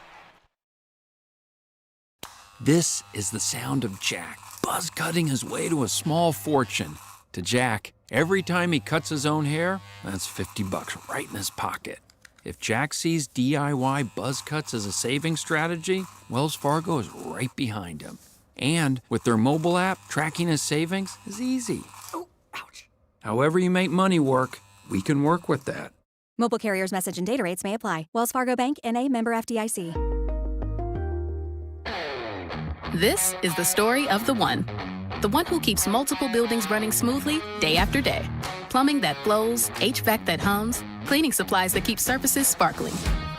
This is the sound of Jack buzz cutting his way to a small fortune. To Jack, every time he cuts his own hair, that's $50 right in his pocket. If Jack sees DIY buzz cuts as a saving strategy, Wells Fargo is right behind him. And with their mobile app, tracking his savings is easy. Oh, ouch. However you make money work, we can work with that. Mobile carriers' message and data rates may apply. Wells Fargo Bank, N.A., member FDIC. This is the story of the one who keeps multiple buildings running smoothly day after day. Plumbing that flows, HVAC that hums, cleaning supplies that keep surfaces sparkling.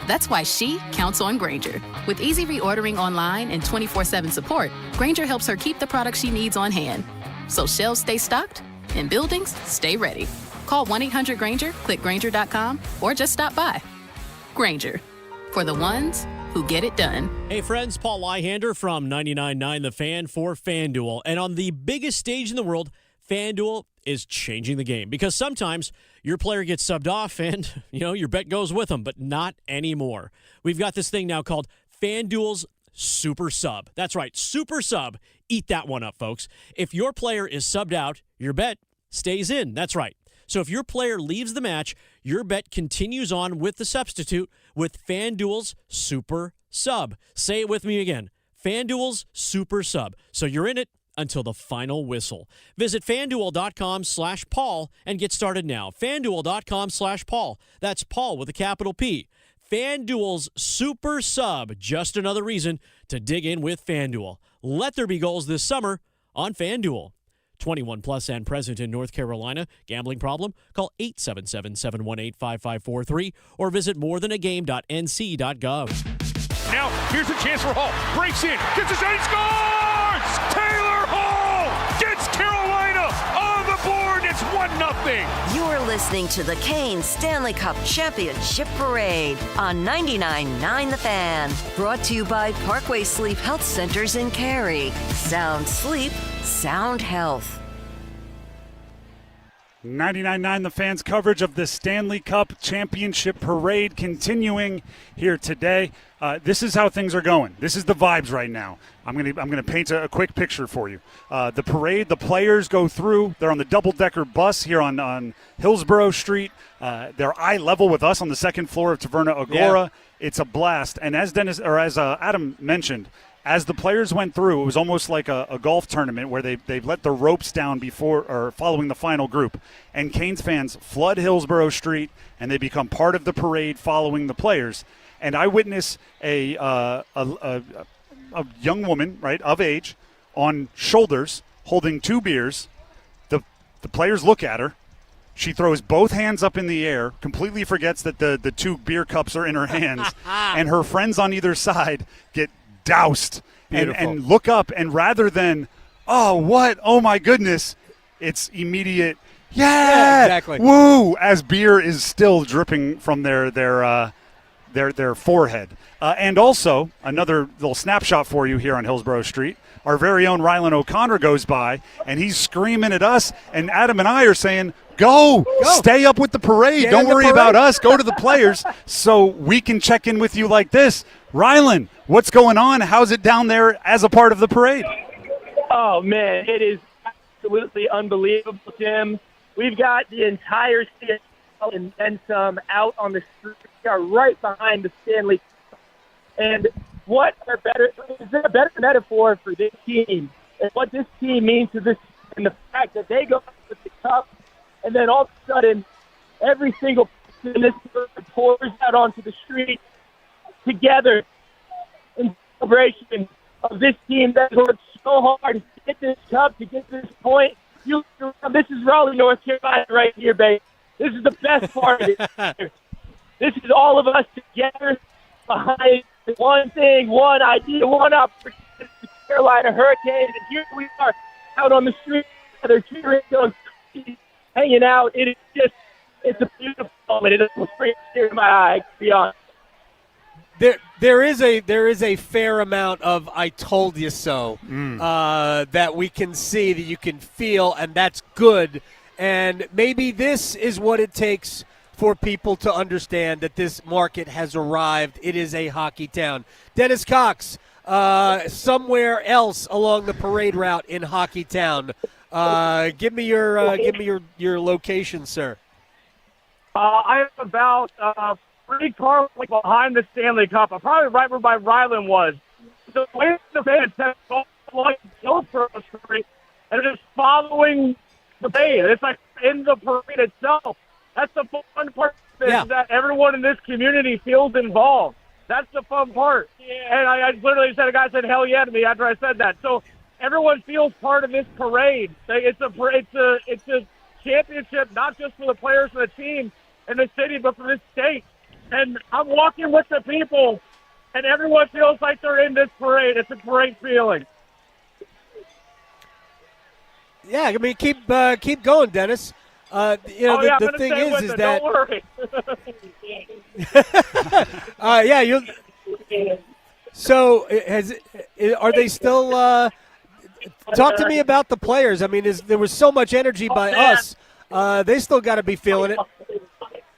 That's why she counts on Grainger. With easy reordering online and 24/7 support, Grainger helps her keep the products she needs on hand. So shelves stay stocked and buildings stay ready. Call 1-800-GRAINGER, click Grainger.com, or just stop by. Grainger, for the ones who get it done. Hey friends, Paul Lyhander from 99.9 The Fan for FanDuel. And on the biggest stage in the world, FanDuel is changing the game because sometimes your player gets subbed off and, your bet goes with them, but not anymore. We've got this thing now called FanDuel's Super Sub. That's right, Super Sub. Eat that one up, folks. If your player is subbed out, your bet stays in. That's right. So if your player leaves the match, your bet continues on with the substitute with FanDuel's Super Sub. Say it with me again. FanDuel's Super Sub. So you're in it until the final whistle. Visit FanDuel.com/Paul and get started now. FanDuel.com/Paul. That's Paul with a capital P. FanDuel's Super Sub. Just another reason to dig in with FanDuel. Let there be goals this summer on FanDuel. 21 plus and present in North Carolina. Gambling problem? Call 877-718-5543 or visit morethanagame.nc.gov. Now, here's a chance for Hall. Breaks in, gets his shot, he scores! Taylor Hall gets Carolina on the board. It's 1-0. You're listening to the Canes Stanley Cup Championship Parade on 99.9 The Fan. Brought to you by Parkway Sleep Health Centers in Cary. Sound sleep, sound health. 99.9 The Fan's coverage of the Stanley Cup Championship Parade continuing here today. This is how things are going. This is the vibes right now. I'm gonna paint a quick picture for you. The parade, the players go through. They're on the double-decker bus here on Hillsborough Street. They're eye level with us on the second floor of Taverna Agora. Yeah. It's a blast. And as Adam mentioned, as the players went through, it was almost like a golf tournament where they let the ropes down before or following the final group. And Canes fans flood Hillsborough Street, and they become part of the parade following the players. And I witness a young woman, right, of age, on shoulders, holding 2 beers. The players look at her. She throws both hands up in the air, completely forgets that the 2 beer cups are in her hands, and her friends on either side get doused and look up, and rather than, oh my goodness, it's immediate, yeah exactly, woo, as beer is still dripping from their forehead. And also, another little snapshot for you here on Hillsborough Street. Our very own Rylan O'Connor goes by, and he's screaming at us, and Adam and I are saying, Go. Stay up with the parade. Get Don't worry about us. Go to the players so we can check in with you like this. Rylan, what's going on? How's it down there as a part of the parade? Oh, man, it is absolutely unbelievable, Tim. We've got the entire city and then some out on the street. We are right behind the Stanley Cup. And is there a better metaphor for this team and what this team means to this, and the fact that they go with the cup, and then all of a sudden, every single person in this group pours out onto the street together in celebration of this team that worked so hard to get this cup, to get this point. This is Raleigh, North Carolina right here, baby. This is the best part of it. This is all of us together behind one thing, one idea, one opportunity, the Carolina Hurricanes. And here we are out on the street together, cheering, hanging out. It's a beautiful moment. It will bring a tear to my eye, to be honest. There is a fair amount of "I told you so" that we can see, that you can feel, and that's good. And maybe this is what it takes for people to understand that this market has arrived. It is a hockey town. Dennis Cox, somewhere else along the parade route in Hockey Town. Give me your location, sir. I am about 3 cars behind the Stanley Cup. I'm probably right where my Ryland was. The way the fans have like GoPro street and just following the parade. It's like in the parade itself. That's the fun part of it, is that everyone in this community feels involved. That's the fun part. And I literally said, a guy said, "Hell yeah" to me after I said that. So everyone feels part of this parade. It's a championship, not just for the players for the team and the city, but for this state. And I'm walking with the people, and everyone feels like they're in this parade. It's a great feeling. Yeah, I mean, keep going, Dennis. The thing is that. Don't worry. So, are they still? Talk to me about the players. I mean, there was so much energy by us. They still got to be feeling it.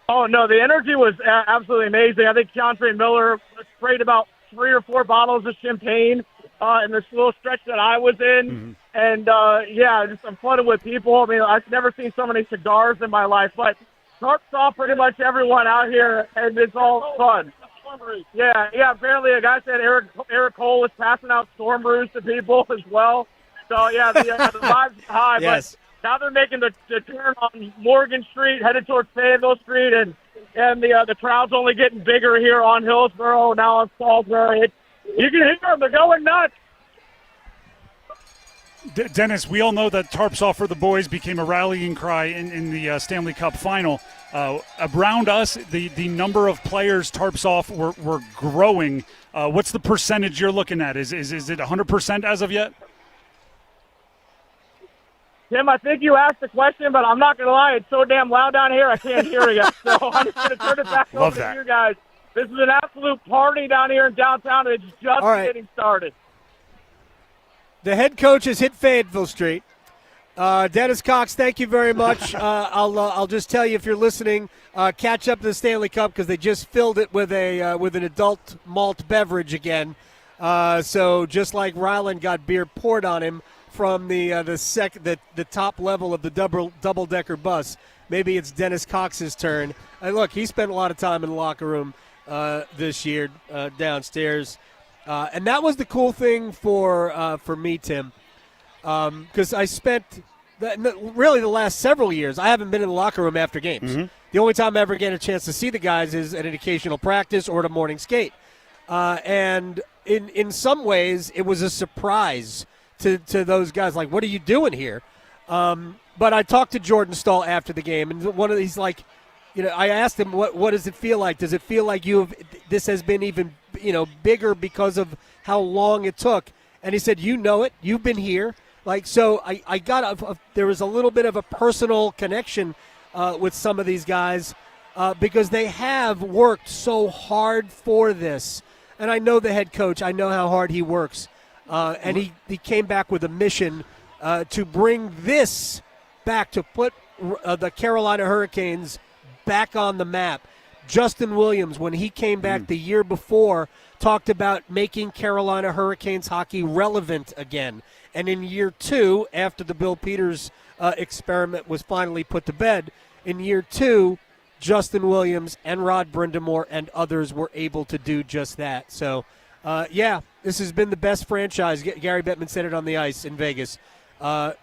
Oh, no, the energy was absolutely amazing. I think Keontae Miller sprayed about 3 or 4 bottles of champagne in this little stretch that I was in. And, I'm flooded with people. I mean, I've never seen so many cigars in my life. But Tarp saw pretty much everyone out here, and it's all fun. Yeah, apparently a guy said Eric Cole was passing out storm brews to people as well. So, the vibes are high. Yes. But now they're making the turn on Morgan Street, headed towards Fayetteville Street, and the crowd's only getting bigger here on Hillsborough, now on Salisbury. You can hear them. They're going nuts. Dennis, we all know that Tarps Off for the Boys became a rallying cry in the Stanley Cup final. Around us, the number of players Tarps Off were growing. What's the percentage you're looking at? Is it 100% as of yet? Tim, I think you asked the question, but I'm not going to lie. It's so damn loud down here, I can't hear you. So I'm just going to turn it back over to you guys. This is an absolute party down here in downtown, and it's just getting started. The head coach has hit Fayetteville Street. Dennis Cox, thank you very much. I'll just tell you, if you're listening, catch up to the Stanley Cup because they just filled it with an adult malt beverage again. So just like Ryland got beer poured on him from the top level of the double-decker bus, maybe it's Dennis Cox's turn. And look, he spent a lot of time in the locker room this year downstairs. And that was the cool thing for me, Tim, because I spent really the last several years, I haven't been in the locker room after games. Mm-hmm. The only time I ever get a chance to see the guys is at an occasional practice or at a morning skate. And in some ways, it was a surprise to those guys. Like, what are you doing here? But I talked to Jordan Stahl after the game, and he's like, I asked him, what does it feel like? Does it feel like this has been even bigger because of how long it took? And he said, it. You've been here. So I got there was a little bit of a personal connection with some of these guys because they have worked so hard for this. And I know the head coach. I know how hard he works. And he came back with a mission to bring this back, to put the Carolina Hurricanes back on the map. Justin Williams, when he came back the year before, talked about making Carolina Hurricanes hockey relevant again. And in year 2, after the Bill Peters experiment was finally put to bed, in year 2, Justin Williams and Rod Brindamore and others were able to do just that. So, this has been the best franchise. Gary Bettman said it on the ice in Vegas.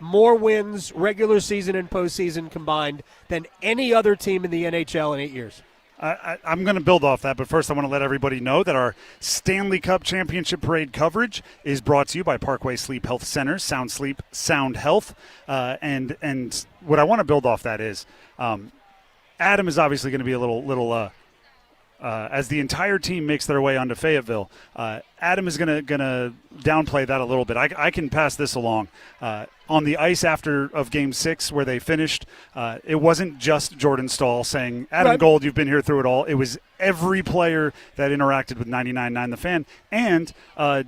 More wins, regular season and postseason combined, than any other team in the NHL in 8 years. I'm going to build off that, but first I want to let everybody know that our Stanley Cup Championship Parade coverage is brought to you by Parkway Sleep Health Centers, Sound Sleep, Sound Health. And what I want to build off that is Adam is obviously going to be a little as the entire team makes their way onto Fayetteville. Adam is going to downplay that a little bit. I can pass this along. On the ice after of Game 6 where they finished, it wasn't just Jordan Stahl saying, Adam Gold, you've been here through it all. It was every player that interacted with 99.9 The Fan. And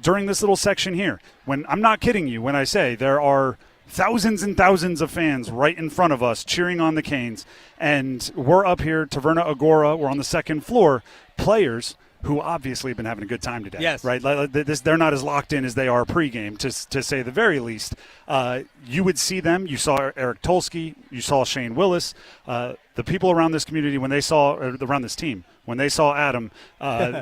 during this little section here, when I'm not kidding you when I say there are thousands and thousands of fans right in front of us cheering on the Canes, and we're up here, Taverna Agora, we're on the second floor, players who obviously have been having a good time today. Yes. Right? They're not as locked in as they are pregame, to say the very least. You would see them. You saw Eric Tolsky. You saw Shane Willis. The people around this community, around this team, when they saw Adam,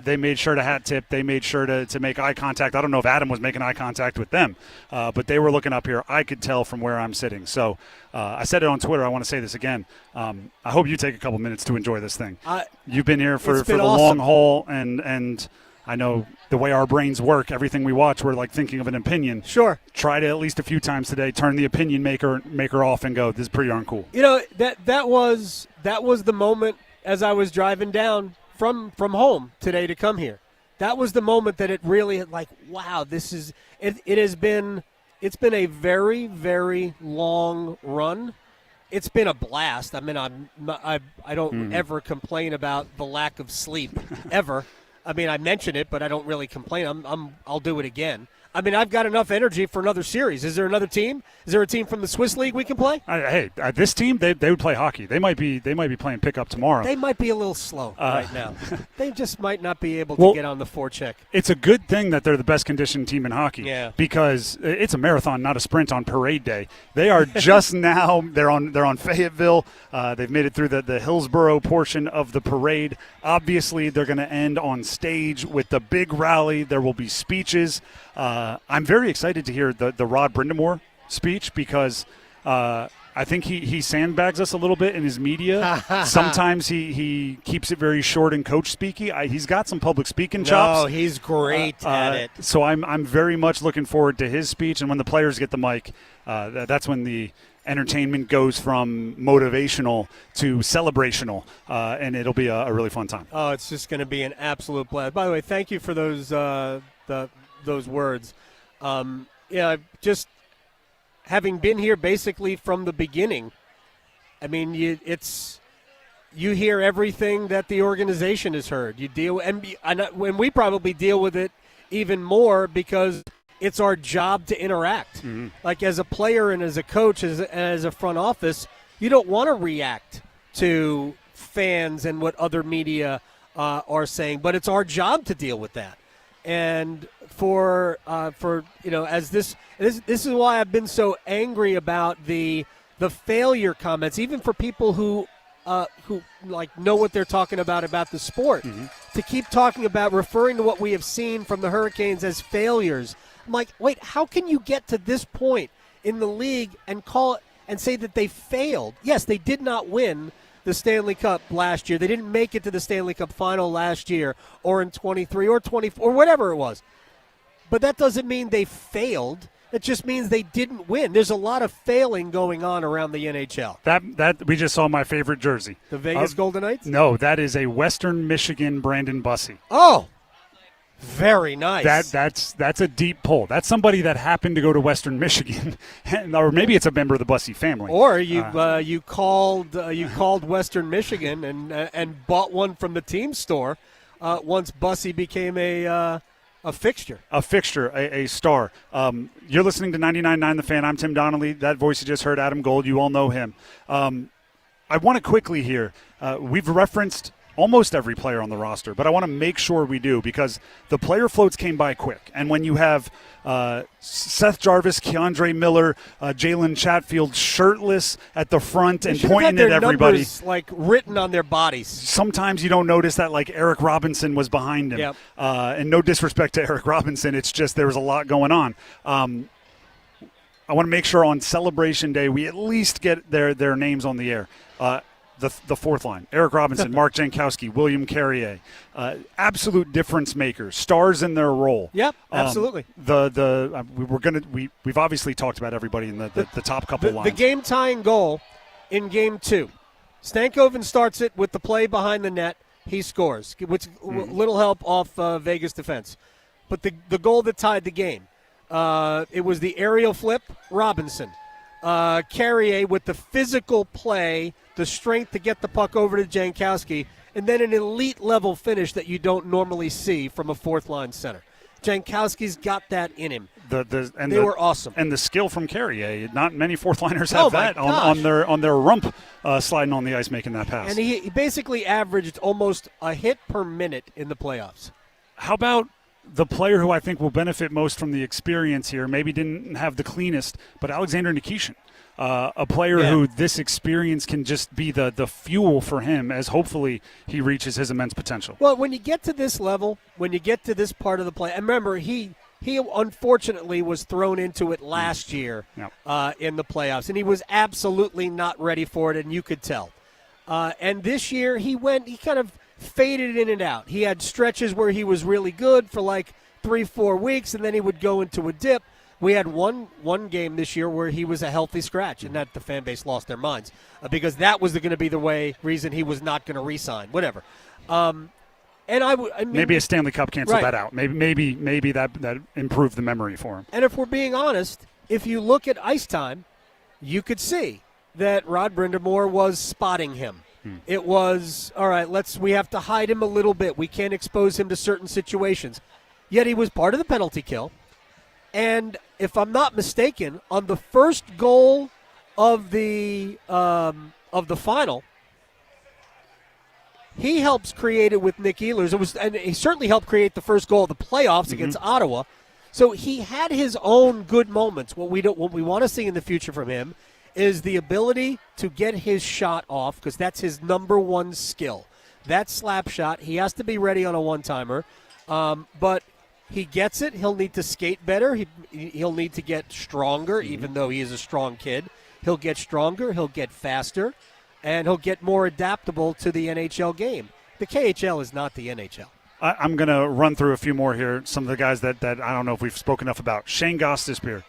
they made sure to hat tip. They made sure to make eye contact. I don't know if Adam was making eye contact with them, but they were looking up here. I could tell from where I'm sitting. So I said it on Twitter. I want to say this again. I hope you take a couple minutes to enjoy this thing. You've been here for the awesome. long haul, and I know the way our brains work, everything we watch, we're like thinking of an opinion. Sure. Try to at least a few times today turn the opinion maker off and go, this is pretty darn cool. You know, that was the moment as I was driving down from home today to come here. That was the moment that it really wow, this is it's been a very, very long run. It's been a blast. I mean, I don't ever complain about the lack of sleep ever. I mean, I mention it, but I don't really complain. I'll do it again. I mean, I've got enough energy for another series. Is there another team? Is there a team from the Swiss League we can play? Hey, this team, they would play hockey. They might be playing pickup tomorrow. They might be a little slow right now. They just might not be able to get on the forecheck. It's a good thing that they're the best conditioned team in hockey. Yeah. Because it's a marathon, not a sprint on parade day. They are just now. They're on Fayetteville. They've made it through the Hillsborough portion of the parade. Obviously, they're going to end on stage with the big rally. There will be speeches. I'm very excited to hear the Rod Brindamore speech because I think he sandbags us a little bit in his media. Sometimes he keeps it very short and coach speaky. He's got some public speaking chops. No, he's great at it. So I'm very much looking forward to his speech. And when the players get the mic, that's when the entertainment goes from motivational to celebrational, and it'll be a really fun time. Oh, it's just going to be an absolute blast. By the way, thank you for those those words. Just having been here basically from the beginning, I mean, you hear everything that the organization has heard. You deal, and we probably deal with it even more because it's our job to interact. Mm-hmm. Like as a player and as a coach, as a front office, you don't want to react to fans and what other media are saying, but it's our job to deal with that. And for as this is why I've been so angry about the failure comments, even for people who know what they're talking about the sport, to keep talking about referring to what we have seen from the Hurricanes as failures. I'm like, wait, how can you get to this point in the league and call it and say that they failed? Yes, they did not win the Stanley Cup last year. They didn't make it to the Stanley Cup final last year or in 23 or 24 or whatever it was. But that doesn't mean they failed. It just means they didn't win. There's a lot of failing going on around the NHL. That we just saw my favorite jersey. The Vegas Golden Knights? No, that is a Western Michigan Brandon Bussey. Oh, very nice. That's a deep pull. That's somebody that happened to go to Western Michigan, or maybe it's a member of the Bussey family. Or you called Western Michigan and bought one from the team store once Bussey became a fixture. A fixture, a star. You're listening to 99.9 The Fan. I'm Tim Donnelly. That voice you just heard, Adam Gold. You all know him. I want to quickly here. We've referenced almost every player on the roster, but I want to make sure we do because the player floats came by quick. And when you have Seth Jarvis, Keandre Miller, Jalen Chatfield shirtless at the front and pointing at everybody, numbers, like written on their bodies. Sometimes you don't notice that, like Eric Robinson was behind him. Yep. And no disrespect to Eric Robinson, it's just there was a lot going on. I want to make sure on Celebration Day we at least get their names on the air. the fourth line. Eric Robinson, Mark Jankowski, William Carrier. Absolute difference makers, stars in their role. Yep, absolutely. We've obviously talked about everybody in the top couple lines. The game-tying goal in Game 2. Stankoven starts it with the play behind the net. He scores, with little help off Vegas defense. But the goal that tied the game, it was the aerial flip, Robinson. Carrier with the physical play, the strength to get the puck over to Jankowski, and then an elite-level finish that you don't normally see from a fourth-line center. Jankowski's got that in him. They were awesome. And the skill from Carrier. Not many fourth-liners have that on their rump sliding on the ice making that pass. And he basically averaged almost a hit per minute in the playoffs. How about the player who I think will benefit most from the experience here, maybe didn't have the cleanest, but Alexander Nikishin, a player who this experience can just be the fuel for him as hopefully he reaches his immense potential. Well, when you get to this level, when you get to this part of the play, and remember, he unfortunately was thrown into it last year in the playoffs, and he was absolutely not ready for it, and you could tell. And this year, he kind of faded in and out. He had stretches where he was really good for like 3-4 weeks, and then he would go into a dip. We had one game this year where he was a healthy scratch, and that the fan base lost their minds because that was going to be the reason he was not going to re-sign. Whatever. And I mean, maybe a Stanley Cup canceled that out. Maybe that improved the memory for him. And if we're being honest, if you look at ice time, you could see that Rod Brindamore was spotting him. It was, all right, we have to hide him a little bit. We can't expose him to certain situations. Yet he was part of the penalty kill. And if I'm not mistaken, on the first goal of the final, he helps create it with Nick Ehlers. And he certainly helped create the first goal of the playoffs against Ottawa. So he had his own good moments. What we want to see in the future from him is the ability to get his shot off, because that's his number one skill. That slap shot, he has to be ready on a one-timer. But he gets it. He'll need to skate better. He'll need to get stronger, even though he is a strong kid. He'll get stronger. He'll get faster. And he'll get more adaptable to the NHL game. The KHL is not the NHL. I'm going to run through a few more here. Some of the guys that I don't know if we've spoken enough about. Shane Gostisbehere.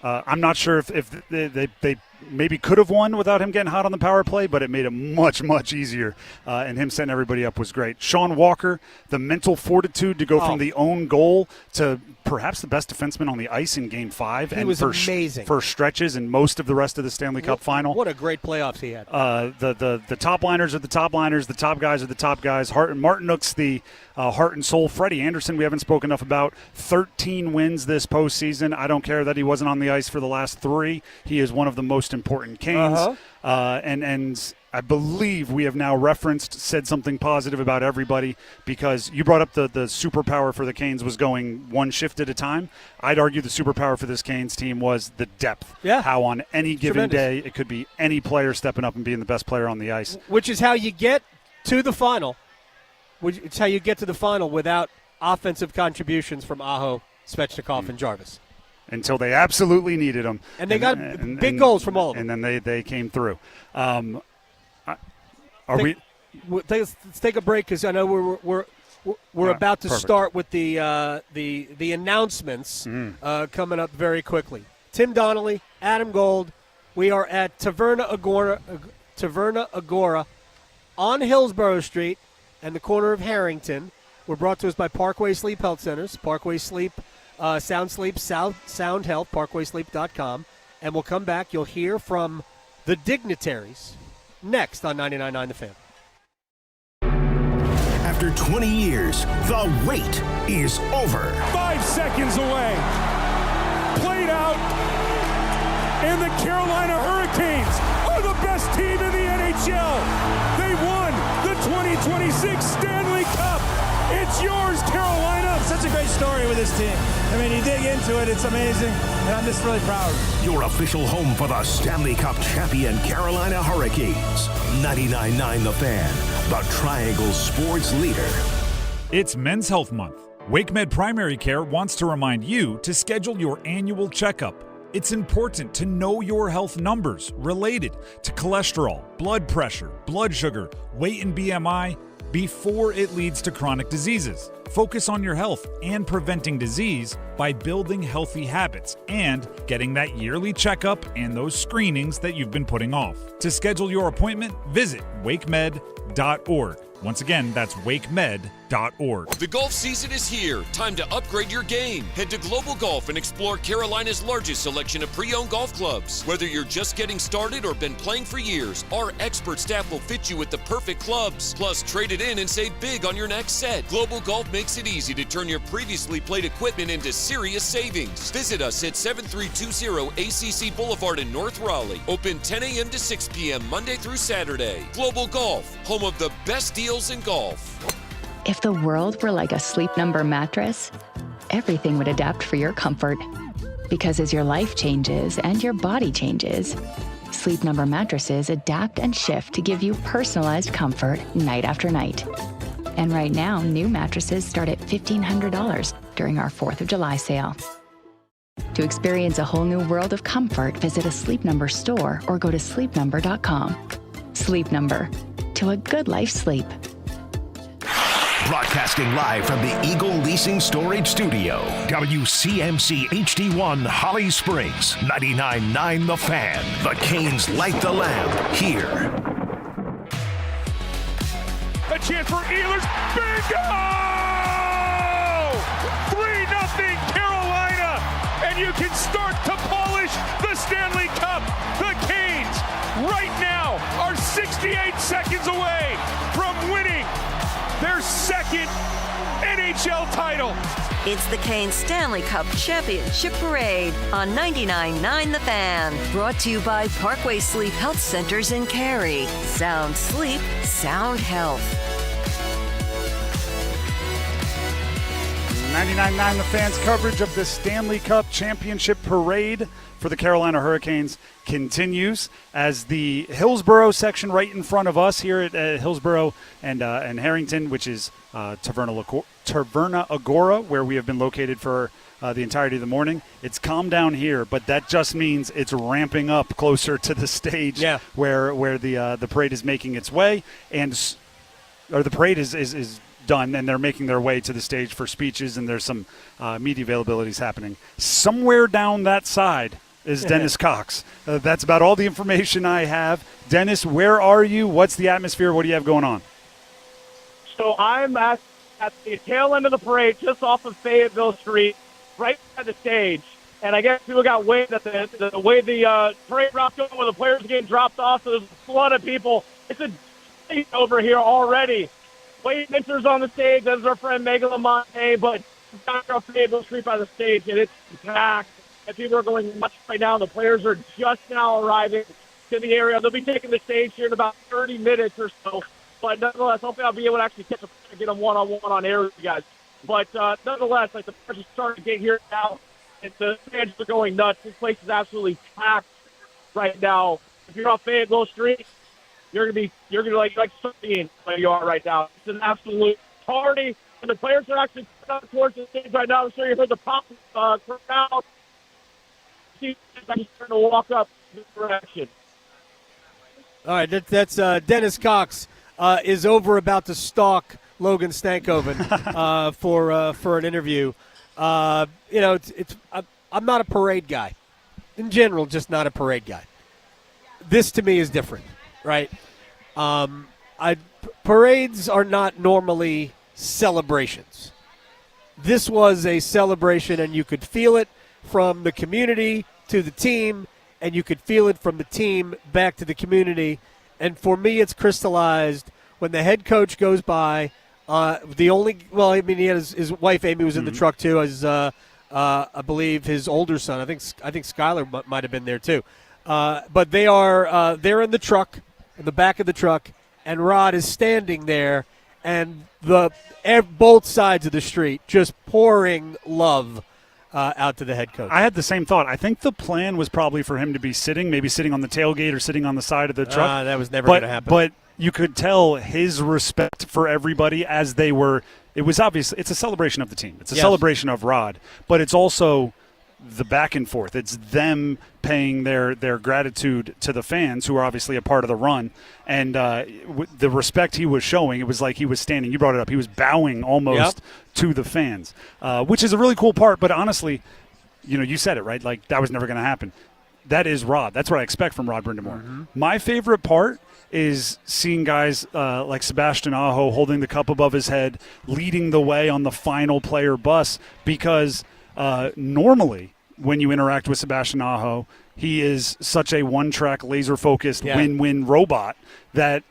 I'm not sure if they maybe could have won without him getting hot on the power play, but it made it much, much easier, and him setting everybody up was great. Sean Walker, the mental fortitude to go from the own goal to perhaps the best defenseman on the ice in Game 5. He was amazing. For stretches and most of the rest of the Stanley Cup final. What a great playoffs he had. The top liners are the top liners. The top guys are the top guys. Martin Nook's the heart and soul. Freddie Anderson, we haven't spoken enough about. 13 wins this postseason. I don't care that he wasn't on the ice for the last 3. He is one of the most important Canes. And I believe we have now said something positive about everybody, because you brought up the superpower for the Canes was going one shift at a time. I'd argue the superpower for this Canes team was the depth. Yeah. How on any given day it could be any player stepping up and being the best player on the ice. Which is how you get to the final. It's how you get to the final without offensive contributions from Aho, Svechnikov, and Jarvis. Until they absolutely needed them. And they got big goals from all of them. And then they came through. Let's take a break, because I know we're about to start with the announcements coming up very quickly. Tim Donnelly, Adam Gold. We are at Taverna Agora on Hillsborough Street and the corner of Harrington. We're brought to us by Parkway Sleep Health Centers, Parkway Sleep, Sound Sleep, Sound Health, ParkwaySleep.com. And we'll come back. You'll hear from the dignitaries next on 99.9 The Fan. After 20 years, the wait is over. 5 seconds away. Played out. And the Carolina Hurricanes are the best team in the NHL. They won the 2026 Stanley Cup. It's yours, Carolina. Such a great story with this team. I mean, you dig into it, it's amazing, and I'm just really proud. Your official home for the Stanley Cup champion Carolina Hurricanes. 99.9 The Fan, the Triangle Sports leader. It's Men's Health Month. WakeMed Primary Care wants to remind you to schedule your annual checkup. It's important to know your health numbers related to cholesterol, blood pressure, blood sugar, weight and BMI before it leads to chronic diseases. Focus on your health and preventing disease by building healthy habits and getting that yearly checkup and those screenings that you've been putting off. To schedule your appointment, visit wakemed.org. Once again, that's wakemed.org. The golf season is here. Time to upgrade your game. Head to Global Golf and explore Carolina's largest selection of pre-owned golf clubs. Whether you're just getting started or been playing for years, our expert staff will fit you with the perfect clubs. Plus, trade it in and save big on your next set. Global Golf makes it easy to turn your previously played equipment into serious savings. Visit us at 7320 ACC Boulevard in North Raleigh. Open 10 a.m. to 6 p.m. Monday through Saturday. Global Golf, home of the best deals in golf. If the world were like a Sleep Number mattress, everything would adapt for your comfort. Because as your life changes and your body changes, Sleep Number mattresses adapt and shift to give you personalized comfort night after night. And right now, new mattresses start at $1,500 during our 4th of July sale. To experience a whole new world of comfort, visit a Sleep Number store or go to sleepnumber.com. Sleep Number. To a good life sleep. Broadcasting live from the Eagle Leasing Storage Studio. WCMC HD1 Holly Springs. 99.9 The Fan. The Canes light the lamp here. A chance for Ehlers. Bingo! 3-0 Carolina. And you can start to polish the Stanley Cup. The Canes right now are 68 seconds away from winning their second NHL title. It's the Canes Stanley Cup Championship Parade on 99.9 The Fan. Brought to you by Parkway Sleep Health Centers in Cary. Sound sleep, sound health. 99.9 The Fan's coverage of the Stanley Cup Championship Parade for the Carolina Hurricanes continues as the Hillsborough section right in front of us here at Hillsborough and Harrington, which is Taverna Agora, where we have been located for the entirety of the morning. It's calm down here, but that just means it's ramping up closer to the stage where the parade is making its way, or the parade is done, and they're making their way to the stage for speeches, and there's some media availabilities happening. Somewhere down that side is Dennis Cox. That's about all the information I have. Dennis, where are you? What's the atmosphere? What do you have going on? So I'm at the tail end of the parade, just off of Fayetteville Street, right by the stage. And I guess people got wind that the way the parade route's going, where the players are getting dropped off, so there's a flood of people. It's a state over here already. Wade Minter's on the stage. That's our friend Megan Lamonte, but down off Fayetteville Street by the stage, and it's packed. And people are going nuts right now. The players are just now arriving to the area. They'll be taking the stage here in about 30 minutes or so. But nonetheless, hopefully I'll be able to actually get them one-on-one on air with you guys. But nonetheless, the players are starting to get here now. And the fans are going nuts. This place is absolutely packed right now. If you're off Fayetteville Street, you're gonna like something where you are right now. It's an absolute party, and the players are actually coming towards the stage right now. I'm sure you heard the pop crowd. I'm starting to walk up this direction. All right, that's Dennis Cox is about to stalk Logan Stankoven for an interview. I'm not a parade guy. In general, just not a parade guy. This to me is different, right? Parades are not normally celebrations. This was a celebration, and you could feel it from the community to the team, and you could feel it from the team back to the community. And for me, it's crystallized when the head coach goes by. He had his wife Amy was in the truck too, as I believe his older son. I think Skylar might have been there too. But they're in the truck, in the back of the truck, and Rod is standing there, and both sides of the street just pouring love out to the head coach. I had the same thought. I think the plan was probably for him to be maybe sitting on the tailgate or sitting on the side of the truck. That was never going to happen. But you could tell his respect for everybody as they were. It was obvious. It's a celebration of the team. It's a celebration of Rod, but it's also the back and forth. It's them paying their gratitude to the fans, who are obviously a part of the run, and the respect he was showing. It was like he was standing. You brought it up. He was bowing almost to the fans, which is a really cool part. But honestly, you said it right. Like, that was never going to happen. That is Rod. That's what I expect from Rod Brindamore. Mm-hmm. My favorite part is seeing guys like Sebastian Aho holding the cup above his head, leading the way on the final player bus, because normally when you interact with Sebastian Aho, he is such a one-track, laser-focused, win-win robot that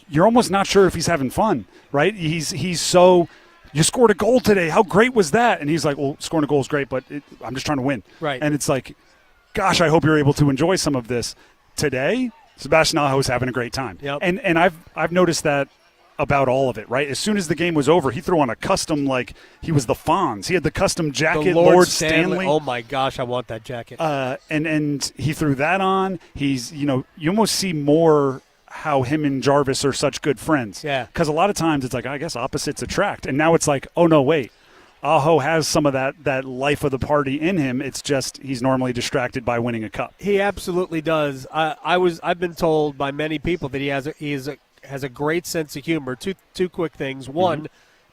you're almost not sure if he's having fun, right? He's so, you scored a goal today. How great was that? And he's like, well, scoring a goal is great, but I'm just trying to win. Right. And it's like, gosh, I hope you're able to enjoy some of this. Today, Sebastian Aho is having a great time. Yep. And I've noticed that about all of it, right? As soon as the game was over, he threw on a custom, like he was the Fonz. He had the custom jacket, The Lord Stanley. Oh, my gosh, I want that jacket. And he threw that on. He's, you almost see more how him and Jarvis are such good friends. Yeah. Because a lot of times it's like, I guess opposites attract. And now it's like, oh, no, wait. Aho has some of that life of the party in him. It's just he's normally distracted by winning a cup. He absolutely does. I've been told by many people that he has a great sense of humor. Two quick things. One,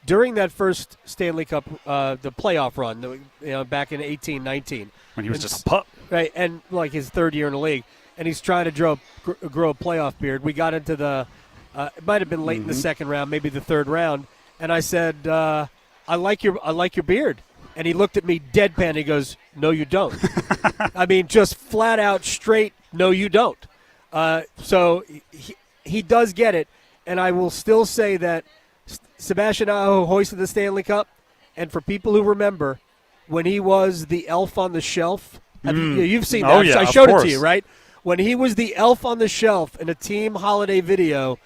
during that first Stanley Cup, the playoff run, back in 18-19, when he was just a pup, right, and like his third year in the league, and he's trying to grow a playoff beard. We got into the it might have been late in the second round, maybe the third round, and I said, I like your beard. And he looked at me deadpan. He goes, no, you don't. I mean, just flat out straight, no, you don't. So he does get it. And I will still say that Sebastian Aho hoisted the Stanley Cup. And for people who remember, when he was the elf on the shelf, you've seen that. Oh, yeah, I showed of it to you, course. right? When he was the elf on the shelf in a team holiday video,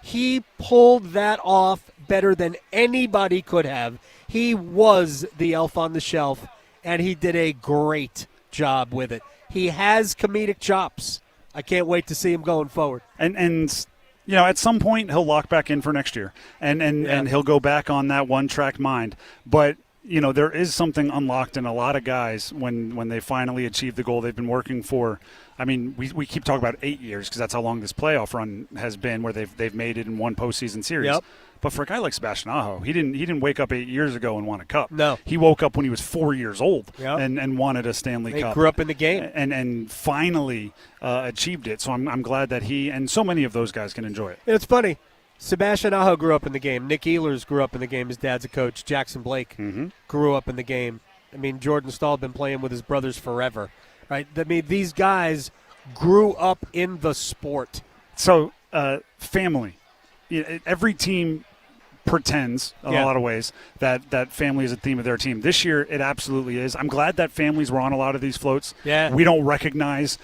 he pulled that off better than anybody could have. He was the elf on the shelf, and he did a great job with it. He has comedic chops. I can't wait to see him going forward. And at some point he'll lock back in for next year, and he'll go back on that one-track mind. But there is something unlocked in a lot of guys when they finally achieve the goal they've been working for. I mean, we keep talking about 8 years because that's how long this playoff run has been, where they've made it in one postseason series. Yep. But for a guy like Sebastian Aho, he didn't wake up 8 years ago and won a cup. No. He woke up when he was 4 years old Yep. and wanted a Stanley Cup. He grew up in the game. And finally achieved it. So I'm glad that he and so many of those guys can enjoy it. And it's funny. Sebastian Aho grew up in the game. Nick Ehlers grew up in the game. His dad's a coach. Jackson Blake grew up in the game. I mean, Jordan Stahl been playing with his brothers forever, right? I mean, these guys grew up in the sport. So, family. Every team pretends in a lot of ways that family is a theme of their team. This year, it absolutely is. I'm glad that families were on a lot of these floats. Yeah. We don't recognize,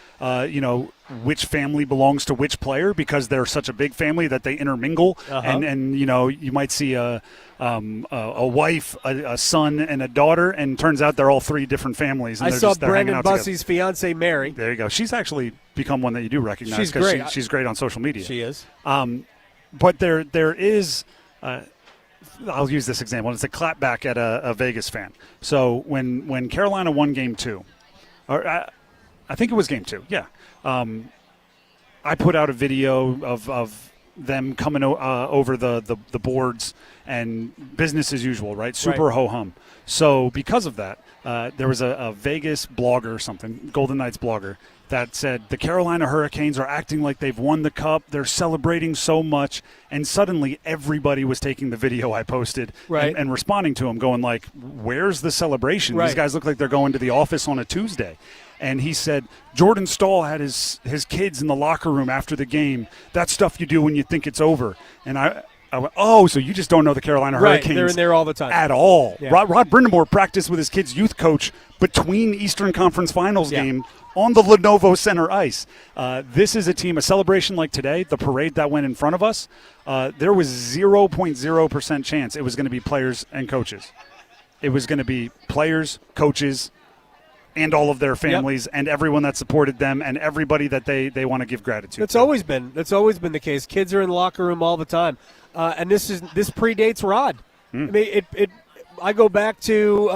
which family belongs to which player because they're such a big family that they intermingle. And you might see a wife, a son, and a daughter, and turns out they're all three different families. And I they're saw just, they're hanging Brandon out together. Bussey's fiance, Mary. There you go. She's actually become one that you do recognize. She's 'cause great. She's great on social media. She is. But there is I'll use this example. It's a clapback at a Vegas fan. So when Carolina won Game 2, or I think it was Game 2, yeah. I put out a video of them coming over the boards and business as usual, right? Super Right. ho-hum. So because of that, there was a Vegas blogger or something, Golden Knights blogger, that said the Carolina Hurricanes are acting like they've won the cup. They're celebrating so much. And suddenly everybody was taking the video I posted Right. and responding to him, going like, where's the celebration? Right. These guys look like they're going to the office on a Tuesday. And he said, Jordan Stahl had his kids in the locker room after the game. That's stuff you do when you think it's over. And I went, oh, so you just don't know the Carolina Right, Hurricanes they're in there all the time. at all. Yeah. Rod Brindamore practiced with his kid's youth coach between Eastern Conference Finals Yeah. game on the Lenovo Center ice. This is a team, a celebration like today, the parade that went in front of us, there was 0.0% chance it was going to be players and coaches. It was going to be players, coaches, and all of their families and everyone that supported them and everybody that they want to give gratitude That's to. always been the case. Kids are in the locker room all the time, and this predates Rod. I mean, I go back to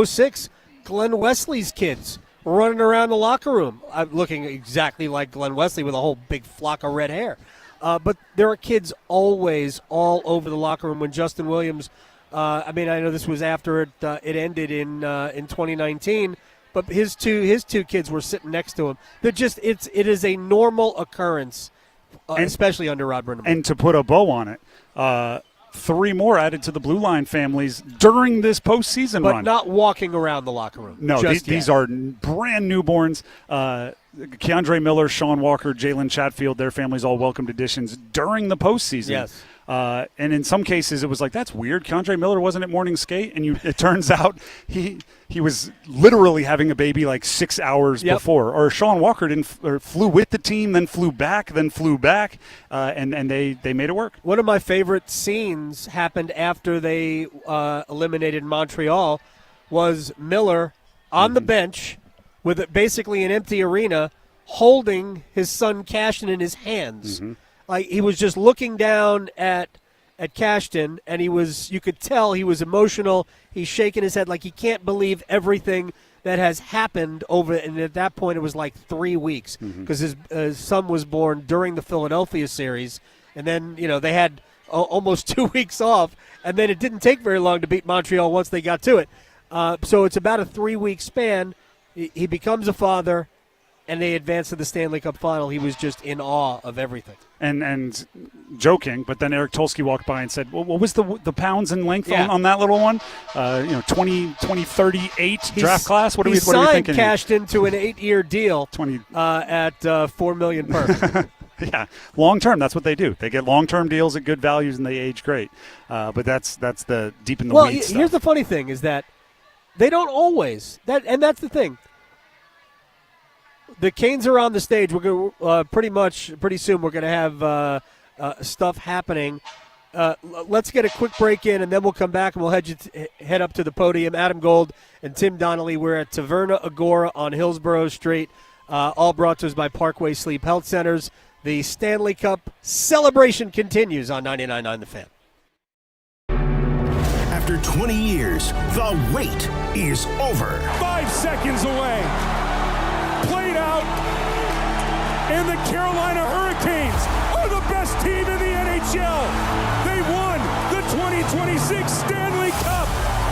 06. Glenn Wesley's kids running around the locker room, looking exactly like Glenn Wesley with a whole big flock of red hair. But there are kids always all over the locker room. When Justin Williams, I know this was after it ended in 2019, but his two kids were sitting next to him. It is a normal occurrence, especially under Rod Brindamore. And to put a bow on it, 3 more added to the Blue Line families during this postseason but run. not walking around the locker room. No, these are brand newborns. Keandre Miller, Sean Walker, Jalen Chatfield, their families all welcomed additions during the postseason. Yes. And in some cases, it was like, that's weird. Keandre Miller wasn't at morning skate, and it turns out he was literally having a baby like 6 hours before. Or Sean Walker flew with the team, then flew back, and they made it work. One of my favorite scenes happened after they eliminated Montreal. Was Miller on the bench with basically an empty arena, holding his son Cashton in his hands. Like he was just looking down at Cashton, and you could tell he was emotional. He's shaking his head like he can't believe everything that has happened and at that point it was like 3 weeks because his son was born during the Philadelphia series, and then they had almost 2 weeks off, and then it didn't take very long to beat Montreal once they got to it. So it's about a 3-week span. He becomes a father, and they advance to the Stanley Cup final. He was just in awe of everything. And joking, but then Eric Tulsky walked by and said, well, what was the pounds in length on that little one? 2038 draft class? What are we thinking? He signed cashed into an 8-year deal at $4 million per. Yeah, long-term, that's what they do. They get long-term deals at good values, and they age great. But that's the deep in the weeds stuff. Here's the funny thing is that they don't always. And that's the thing. The Canes are on the stage. We're going pretty soon we're going to have stuff happening. Let's get a quick break in, and then we'll come back and we'll head up to the podium. Adam Gold and Tim Donnelly. We're at Taverna Agora on Hillsborough Street, all brought to us by Parkway Sleep Health Centers. The Stanley Cup celebration continues on 99.9 The Fan. After 20 years, the wait is over. 5 seconds away. Played out, and the Carolina Hurricanes are the best team in the NHL. They won the 2026 Stanley Cup.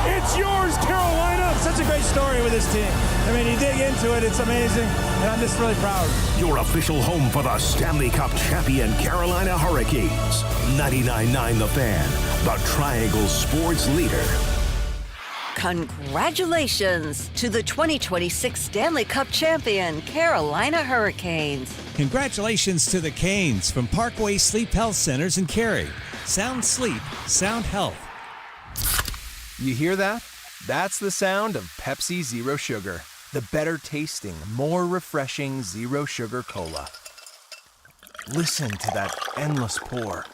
It's yours, Carolina. Such a great story with this team. I mean, you dig into it, it's amazing, and I'm just really proud. Your official home for the Stanley Cup champion Carolina Hurricanes. 99.9 The Fan, the Triangle Sports leader. Congratulations to the 2026 Stanley Cup champion, Carolina Hurricanes. Congratulations to the Canes from Parkway Sleep Health Centers in Cary. Sound sleep, sound health. You hear that? That's the sound of Pepsi Zero Sugar, the better tasting, more refreshing zero sugar cola. Listen to that endless pour.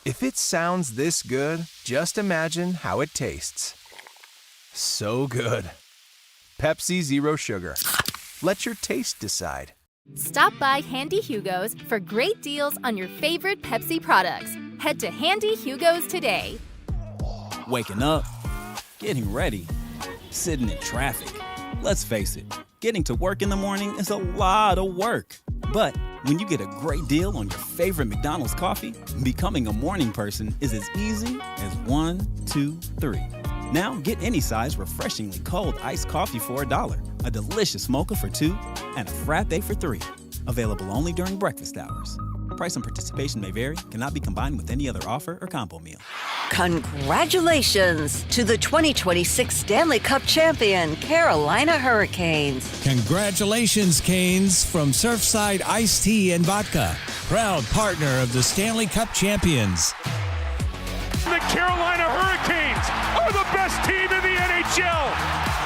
If it sounds this good, just imagine how it tastes. So good. Pepsi Zero Sugar. Let your taste decide. Stop by Handy Hugo's for great deals on your favorite Pepsi products. Head to Handy Hugo's today. Waking up, getting ready, sitting in traffic. Let's face it, getting to work in the morning is a lot of work. But when you get a great deal on your favorite McDonald's coffee, becoming a morning person is as easy as 1, 2, 3. Now get any size refreshingly cold iced coffee for $1, a delicious mocha for $2, and a frappe for $3. Available only during breakfast hours. Price and participation may vary, cannot be combined with any other offer or combo meal. Congratulations to the 2026 Stanley Cup champion, Carolina Hurricanes. Congratulations, Canes, from Surfside Iced Tea and Vodka, proud partner of the Stanley Cup champions. The Carolina Hurricanes are the best team in the NHL.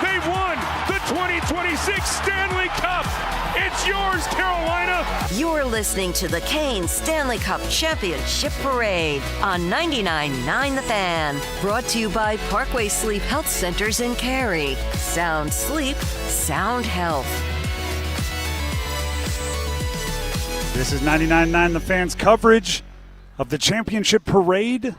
They won the 2026 Stanley Cup. It's yours, Carolina. You're listening to the Canes Stanley Cup Championship Parade on 99.9 The Fan. Brought to you by Parkway Sleep Health Centers in Cary. Sound sleep, sound health. This is 99.9 The Fan's coverage of the championship parade.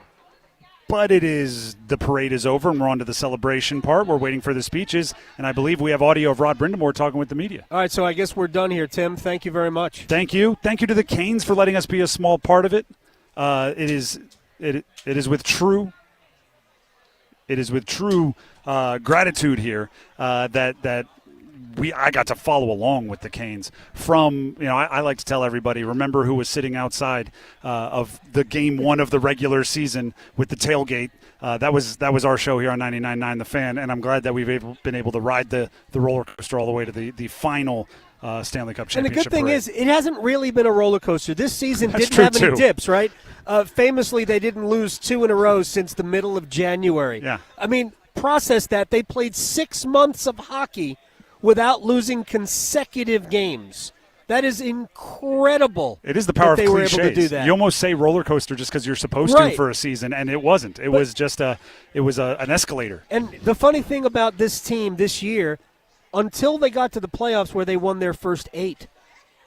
But the parade is over, and we're on to the celebration part. We're waiting for the speeches, and I believe we have audio of Rod Brindamore talking with the media. All right, so I guess we're done here, Tim. Thank you very much. Thank you. Thank you to the Canes for letting us be a small part of it. It is with true gratitude here that I got to follow along with the Canes from, I like to tell everybody, remember who was sitting outside of the game one of the regular season with the tailgate. That was our show here on 99.9 The Fan, and I'm glad that we've been able to ride the roller coaster all the way to the final Stanley Cup championship. And the good thing parade. is, it hasn't really been a roller coaster. This season That's didn't have true, any too. dips, right? Famously, they didn't lose 2 in a row since the middle of January. Yeah. I mean, process that. They played 6 months of hockey without losing consecutive games. That is incredible. It is the power of they were cliches. able to do that. You almost say roller coaster just because you're supposed Right. to for a season, and it wasn't. It was just an escalator. And the funny thing about this team this year, until they got to the playoffs where they won their first 8,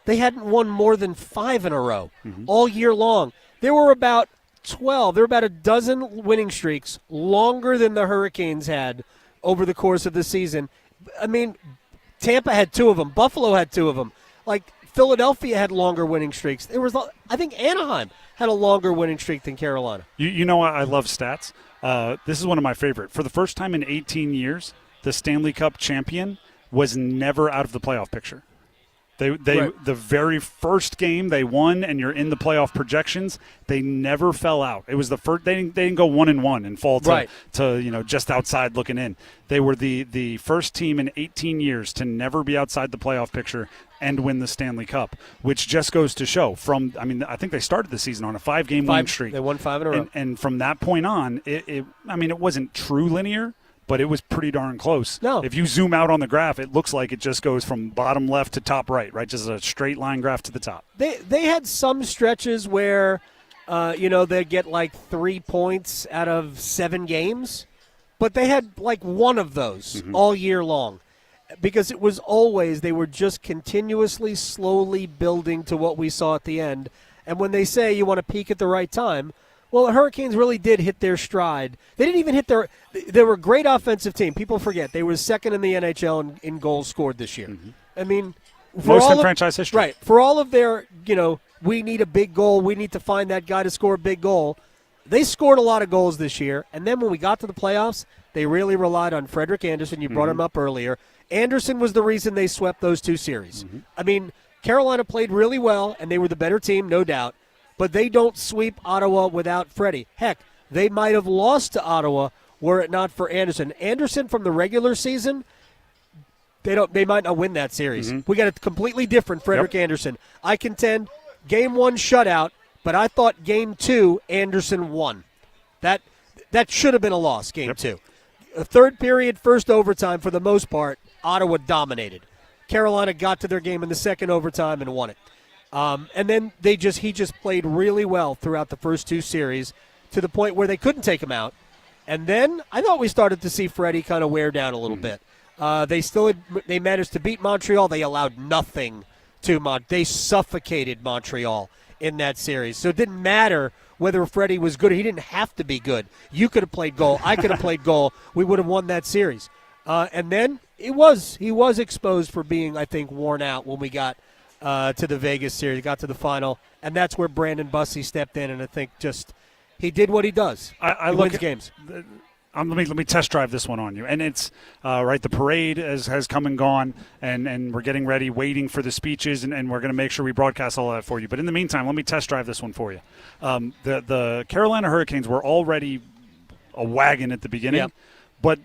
they hadn't won more than 5 in a row all year long. There were about 12. There were about a dozen winning streaks longer than the Hurricanes had over the course of the season. I mean, Tampa had 2 of them. Buffalo had 2 of them. Like, Philadelphia had longer winning streaks. I think Anaheim had a longer winning streak than Carolina. You know, I love stats. This is one of my favorite. For the first time in 18 years, the Stanley Cup champion was never out of the playoff picture. The very first game they won, and you're in the playoff projections, they never fell out. It was the first. They didn't go 1-1 and fall to just outside looking in. They were the first team in 18 years to never be outside the playoff picture and win the Stanley Cup, which just goes to show. I think they started the season on a 5-game winning streak. They won 5 in a row, and from that point on, it wasn't true linear, but it was pretty darn close. No. If you zoom out on the graph, it looks like it just goes from bottom left to top right, just a straight line graph to the top. They had some stretches where, they'd get like 3 points out of 7 games, but they had like one of those all year long because it was always they were just continuously, slowly building to what we saw at the end. And when they say you want to peak at the right time, well, the Hurricanes really did hit their stride. They didn't even hit they were a great offensive team. People forget. They were second in the NHL in goals scored this year. I mean, most in franchise history. Right. For all of their, we need a big goal, we need to find that guy to score a big goal, they scored a lot of goals this year. And then when we got to the playoffs, they really relied on Frederik Andersen. You brought him up earlier. Andersen was the reason they swept those 2 series. I mean, Carolina played really well, and they were the better team, no doubt. But they don't sweep Ottawa without Freddie. Heck, they might have lost to Ottawa were it not for Andersen. Andersen from the regular season, they might not win that series. We got a completely different Frederik Andersen. I contend game 1 shutout, but I thought game 2 Andersen won. That should have been a loss, game 2. A third period, first overtime, for the most part, Ottawa dominated. Carolina got to their game in the second overtime and won it. And then he just played really well throughout the first 2 series to the point where they couldn't take him out. And then I thought we started to see Freddie kind of wear down a little bit. They managed to beat Montreal. They allowed nothing to They suffocated Montreal in that series. So it didn't matter whether Freddie was good. He didn't have to be good. You could have played goal. I could have played goal. We would have won that series. And then he was exposed for being, I think, worn out when we got to the Vegas series, got to the final, and that's where Brandon Bussey stepped in, and I think he did what he does. He wins games. Let me test drive this one on you, and it's the parade has come and gone, and we're getting ready, waiting for the speeches, and we're going to make sure we broadcast all that for you. But in the meantime, let me test drive this one for you. The Carolina Hurricanes were already a wagon at the beginning, but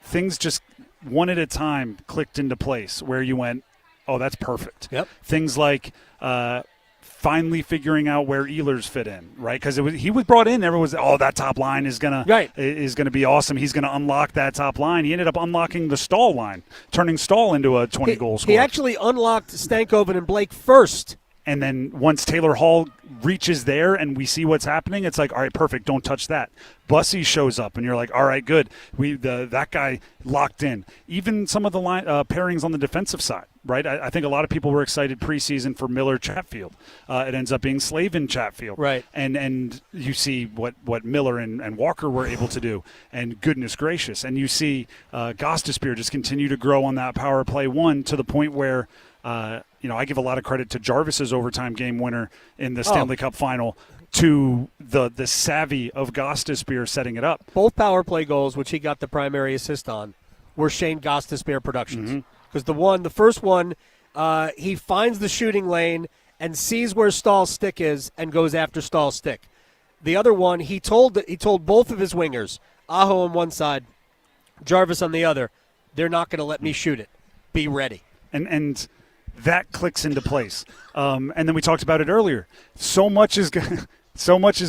things just one at a time clicked into place where you went, oh, that's perfect. Yep. Things like finally figuring out where Ehlers fit in, right? Because he was brought in. Everyone was, that top line is gonna be awesome. He's gonna unlock that top line. He ended up unlocking the Stahl line, turning Stahl into a 20-goal scorer. He actually unlocked Stankoven and Blake first. And then once Taylor Hall reaches there and we see what's happening, it's like, all right, perfect, don't touch that. Bussy shows up and you're like, all right, good. That guy locked in. Even some of the pairings on the defensive side, right? I think a lot of people were excited preseason for Miller Chatfield. It ends up being Slavin Chatfield. Right. And you see what Miller and Walker were able to do, and goodness gracious. And you see Gostisbehere just continue to grow on that power play one to the point where I give a lot of credit to Jarvis's overtime game winner in the Stanley Cup final, to the savvy of Gostisbehere setting it up. Both power play goals, which he got the primary assist on, were Shane Gostisbehere productions. Because the first one, he finds the shooting lane and sees where Stahl's stick is and goes after Stahl's stick. The other one, he told both of his wingers, Aho on one side, Jarvis on the other, they're not going to let me shoot it. Be ready. And that clicks into place. And then we talked about it earlier. So much is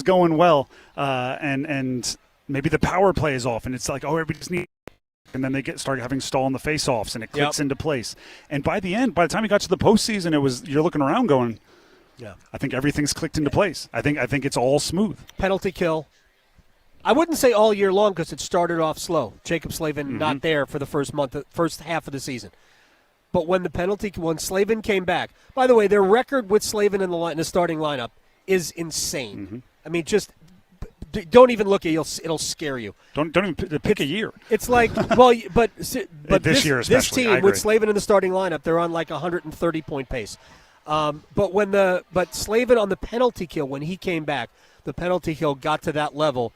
going well, and maybe the power play is off, and it's like, oh, everybody just needs. And then they start having Stahl in the face-offs, and it clicks into place. And by the time you got to the postseason, you're looking around going, yeah, I think everything's clicked into place. I think it's all smooth. Penalty kill. I wouldn't say all year long because it started off slow. Jacob Slavin not there for the first half of the season. But when Slavin came back, by the way, their record with Slavin in the starting lineup is insane. I mean, just don't even look at it; it'll scare you. Don't even pick a year. It's like, but this year, this team with Slavin in the starting lineup, they're on like 130-point pace. But Slavin on the penalty kill, when he came back, the penalty kill got to that level,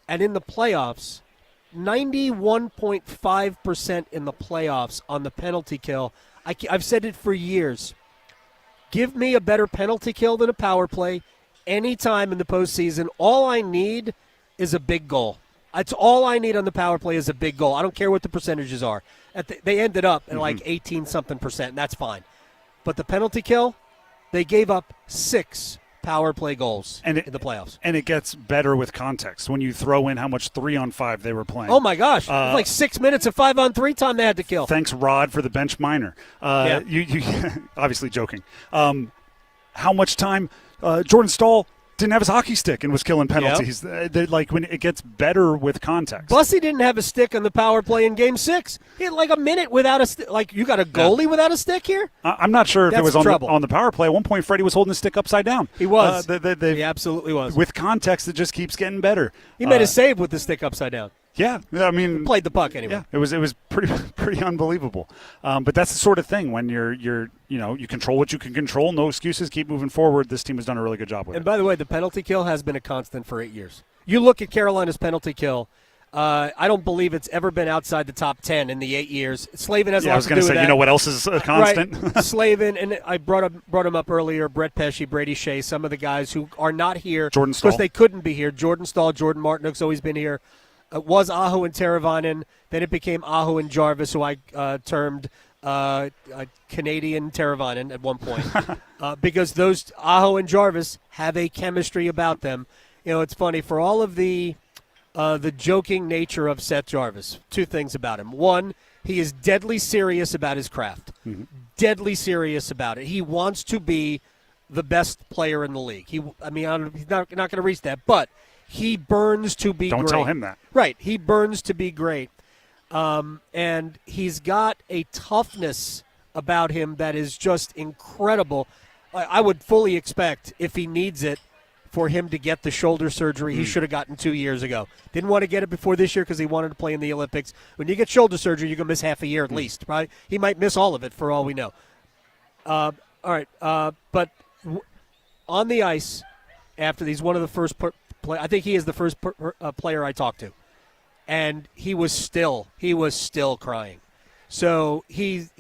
and in the playoffs, 91.5% in the playoffs on the penalty kill. I've said it for years. Give me a better penalty kill than a power play anytime in the postseason. All I need is a big goal. That's all I need on the power play is a big goal. I don't care what the percentages are. They ended up at like 18-something%, and that's fine. But the penalty kill, they gave up 6 power play goals in the playoffs. And it gets better with context when you throw in how much 3-on-5 they were playing. Oh, my gosh. It was like 6 minutes of 5-on-3 time they had to kill. Thanks, Rod, for the bench minor. You obviously joking. How much time Jordan Stahl didn't have his hockey stick and was killing penalties. Like when it gets better with context. Bussy didn't have a stick on the power play in Game 6. He had like a minute without a stick. Like, you got a goalie without a stick here? I'm not sure if it was on the power play. At one point, Freddie was holding his stick upside down. He was. He absolutely was. With context, it just keeps getting better. He made a save with the stick upside down. Yeah, I mean, he played the puck anyway. Yeah, it was pretty unbelievable. But that's the sort of thing when you control what you can control. No excuses. Keep moving forward. This team has done a really good job with it. And by the way, the penalty kill has been a constant for 8 years. You look at Carolina's penalty kill. I don't believe it's ever been outside the top 10 in the 8 years. Slavin has a lot to do with that. I was going to say, you know what else is a constant? Right. Slavin, and I brought him up earlier, Brett Pesce, Brady Shea, some of the guys who are not here. Jordan Stahl. Because they couldn't be here. Jordan Stahl, Jordan Martinook's always been here. It was Aho and Teravainen. Then it became Aho and Jarvis, who I termed Canadian Teravainen at one point. Because those Aho and Jarvis have a chemistry about them. You know, it's funny. For all of the joking nature of Seth Jarvis, 2 things about him. One, he is deadly serious about his craft. Deadly serious about it. He wants to be the best player in the league. He's not going to reach that, but he burns to be great. Don't tell him that. Right. He burns to be great. And he's got a toughness about him that is just incredible. I would fully expect, if he needs it, for him to get the shoulder surgery he should have gotten 2 years ago. Didn't want to get it before this year because he wanted to play in the Olympics. When you get shoulder surgery, you're going to miss half a year at least, right? He might miss all of it for all we know. All right. But on the ice, after he's one of the first I think he is the first player I talked to, and he was still crying. So he's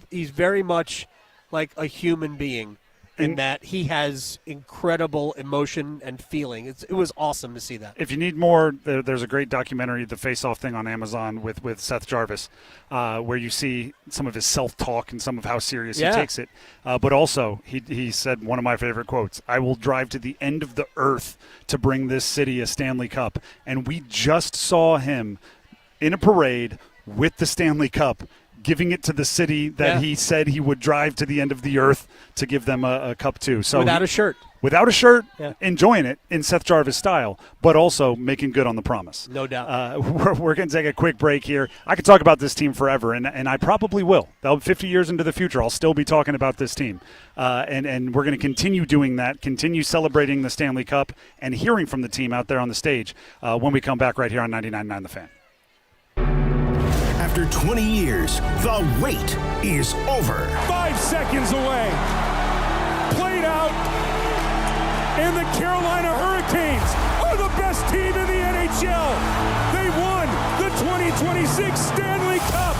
very much like a human being in that he has incredible emotion and feeling. It was awesome to see that. If you need more, there's a great documentary, The Face-Off Thing, on Amazon with Seth Jarvis, where you see some of his self-talk and some of how serious he takes it. But also, he said one of my favorite quotes, "I will drive to the end of the earth to bring this city a Stanley Cup." And we just saw him in a parade with the Stanley Cup giving it to the city that he said he would drive to the end of the earth to give them a cup to. So without a shirt. Without a shirt, Yeah. enjoying it in Seth Jarvis style, but also making good on the promise. No doubt. We're going to take a quick break here. I could talk about this team forever, and I probably will. 50 years into the future, I'll still be talking about this team. And we're going to continue doing that, continue celebrating the Stanley Cup, and hearing from the team out there on the stage when we come back right here on 99.9 The Fan. After 20 years, the wait is over. 5 seconds away. Played out. And the Carolina Hurricanes are the best team in the NHL. They won the 2026 Stanley Cup.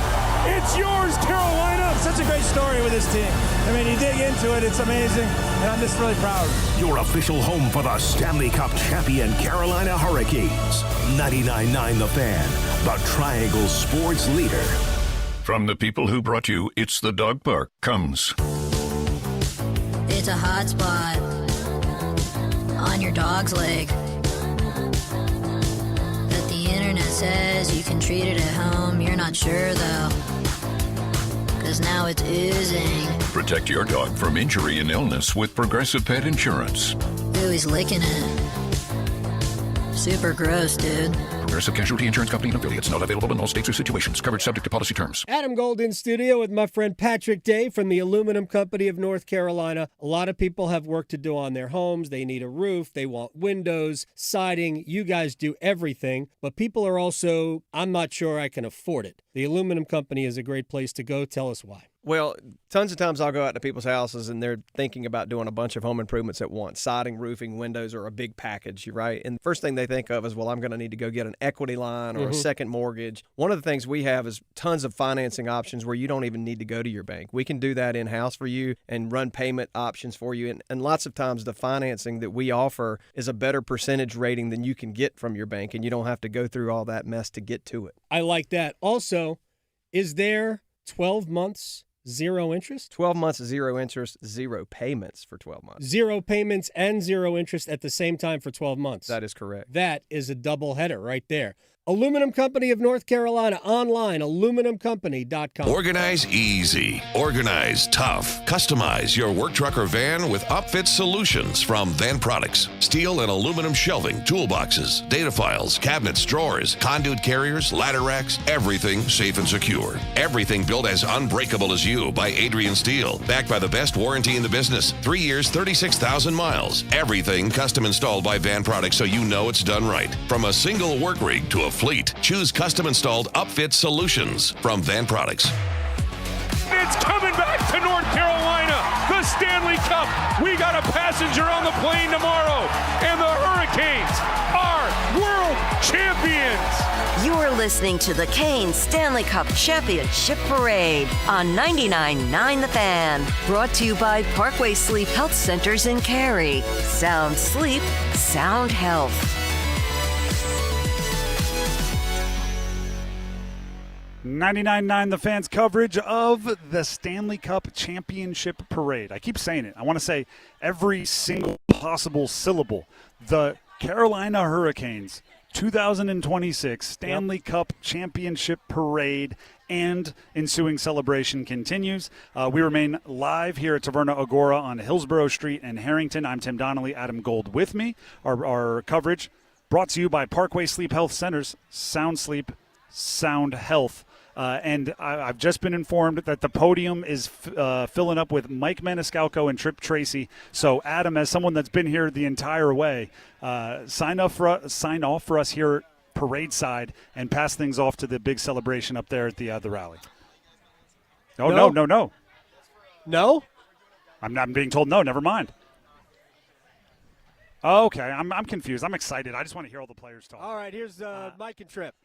It's yours, Carolina. Such a great story with this team. I mean, you dig into it, it's amazing, and I'm just really proud. Your official home for the Stanley Cup champion Carolina Hurricanes. 99.9 The Fan, the Triangle Sports leader. From the people who brought you It's the Dog Park comes. It's a hot spot on your dog's leg that the internet says you can treat it at home. You're not sure though, 'cause now it's oozing. Protect your dog from injury and illness with Progressive Pet Insurance. Ooh, he's licking it. Super gross, dude. Progressive Casualty Insurance Company and affiliates. Not available in all states or situations. Coverage subject to policy terms. Adam Gold in studio with my friend Patrick Day from the Aluminum Company of North Carolina. A lot of people have work to do on their homes. They need a roof. They want windows, siding. You guys do everything. But people are also, I'm not sure I can afford it. The Aluminum Company is a great place to go. Tell us why. Well, tons of times I'll go out to people's houses and they're thinking about doing a bunch of home improvements at once. Siding, roofing, windows are a big package, right? And the first thing they think of is, well, I'm going to need to go get an equity line or a second mortgage. One of the things we have is tons of financing options where you don't even need to go to your bank. We can do that in-house for you and run payment options for you. And lots of times the financing that we offer is a better percentage rating than you can get from your bank, and you don't have to go through all that mess to get to it. I like that. Also, is there 12 months zero interest? 12 months, zero interest, zero payments for 12 months. Zero payments and zero interest at the same time for 12 months. That is correct. That is a double header right there. Aluminum Company of North Carolina, online, aluminumcompany.com. Organize easy. Organize tough. Customize your work truck or van with upfit solutions from Van Products. Steel and aluminum shelving, toolboxes, data files, cabinets, drawers, conduit carriers, ladder racks, everything safe and secure. Everything built as unbreakable as you by Adrian Steel. Backed by the best warranty in the business. 3 years, 36,000 miles. Everything custom installed by Van Products so you know it's done right. From a single work rig to a fleet. Choose custom installed upfit solutions from Van Products. It's coming back to North Carolina. The Stanley Cup. We got a passenger on the plane tomorrow. And the Hurricanes are world champions. You're listening to the Canes Stanley Cup Championship Parade on 99.9 The Fan. Brought to you by Parkway Sleep Health Centers in Cary. Sound sleep, sound health. 99.9 The Fan's coverage of the Stanley Cup Championship Parade. I keep saying it. I want to say every single possible syllable. The Carolina Hurricanes 2026 Stanley Cup Championship Parade and ensuing celebration continues. We remain live here at Taverna Agora on Hillsborough Street in Harrington. I'm Tim Donnelly, Adam Gold with me. Our coverage brought to you by Parkway Sleep Health Centers. Sound sleep, sound health. And I've just been informed that the podium is filling up with Mike Maniscalco and Trip Tracy. So, Adam, as someone that's been here the entire way, sign off for us here parade side and pass things off to the big celebration up there at the Raleigh. Oh, no. No? I'm being told no. Never mind. Okay, I'm confused. I'm excited. I just want to hear all the players talk. All right, here's Mike and Trip.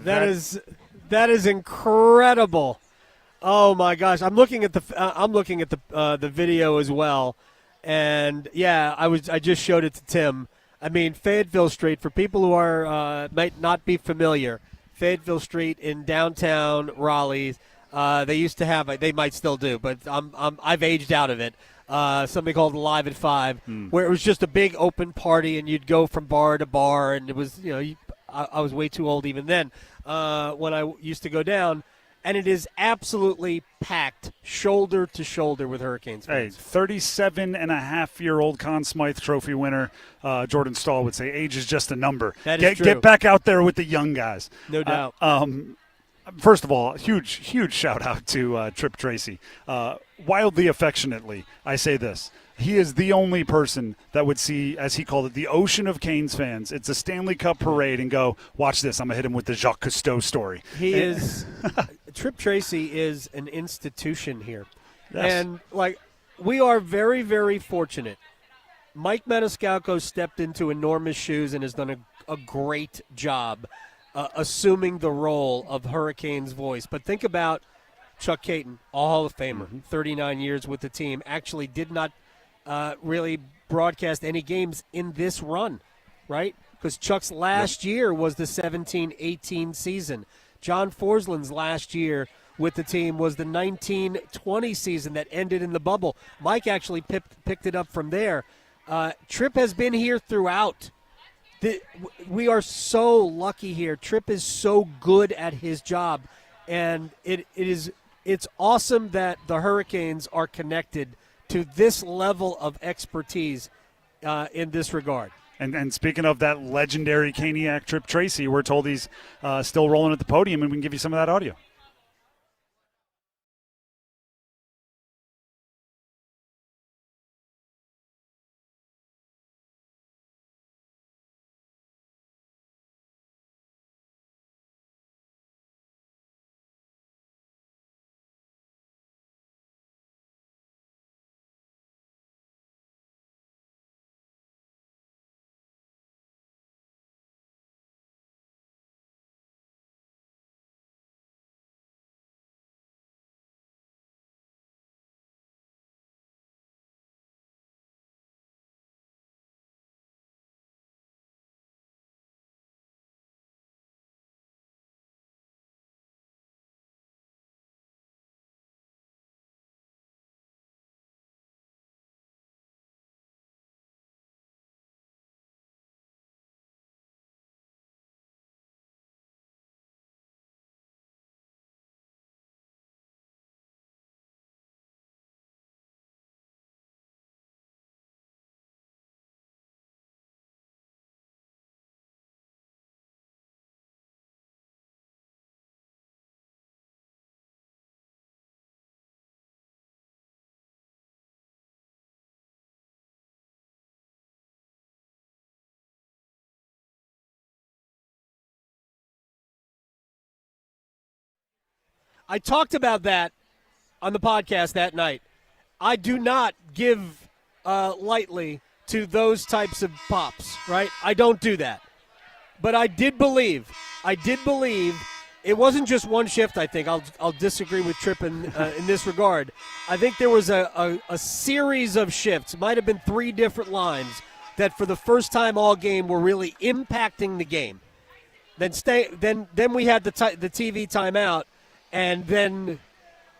That is incredible. Oh my gosh, I'm looking at the video as well, and yeah, I just showed it to Tim. I mean, Fayetteville Street, for people who might not be familiar, Fayetteville Street in downtown Raleigh. They used to have, they might still do, but I've aged out of it. Something called Live at 5, where it was just a big open party, and you'd go from bar to bar, and it was, I was way too old even then when I used to go down, and it is absolutely packed, shoulder to shoulder with Hurricanes fans. Hey, 37-and-a-half-year-old Conn Smythe Trophy winner Jordan Stahl would say age is just a number. That is true. Get back out there with the young guys. No doubt. First of all, huge shout-out to Trip Tracy. Wildly affectionately, I say this. He is the only person that would see, as he called it, the ocean of Canes fans. It's a Stanley Cup parade and go, watch this, I'm going to hit him with the Jacques Cousteau story. He is – Trip Tracy is an institution here. Yes. And, we are very, very fortunate. Mike Maniscalco stepped into enormous shoes and has done a great job assuming the role of Hurricanes voice. But think about Chuck Caton, a Hall of Famer, 39 years with the team, actually did not really broadcast any games in this run, right? Because Chuck's last year was the 17-18 season. John Forsland's last year with the team was the 19-20 season that ended in the bubble. Mike actually picked it up from there. Tripp has been here throughout. We are so lucky here. Tripp is so good at his job, and it's awesome that the Hurricanes are connected to this level of expertise in this regard. And speaking of that legendary Caniac Trip Tracy, we're told he's still rolling at the podium, and we can give you some of that audio. I talked about that on the podcast that night. I do not give lightly to those types of pops, right? I don't do that. But I did believe it wasn't just one shift, I think. I'll disagree with Tripp in this regard. I think there was a series of shifts, might have been 3 different lines, that for the first time all game were really impacting the game. Then we had the TV timeout, and then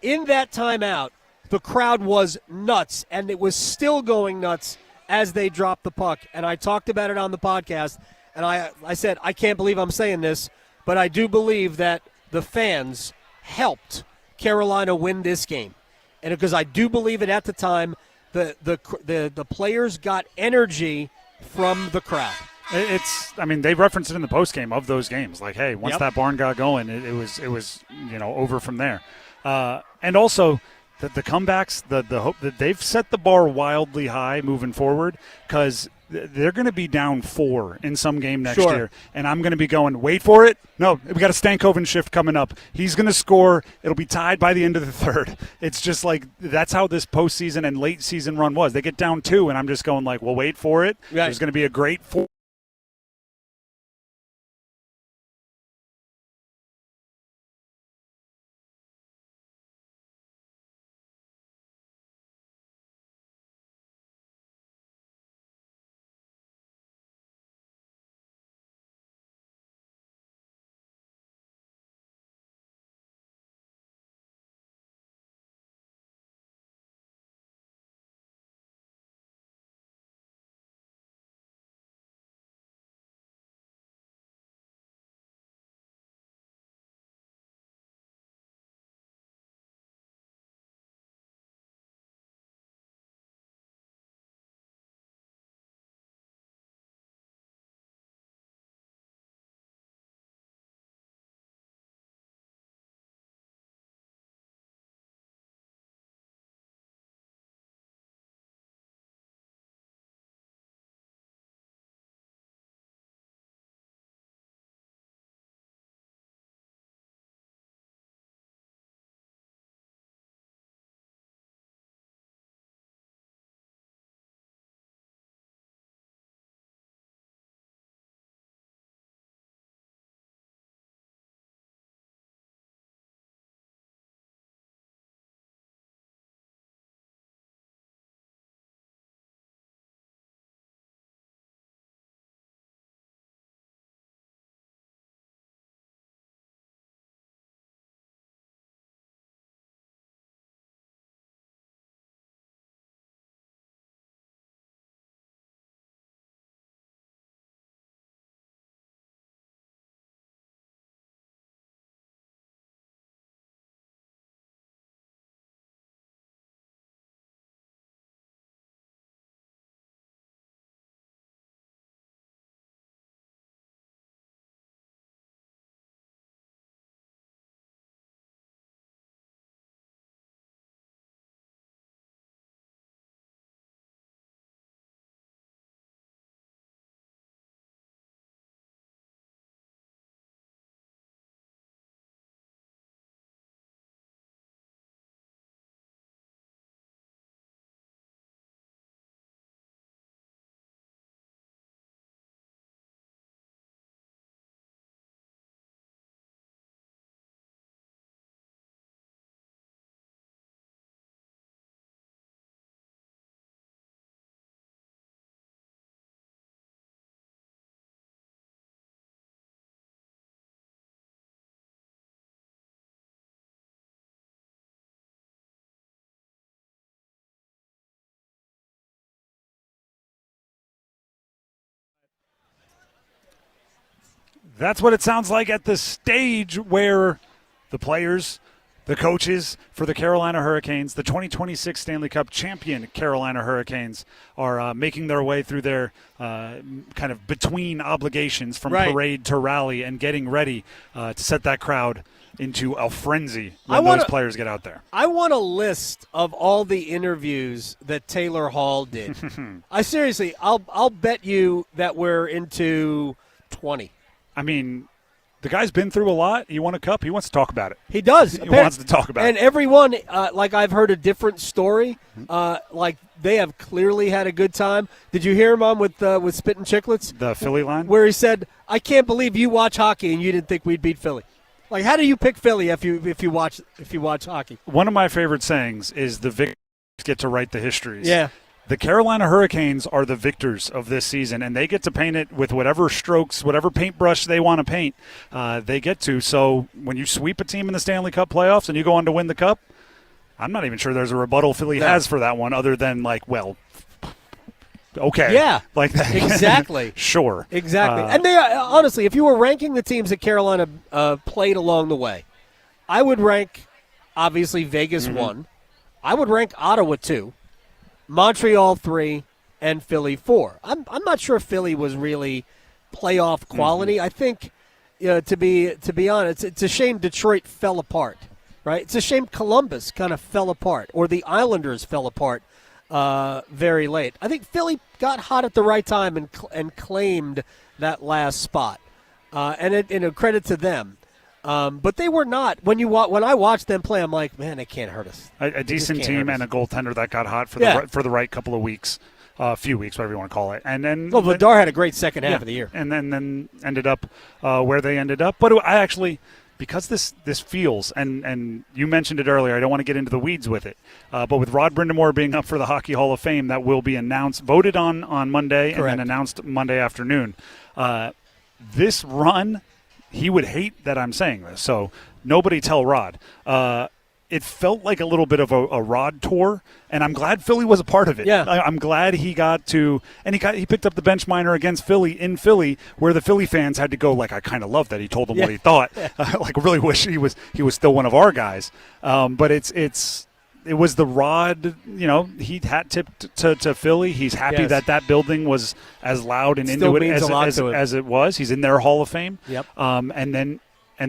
in that timeout, the crowd was nuts, and it was still going nuts as they dropped the puck. And I talked about it on the podcast, and I said, I can't believe I'm saying this, but I do believe that the fans helped Carolina win this game. And because I do believe it at the time, the players got energy from the crowd. They referenced it in the postgame of those games. Like, hey, once that barn got going, it was over from there. And also the comebacks, the hope that they've set the bar wildly high moving forward, because they're going to be down 4 in some game next year. And I'm going to be going, wait for it. No, we got a Stankoven shift coming up. He's going to score. It'll be tied by the end of the third. It's just like, that's how this postseason and late season run was. They get down 2, and I'm just going like, well, wait for it. Right. There's going to be a great 4. That's what it sounds like at the stage where the players, the coaches for the Carolina Hurricanes, the 2026 Stanley Cup champion Carolina Hurricanes, are making their way through their kind of between obligations from parade to rally and getting ready to set that crowd into a frenzy when those players get out there. I want a list of all the interviews that Taylor Hall did. I'll bet you that we're into 20. I mean, the guy's been through a lot. He won a cup. He wants to talk about it. He does. He wants to talk about it. And everyone, like I've heard a different story. Like they have clearly had a good time. Did you hear him on with Spittin' Chicklets? The Philly line? Where he said, I can't believe you watch hockey and you didn't think we'd beat Philly. Like, how do you pick Philly if you watch hockey? One of my favorite sayings is the victors get to write the histories. Yeah. The Carolina Hurricanes are the victors of this season, and they get to paint it with whatever strokes, whatever paintbrush they want to paint, they get to. So when you sweep a team in the Stanley Cup playoffs and you go on to win the cup, I'm not even sure there's a rebuttal Philly has for that one other than, like, well, okay. Yeah. Like that. Exactly. Sure. Exactly. And they honestly, if you were ranking the teams that Carolina played along the way, I would rank, obviously, Vegas 1. I would rank Ottawa 2. Montreal 3, and Philly 4. I'm not sure Philly was really playoff quality. I think, to be honest, it's a shame Detroit fell apart, right? It's a shame Columbus kind of fell apart, or the Islanders fell apart very late. I think Philly got hot at the right time and claimed that last spot, and a credit to them. But they were not. When I watched them play, I'm like, man, they can't hurt us. A decent team and a goaltender that got hot for the right couple of weeks, few weeks, whatever you want to call it. And then Vladar had a great second half of the year, and then ended up where they ended up. But I actually, because this feels, and you mentioned it earlier, I don't want to get into the weeds with it, but with Rod Brind'Amour being up for the Hockey Hall of Fame, that will be voted on Monday, and then announced Monday afternoon. This run. He would hate that I'm saying this, so nobody tell Rod. It felt like a little bit of a Rod tour, and I'm glad Philly was a part of it. Yeah. I'm glad he got to, and he picked up the bench minor against Philly in Philly, where the Philly fans had to go, like, I kind of love that he told them what he thought. Like, really wish he was still one of our guys. But it was the Rod, he hat-tipped to Philly. He's happy that building was as loud and into it as it was. He's in their Hall of Fame. Yep. And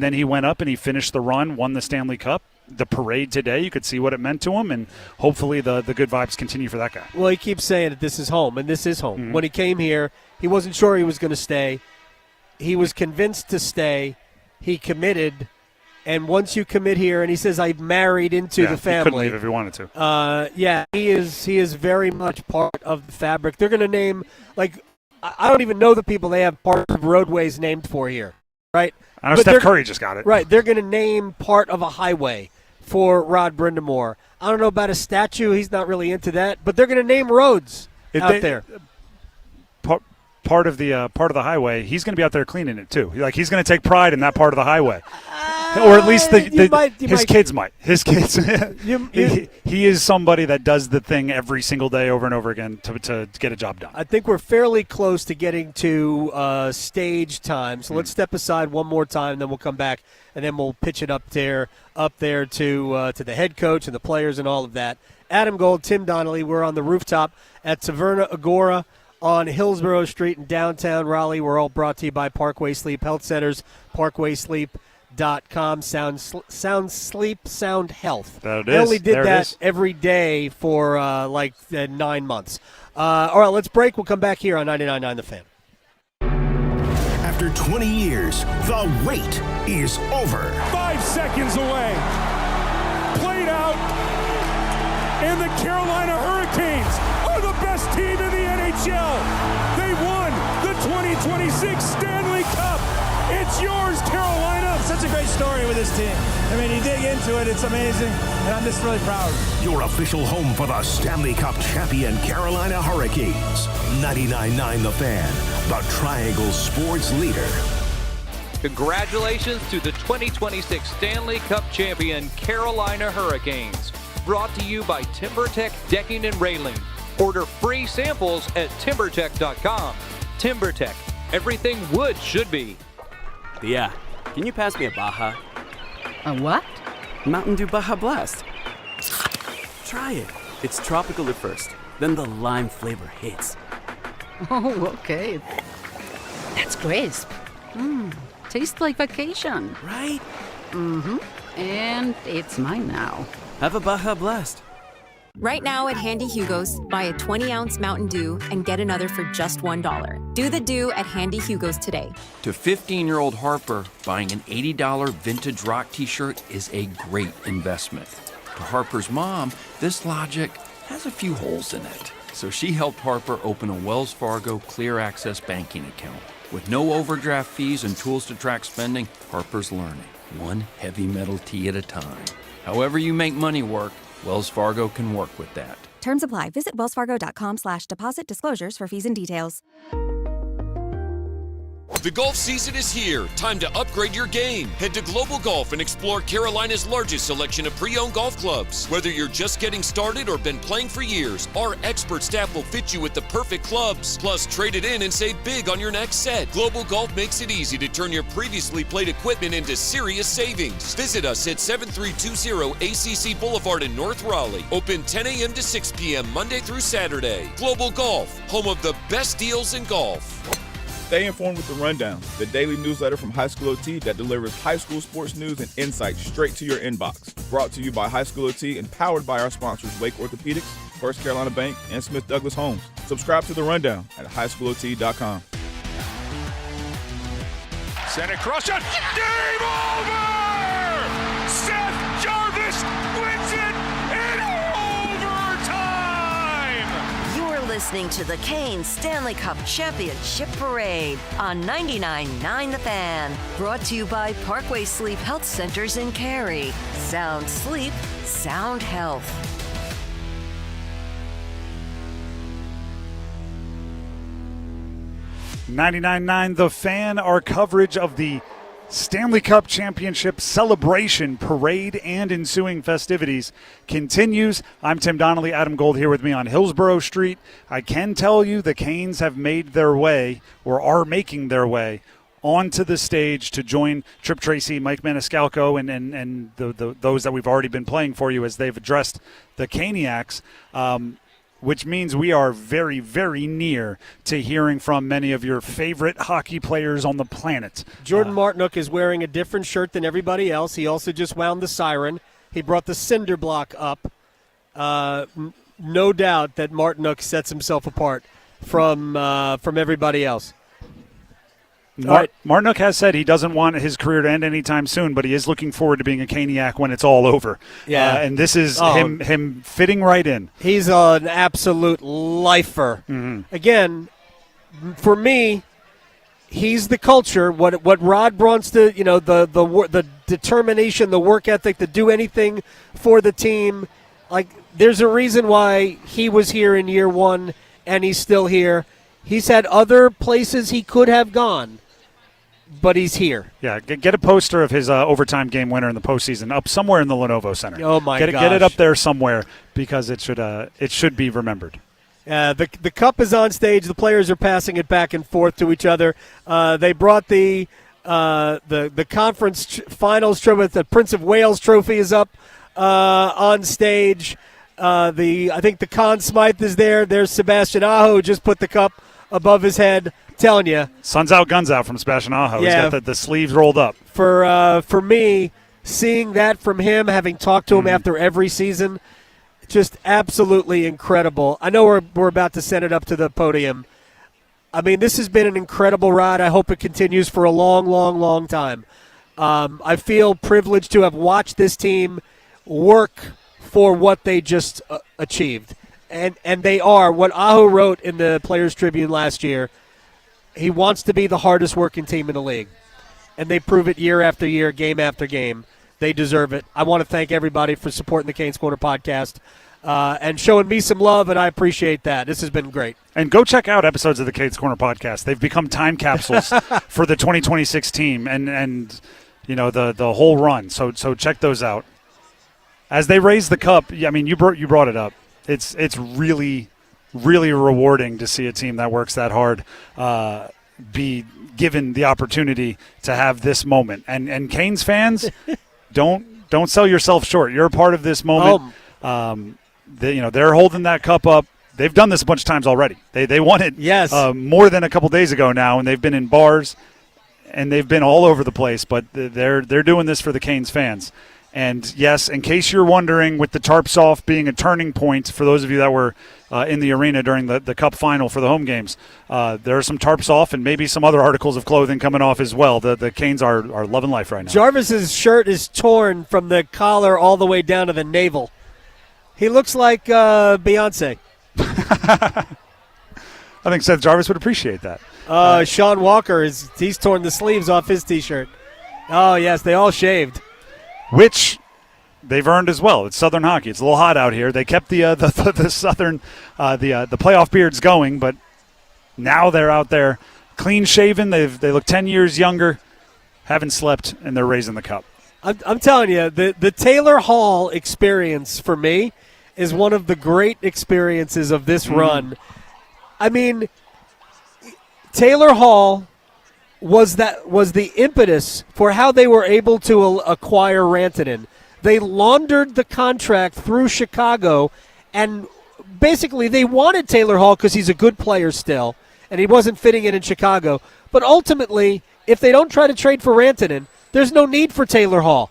then he went up and he finished the run, won the Stanley Cup. The parade today, you could see what it meant to him, and hopefully the good vibes continue for that guy. Well, he keeps saying that this is home, and this is home. Mm-hmm. When he came here, he wasn't sure he was going to stay. He was convinced to stay. He committed. And once you commit here, and he says, I've married into the family. He couldn't leave if he wanted to. He is very much part of the fabric. They're going to name, like, I don't even know the people they have parts of roadways named for here, right? I know Steph Curry just got it. Right. They're going to name part of a highway for Rod Brind'Amour. I don't know about a statue. He's not really into that. But they're going to name roads out there. Part of the highway, he's going to be out there cleaning it too. Like, he's going to take pride in that part of the highway, or at least his kids might. His kids. He is somebody that does the thing every single day over and over again to get a job done. I think we're fairly close to getting to stage time. So let's step aside one more time, then we'll come back and then we'll pitch it up there to the head coach and the players and all of that. Adam Gold, Tim Donnelly. We're on the rooftop at Taverna Agora on Hillsborough Street in downtown Raleigh. We're all brought to you by Parkway Sleep Health Centers, parkwaysleep.com. Sound sleep, sound health. That they only did that every day for 9 months. All right, let's break. We'll come back here on 99.9 The Fan. After 20 years, the wait is over. 5 seconds away. Played out. And the Carolina Hurricanes are the best team in the NHL. They won the 2026 Stanley Cup. It's yours, Carolina. Such a great story with this team. I mean, you dig into it, it's amazing, and I'm just really proud. Your official home for the Stanley Cup champion Carolina Hurricanes. 99.9 The Fan, the Triangle Sports leader. Congratulations to the 2026 Stanley Cup champion Carolina Hurricanes. Brought to you by TimberTech Decking and Railing. Order free samples at TimberTech.com. TimberTech, everything wood should be. Tia, can you pass me a Baja? A what? Mountain Dew Baja Blast. Try it. It's tropical at first, then the lime flavor hits. Oh, okay. That's crisp. Tastes like vacation. Right? Mm-hmm. And it's mine now. Have a Baja Blast. Right now at Handy Hugo's, buy a 20-ounce Mountain Dew and get another for just $1. Do the Dew at Handy Hugo's today. To 15-year-old Harper, buying an $80 vintage rock t-shirt is a great investment. To Harper's mom, this logic has a few holes in it. So she helped Harper open a Wells Fargo Clear Access banking account. With no overdraft fees and tools to track spending, Harper's learning, one heavy metal tea at a time. However you make money work, Wells Fargo can work with that. Terms apply. Visit wellsfargo.com/deposit disclosures for fees and details. The golf season is here. Time to upgrade your game. Head to Global Golf and explore Carolina's largest selection of pre-owned golf clubs. Whether you're just getting started or been playing for years, our expert staff will fit you with the perfect clubs. Plus, trade it in and save big on your next set. Global Golf makes it easy to turn your previously played equipment into serious savings. Visit us at 7320 ACC Boulevard in North Raleigh. Open 10 a.m. to 6 p.m. Monday through Saturday. Global Golf, home of the best deals in golf. Stay informed with The Rundown, the daily newsletter from High School OT that delivers high school sports news and insights straight to your inbox. Brought to you by High School OT and powered by our sponsors Wake Orthopedics, First Carolina Bank, and Smith Douglas Homes. Subscribe to The Rundown at highschoolot.com. Center cross shot. Game over! Seth Jarvis wins it in overtime! You're listening to the Canes Stanley Cup Championship Parade on 99.9 The Fan. Brought to you by Parkway Sleep Health Centers in Cary. Sound sleep, sound health. $99.9 The Fan, our coverage of the Stanley Cup Championship celebration, parade, and ensuing festivities continues. I'm Tim Donnelly, Adam Gold here with me on Hillsborough Street. I can tell you the Canes have made their way, or are making their way, onto the stage to join Trip Tracy, Mike Maniscalco, and those that we've already been playing for you as they've addressed the Caniacs. Which means we are very, very near to hearing from many of your favorite hockey players on the planet. Jordan Martinook is wearing a different shirt than everybody else. He also just wound the siren. He brought the cinder block up. No doubt that Martinook sets himself apart from everybody else. Martinook has said he doesn't want his career to end anytime soon, but he is looking forward to being a Caniac when it's all over. Yeah, and this is him fitting right in. He's an absolute lifer. Mm-hmm. Again, for me, he's the culture. What Rod wants to, the determination, the work ethic to do anything for the team. Like, there's a reason why he was here in year one and he's still here. He's had other places he could have gone, but he's here. Yeah, get a poster of his overtime game winner in the postseason up somewhere in the Lenovo Center. Oh my gosh. Get it up there somewhere because it should be remembered. The cup is on stage. The players are passing it back and forth to each other. They brought the conference finals trophy. The Prince of Wales trophy is up on stage. I think the Conn Smythe is there. There's Sebastian Aho, who just put the cup above his head. Telling you, sun's out, guns out from Sebastian Aho. Yeah, he's got the sleeves rolled up. For me, seeing that from him, having talked to him after every season, just absolutely incredible. I know we're about to send it up to the podium. I mean, this has been an incredible ride. I hope it continues for a long, long, long time. I feel privileged to have watched this team work for what they just achieved. And they are. What Aho wrote in the Players' Tribune last year, he wants to be the hardest working team in the league. And they prove it year after year, game after game. They deserve it. I want to thank everybody for supporting the Canes Corner podcast and showing me some love, and I appreciate that. This has been great. And go check out episodes of the Canes Corner podcast. They've become time capsules for the 2026 team and the whole run. So check those out. As they raise the cup, I mean, you brought it up. It's really, really rewarding to see a team that works that hard be given the opportunity to have this moment. And Canes fans, don't sell yourself short. You're a part of this moment. They're holding that cup up. They've done this a bunch of times already. They won it more than a couple days ago now, and they've been in bars and they've been all over the place. But they're doing this for the Canes fans. And yes, in case you're wondering, with the tarps off being a turning point for those of you that were in the arena during the Cup final for the home games, there are some tarps off and maybe some other articles of clothing coming off as well. The Canes are loving life right now. Jarvis's shirt is torn from the collar all the way down to the navel. He looks like Beyonce. I think Seth Jarvis would appreciate that. Sean Walker, he's torn the sleeves off his T-shirt. Oh, yes, they all shaved. Which they've earned as well. It's Southern hockey. It's a little hot out here. They kept the Southern the playoff beards going, but now they're out there clean shaven. They look 10 years younger, haven't slept, and they're raising the cup. I'm telling you, the Taylor Hall experience for me is one of the great experiences of this run. I mean, Taylor Hall was the impetus for how they were able to acquire Rantanen. They laundered the contract through Chicago, and basically they wanted Taylor Hall because he's a good player still, and he wasn't fitting in Chicago. But ultimately, if they don't try to trade for Rantanen, there's no need for Taylor Hall.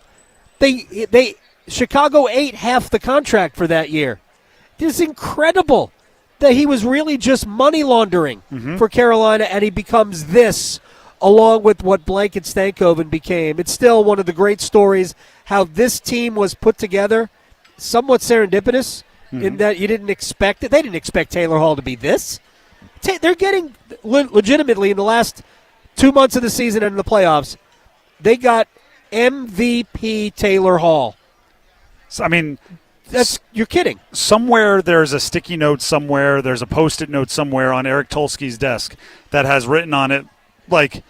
Chicago ate half the contract for that year. It's incredible that he was really just money laundering for Carolina, and he becomes this along with what Blank and Stankoven became. It's still one of the great stories how this team was put together, somewhat serendipitous in that you didn't expect it. They didn't expect Taylor Hall to be this. They're getting legitimately in the last 2 months of the season and in the playoffs, they got MVP Taylor Hall. So, I mean, you're kidding. Somewhere there's a sticky note somewhere, there's a Post-it note somewhere on Eric Tulsky's desk that has written on it, like,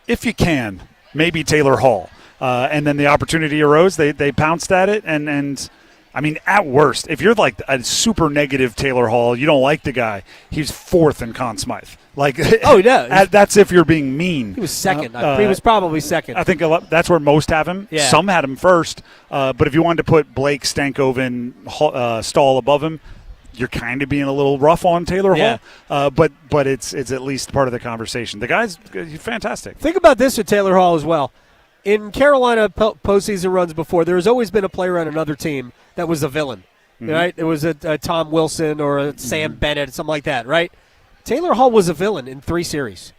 if you can, maybe Taylor Hall. And then the opportunity arose. They pounced at it. And I mean, at worst, if you're like a super negative Taylor Hall, you don't like the guy, he's fourth in Conn Smythe. Like, oh, yeah. That's if you're being mean. He was second. He was probably second. I think that's where most have him. Yeah. Some had him first. But if you wanted to put Blake, Stankoven, Stahl above him, you're kind of being a little rough on Taylor Hall. But it's at least part of the conversation. The guy's fantastic. Think about this with Taylor Hall as well. In Carolina postseason runs before, there has always been a player on another team that was a villain, right? It was a Tom Wilson or a Sam Bennett, something like that, right? Taylor Hall was a villain in 3 series.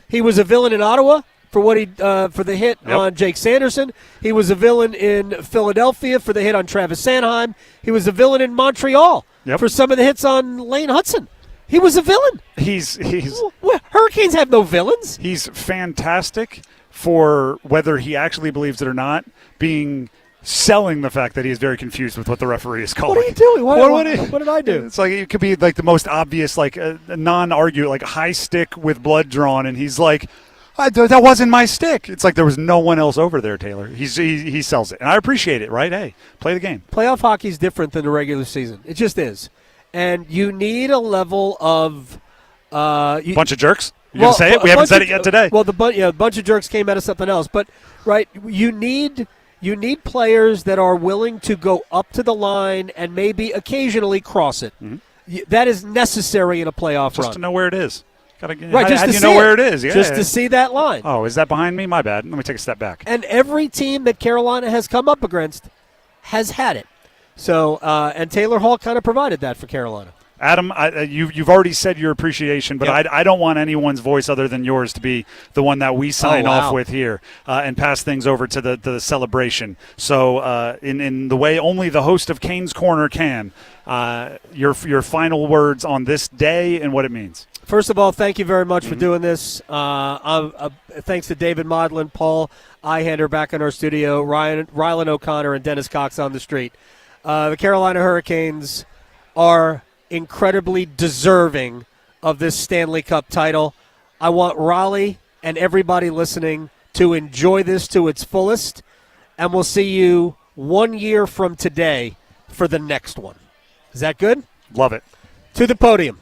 He was a villain in Ottawa for what he for the hit on Jake Sanderson. He was a villain in Philadelphia for the hit on Travis Sanheim. He was a villain in Montreal for some of the hits on Lane Hudson. He was a villain. He's Hurricanes have no villains. He's fantastic for whether he actually believes it or not, selling the fact that he is very confused with what the referee is calling. What are you doing? What did I do? It's like it could be like the most obvious, like a non-argue, like a high stick with blood drawn, and he's like, that wasn't my stick. It's like there was no one else over there, Taylor. He sells it, and I appreciate it, right? Hey, play the game. Playoff hockey is different than the regular season. It just is. And you need a level of bunch of jerks? You going to say it? We haven't said it yet today. Well, a bunch of jerks came out of something else. But, right, you need players that are willing to go up to the line and maybe occasionally cross it. That is necessary in a playoff run. Just to know where it is. How do you know where it is? Yeah. Just to see that line. Oh, is that behind me? My bad. Let me take a step back. And every team that Carolina has come up against has had it. So, and Taylor Hall kind of provided that for Carolina. Adam, you've already said your appreciation, but I don't want anyone's voice other than yours to be the one that we sign off with here and pass things over to the celebration. So in the way only the host of Canes Corner can, your final words on this day and what it means. First of all, thank you very much for doing this. Thanks to David Modlin, Paul Ihander back in our studio, Rylan O'Connor, and Dennis Cox on the street. The Carolina Hurricanes are incredibly deserving of this Stanley Cup title. I want Raleigh and everybody listening to enjoy this to its fullest, and we'll see you 1 year from today for the next one. Is that good? Love it. To the podium.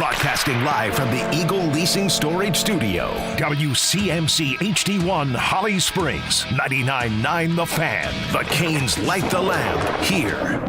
Broadcasting live from the Eagle Leasing Storage Studio. WCMC HD1 Holly Springs. 99.9 The Fan. The Canes light the lamp here.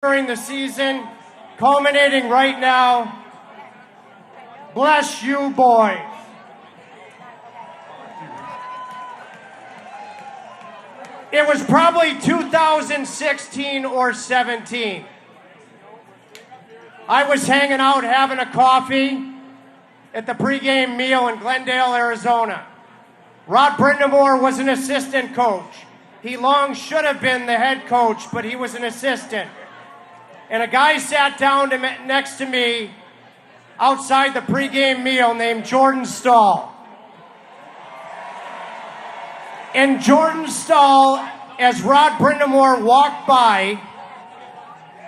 during the season, culminating right now. Bless you, boys. It was probably 2016 or 17. I was hanging out having a coffee at the pregame meal in Glendale, Arizona. Rod Brindamore was an assistant coach. He long should have been the head coach, but he was an assistant. And a guy sat down next to me outside the pregame meal named Jordan Stahl. And Jordan Stahl, as Rod Brindamore walked by,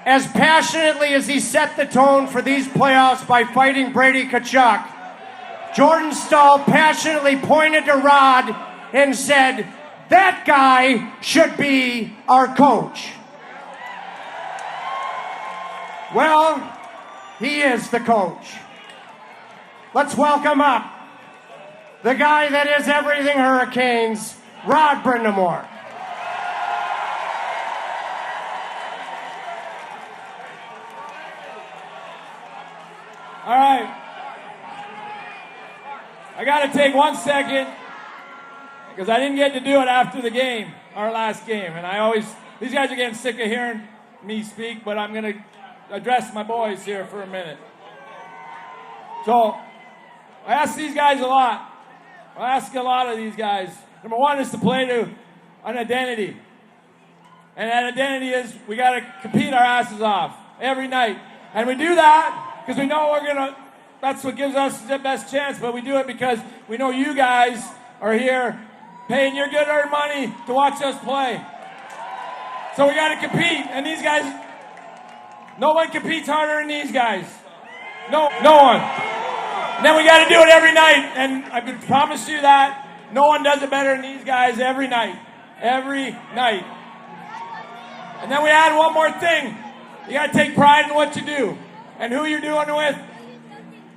as passionately as he set the tone for these playoffs by fighting Brady Tkachuk, Jordan Stahl passionately pointed to Rod and said, "That guy should be our coach." Well, he is the coach. Let's welcome up the guy that is everything Hurricanes, Rod Brindamore. All right. I got to take 1 second because I didn't get to do it after the game, our last game. And these guys are getting sick of hearing me speak, but I'm going to address my boys here for a minute. So, I ask these guys a lot. I ask a lot of these guys. Number one is to play to an identity. And that identity is we got to compete our asses off every night. And we do that because we know that's what gives us the best chance, but we do it because we know you guys are here paying your good-earned money to watch us play. So we got to compete, and these guys, no one competes harder than these guys. No one. And then we got to do it every night, and I can promise you that no one does it better than these guys every night. Every night. And then we add one more thing. You got to take pride in what you do and who you're doing it with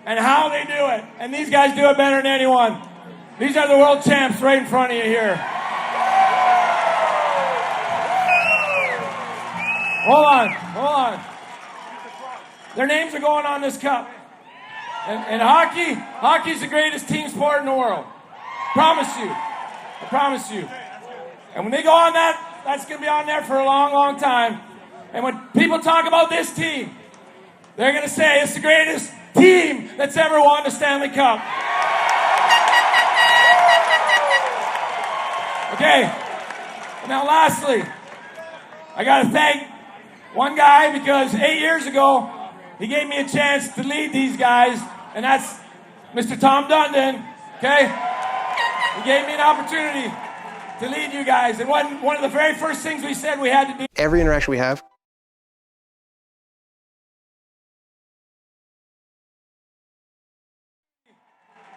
and how they do it. And these guys do it better than anyone. These are the world champs right in front of you here. Hold on. Their names are going on this cup. And hockey's the greatest team sport in the world. I promise you. And when they go on that's going to be on there for a long, long time. And when people talk about this team, they're going to say it's the greatest team that's ever won the Stanley Cup. Okay. Now lastly, I got to thank one guy because 8 years ago, he gave me a chance to lead these guys, and that's Mr. Tom Dundon, okay? He gave me an opportunity to lead you guys, and one of the very first things we said we had to do. Every interaction we have,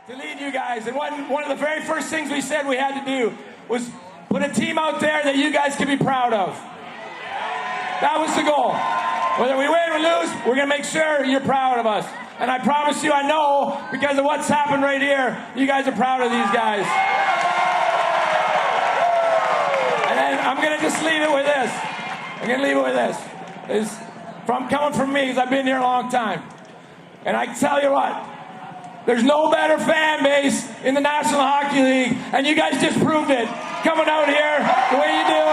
to lead you guys, and one of the very first things we said we had to do was put a team out there that you guys can be proud of. That was the goal. Whether we win or lose, we're going to make sure you're proud of us. And I promise you, I know, because of what's happened right here, you guys are proud of these guys. And then I'm going to just leave it with this. It's coming from me, because I've been here a long time. And I tell you what, there's no better fan base in the National Hockey League, and you guys just proved it. Coming out here the way you do.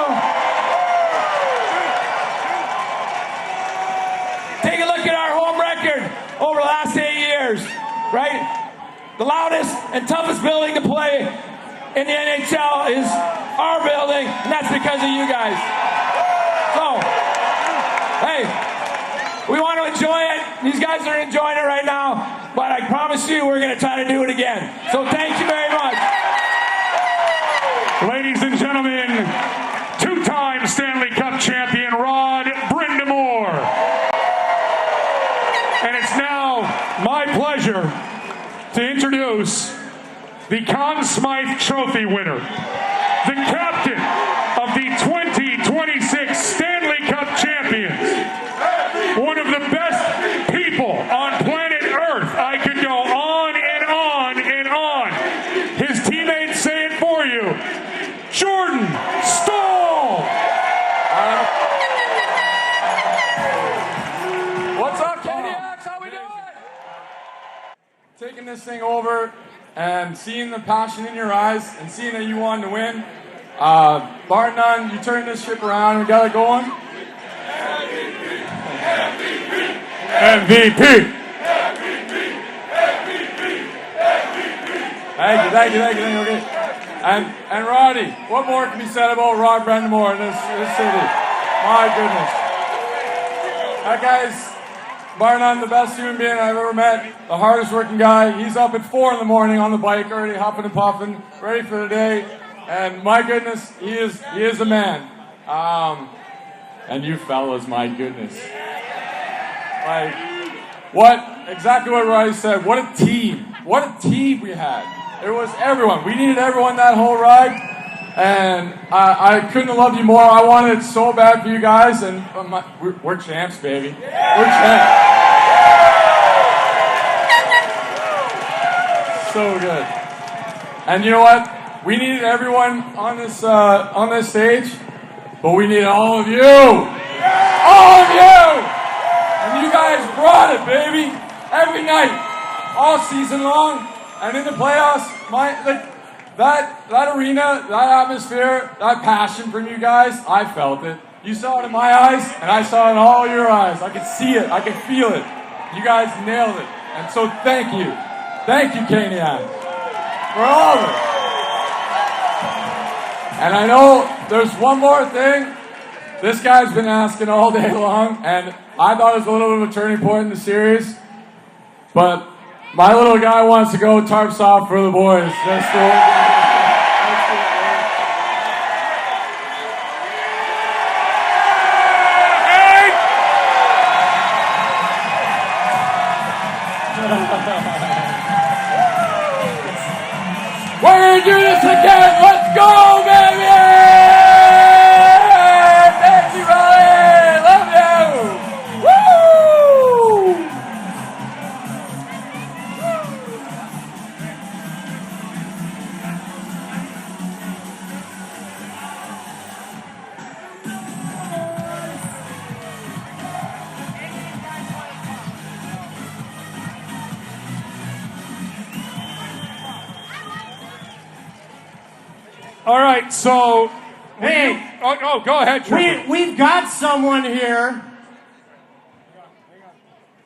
Take a look at our home record over the last 8 years, right? The loudest and toughest building to play in the NHL is our building, and that's because of you guys. So, hey, we want to enjoy it. These guys are enjoying it right now, but I promise you we're going to try to do it again. So thank you very much. Ladies and gentlemen, two-time Stanley Cup champion Rod Brindamore. And it's now my pleasure to introduce the Conn Smythe Trophy winner, the captain of the 2026 Stanley Cup champions, one of the best people on planet Earth. I could go on and on and on. His teammates say it for you. Jordan Stahl. this thing over and seeing the passion in your eyes and seeing that you wanted to win. Bar none, you turned this ship around and got it going. MVP! Thank you. Okay. And Roddy, what more can be said about Rod Brendamore in this city? My goodness. That guy's, bar none, the best human being I've ever met. The hardest working guy. He's up at 4 a.m. on the bike, already huffing and puffing, ready for the day. And my goodness, he is a man. And you fellas, my goodness. Like, exactly what Roddy said. What a team. What a team we had. It was everyone. We needed everyone that whole ride. And I couldn't have loved you more. I wanted it so bad for you guys. And we're champs, baby. We're champs. So good. And you know what? We needed everyone on this stage. But we needed all of you. All of you. And you guys brought it, baby. Every night. All season long. And in the playoffs, that arena, that atmosphere, that passion from you guys, I felt it. You saw it in my eyes, and I saw it in all your eyes. I could see it. I could feel it. You guys nailed it. And so thank you. Thank you, Kanian, for all of it. And I know there's one more thing. This guy's been asking all day long, and I thought it was a little bit of a turning point in the series. But my little guy wants to go tarps off for the boys. Just we're gonna do this again. Let's go, baby! Thank you, Raleigh. Love you. Woo! All right, so hey, go ahead, Trevor. We've got someone here.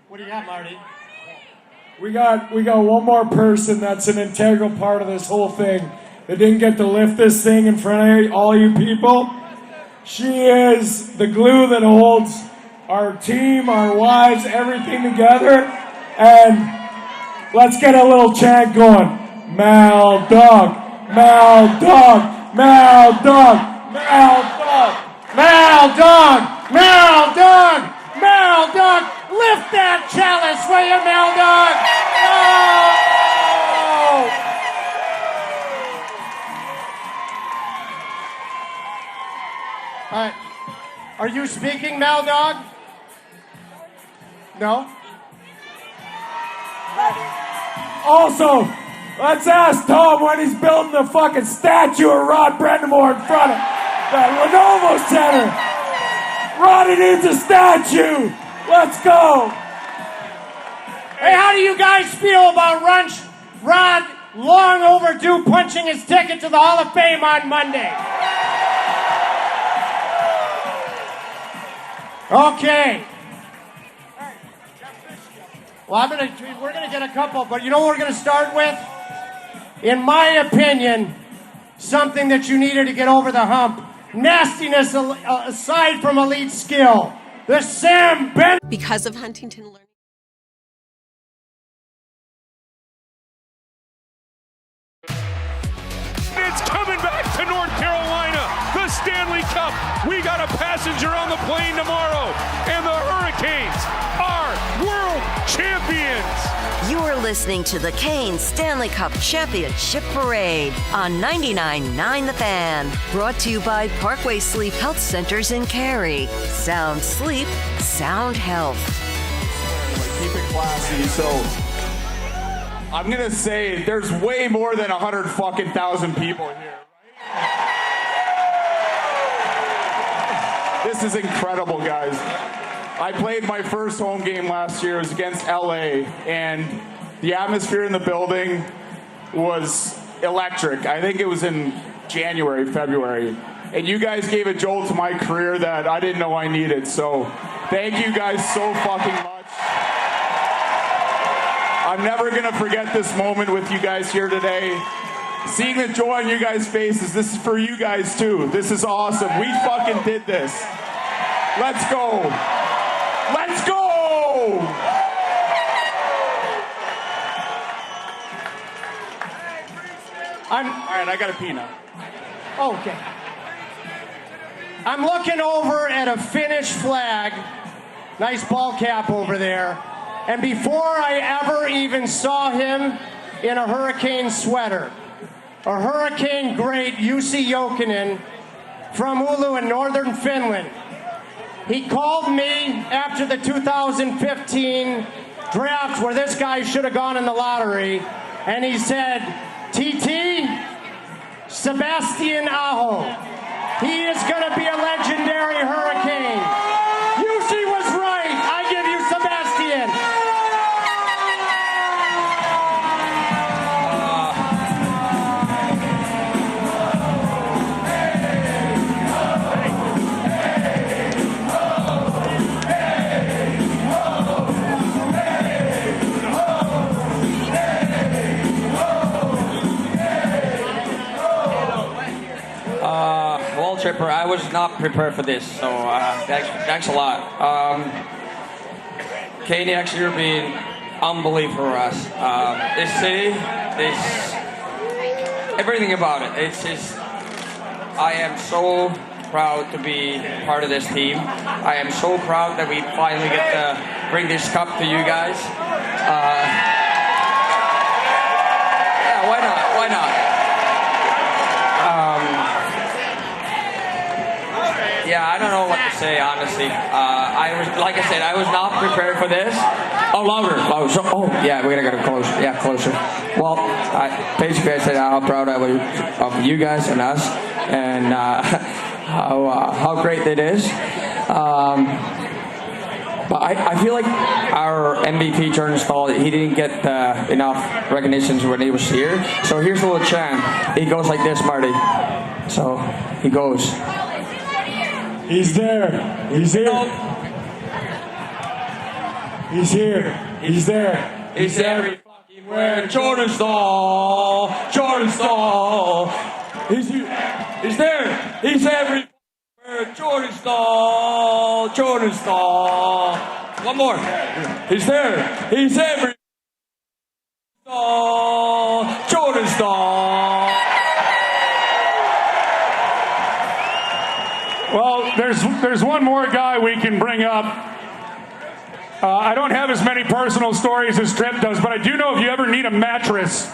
What do you got, Marty? We got one more person that's an integral part of this whole thing that didn't get to lift this thing in front of all you people. She is the glue that holds our team, our wives, everything together. And let's get a little chant going. Mal Dog. Mal Dog, Mal Dog, Mal Dog, Mal Dog, Mal Dog, Mal Dog. Lift that chalice, will you, Mal Dog? Oh! All right. Are you speaking, Mal Dog? No? Also, let's ask Tom when he's building the fucking statue of Rod Brendamore in front of that Lenovo Center. Roddy needs a statue. Let's go. Hey, how do you guys feel about Rod long overdue punching his ticket to the Hall of Fame on Monday? Okay. Well, we're gonna get a couple, but you know what we're gonna start with? In my opinion, something that you needed to get over the hump. Nastiness aside from elite skill. The Sam Ben. Because of Huntington Learning. It's coming back to North Carolina. The Stanley Cup. We got a passenger on the plane tomorrow. And the Hurricanes are world champions. You are listening to the Canes Stanley Cup Championship Parade on 99.9 The Fan. Brought to you by Parkway Sleep Health Centers in Cary. Sound sleep, sound health. Keep it classy. So I'm gonna say there's way more than 100,000 people here. This is incredible, guys. I played my first home game last year. It was against LA, and The atmosphere in the building was electric. I think it was in January, February. And you guys gave a jolt to my career that I didn't know I needed. So thank you guys so fucking much. I'm never going to forget this moment with you guys here today. Seeing the joy on you guys' faces, this is for you guys too. This is awesome. We fucking did this. Let's go. Let's go! All right, I got a peanut. Okay. I'm looking over at a Finnish flag. Nice ball cap over there. And before I ever even saw him in a Hurricane sweater, a Hurricane great, Jussi Jokinen from Oulu in northern Finland. He called me after the 2015 draft where this guy should have gone in the lottery, and he said, TT, Sebastian Aho. He is going to be a legendary Hurricane. Jussi was right. I give you Sebastian. Well, Tripper, I was not prepared for this, so thanks a lot. Katie, actually, you're being unbelievable for us. This city, everything about it. I am so proud to be part of this team. I am so proud that we finally get to bring this cup to you guys. Yeah, why not? Why not? Yeah, I don't know what to say, honestly. I was not prepared for this. Oh, louder. Oh, yeah, we're gonna get closer. Yeah, closer. Well, basically I said how proud I was of you guys and us, and how great it is. But I feel like our MVP Jordan Stahl, he didn't get enough recognition when he was here. So here's a little chant. He goes like this, Marty. So he goes. He's there. He's here. He's here. He's there. He's everywhere. Jordan Stahl. Jordan Stahl. He's here. He's there. He's everywhere. Jordan Stahl. Jordan Stahl. One more. He's there. He's everywhere. Jordan Stahl. Well, there's one more guy we can bring up. I don't have as many personal stories as Tripp does, but I do know if you ever need a mattress,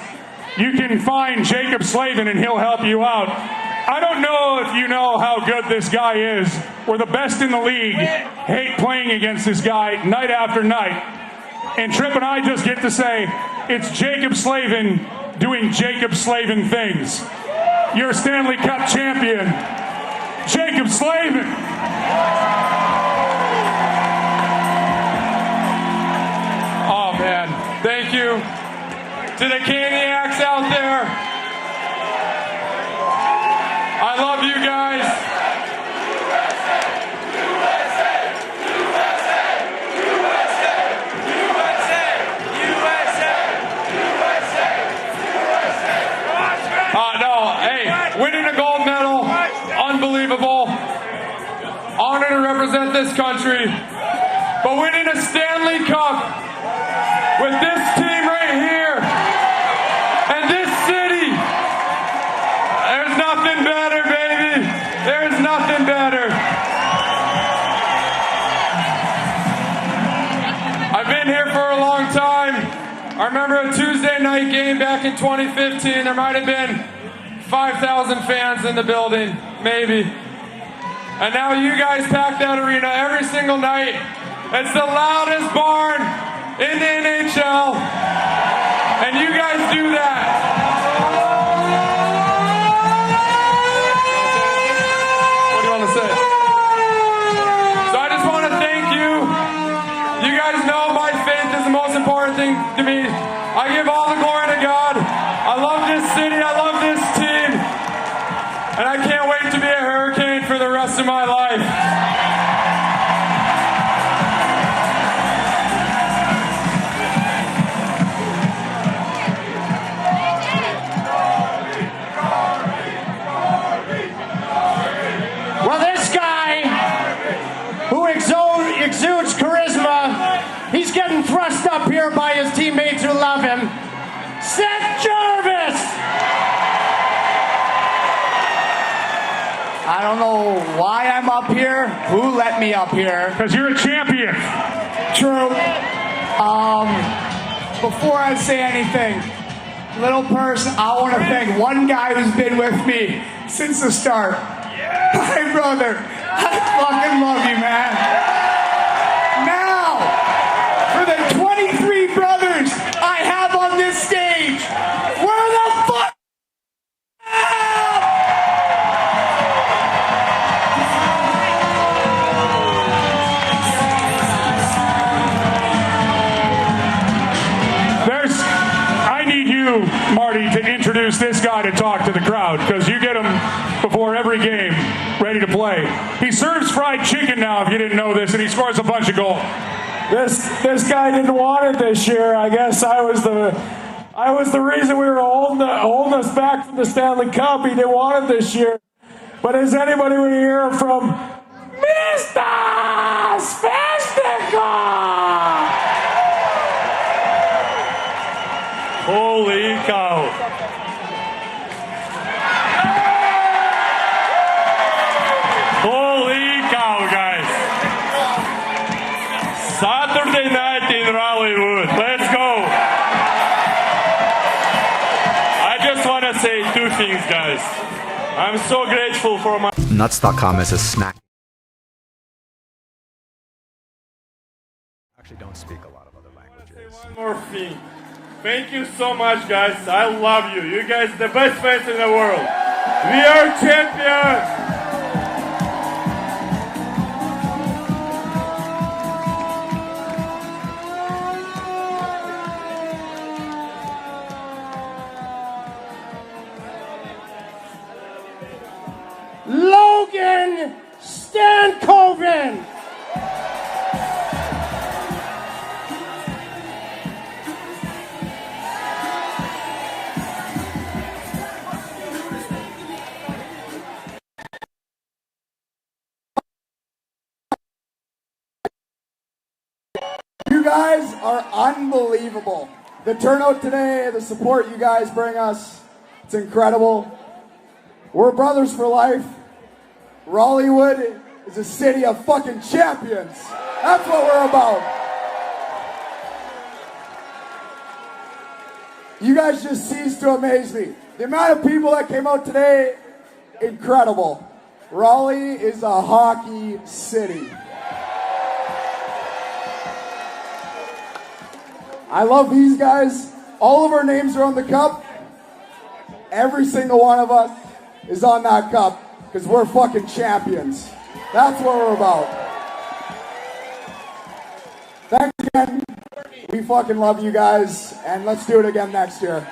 you can find Jacob Slavin and he'll help you out. I don't know if you know how good this guy is. We're the best in the league. Hate playing against this guy night after night. And Tripp and I just get to say, it's Jacob Slavin doing Jacob Slavin things. You're Stanley Cup champion, Jacob Slavin. Oh, man. Thank you to the Caniacs out there. I love you guys. Winning a gold medal, unbelievable. Honored to represent this country. But winning a Stanley Cup with this team right here and this city, there's nothing better, baby. There's nothing better. I've been here for a long time. I remember a Tuesday night game back in 2015. There might have been 5,000 fans in the building, maybe. And now you guys pack that arena every single night. It's the loudest barn in the NHL. And you guys do that. What do you want to say? So I just want to thank you. You guys know my faith is the most important thing to me. I give all the glory to God. I love this city. I love this team. And I can't wait to be a Hurricane for the rest of my life. Well, this guy who exudes charisma, he's getting thrust up here by his teammates who love him. Seth Jarvis! I don't know why I'm up here. Who let me up here? Because you're a champion. True. Before I say anything, little person, I want to thank one guy who's been with me since the start. My brother, I fucking love you, man. Now, for the 23 brothers I have on this stage, where the fuck? I need you, Marty, to introduce this guy to talk to the crowd, because you get him before every game ready to play. He serves fried chicken now, if you didn't know this, and he scores a bunch of goals. This guy didn't want it this year. I guess I was the reason we were holding us back from the Stanley Cup. He didn't want it this year. But is anybody we hear from Mr. Svestikov? Holy cow. Holy cow, guys. Saturday night in Raleigh. Let's go. I just want to say two things, guys. I'm so grateful for my... Nuts.com is a snack. Actually don't speak a lot of other languages. One more thing. Thank you so much, guys. I love you. You guys are the best fans in the world. We are champions. Logan Stankoven! You guys are unbelievable. The turnout today, the support you guys bring us, it's incredible. We're brothers for life. Raleighwood is a city of fucking champions. That's what we're about. You guys just cease to amaze me. The amount of people that came out today, incredible. Raleigh is a hockey city. I love these guys. All of our names are on the cup. Every single one of us is on that cup because we're fucking champions. That's what we're about. Thanks again. We fucking love you guys, and let's do it again next year.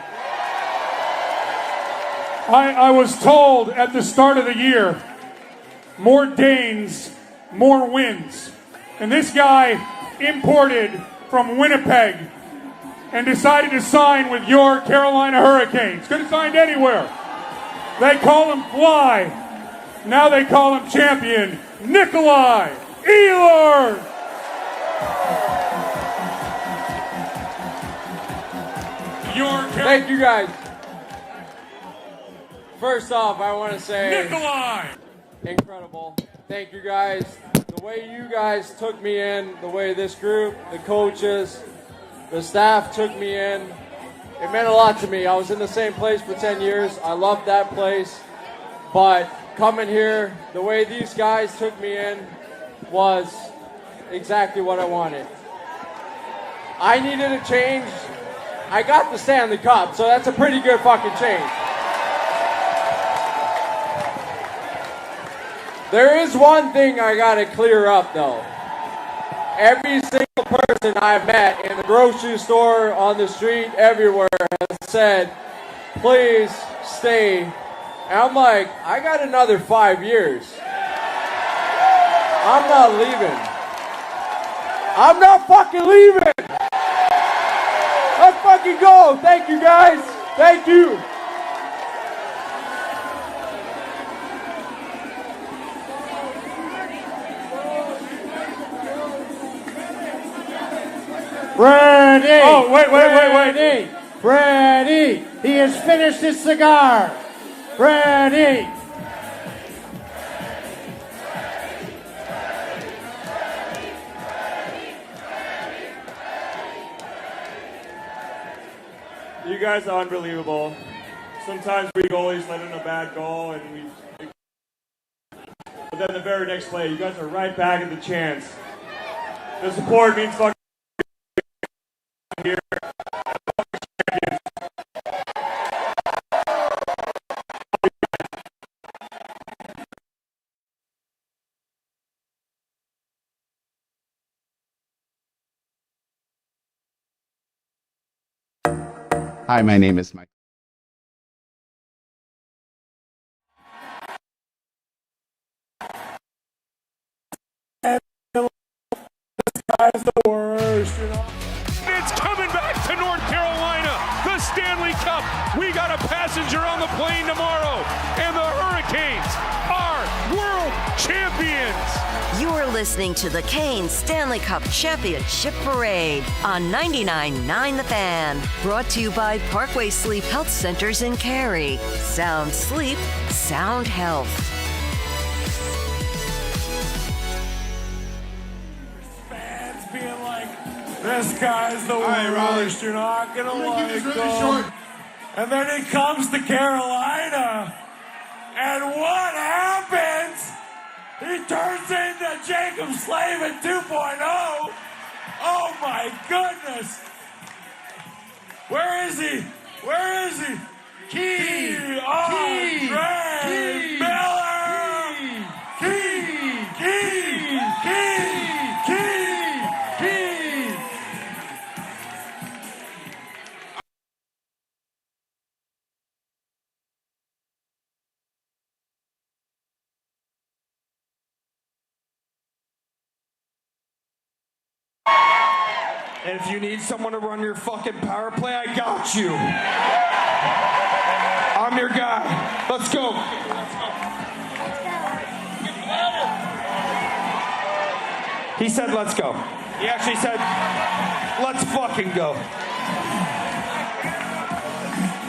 I was told at the start of the year, more Danes, more wins. And this guy imported from Winnipeg and decided to sign with your Carolina Hurricanes. Could have signed anywhere. They call him Fly. Now they call him champion, Nikolai Ehlers. Thank you guys. First off, I want to say Nikolai. Incredible. Thank you guys. The way you guys took me in, the way this group, the coaches, the staff took me in, it meant a lot to me. I was in the same place for 10 years. I loved that place. But coming here, the way these guys took me in was exactly what I wanted. I needed a change. I got the Stanley Cup, so that's a pretty good fucking change. There is one thing I gotta clear up though. Every single person I've met in the grocery store, on the street, everywhere has said, please stay. And I'm like, I got another 5 years. I'm not leaving. I'm not fucking leaving. Let's fucking go. Thank you, guys. Thank you. Freddie! Oh, wait. Freddie! He has finished his cigar! Freddie! You guys are unbelievable. Sometimes we goalies let in a bad goal, and but then the very next play, you guys are right back at the chance. The support means fucking here. Hi, my name is Mike. Guy's the worst, you know. It's coming back to North Carolina. The Stanley Cup. We got a passenger on the plane tomorrow. And the Hurricanes are world champions. You are listening to the Canes Stanley Cup Championship Parade on 99.9 The Fan. Brought to you by Parkway Sleep Health Centers in Cary. Sound sleep, sound health. Being like, this guy's the worst. You're not gonna like him. And then he comes to Carolina, and what happens? He turns into Jacob Slavin 2.0. Oh my goodness! Where is he? Where is he? Key! Andre Miller! Key! And if you need someone to run your fucking power play, I got you. I'm your guy. Let's go. He said, let's go. He actually said, let's fucking go.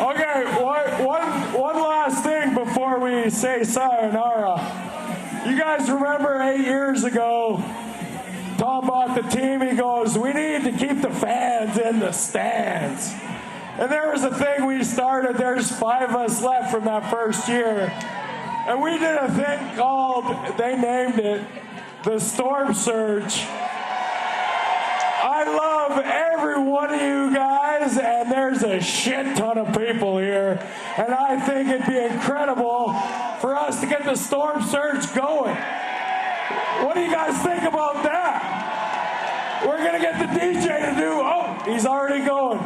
Okay, one last thing before we say sayonara. You guys remember 8 years ago, Tom bought the team, he goes, we need to keep the fans in the stands. And there was a thing we started, there's 5 of us left from that first year. And we did a thing called, they named it, the Storm Surge. I love every one of you guys, and there's a shit ton of people here. And I think it'd be incredible for us to get the Storm Surge going. What do you guys think about that? We're going to get the DJ to do, oh, he's already going.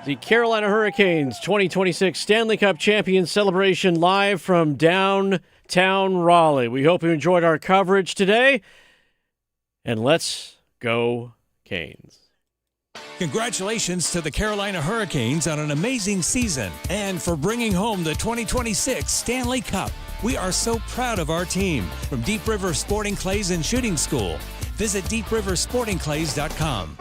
The Carolina Hurricanes 2026 Stanley Cup Champions celebration live from downtown Raleigh. We hope you enjoyed our coverage today. And let's go Canes. Congratulations to the Carolina Hurricanes on an amazing season and for bringing home the 2026 Stanley Cup. We are so proud of our team. From Deep River Sporting Clays and Shooting School, visit deepriversportingclays.com.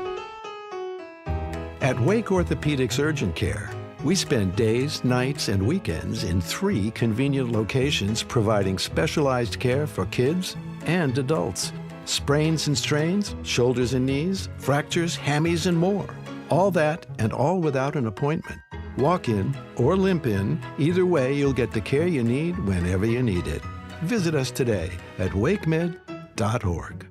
At Wake Orthopedics Urgent Care, we spend days, nights, and weekends in 3 convenient locations providing specialized care for kids and adults. Sprains and strains, shoulders and knees, fractures, hammies, and more. All that and all without an appointment. Walk in or limp in, either way you'll get the care you need whenever you need it. Visit us today at wakemed.org.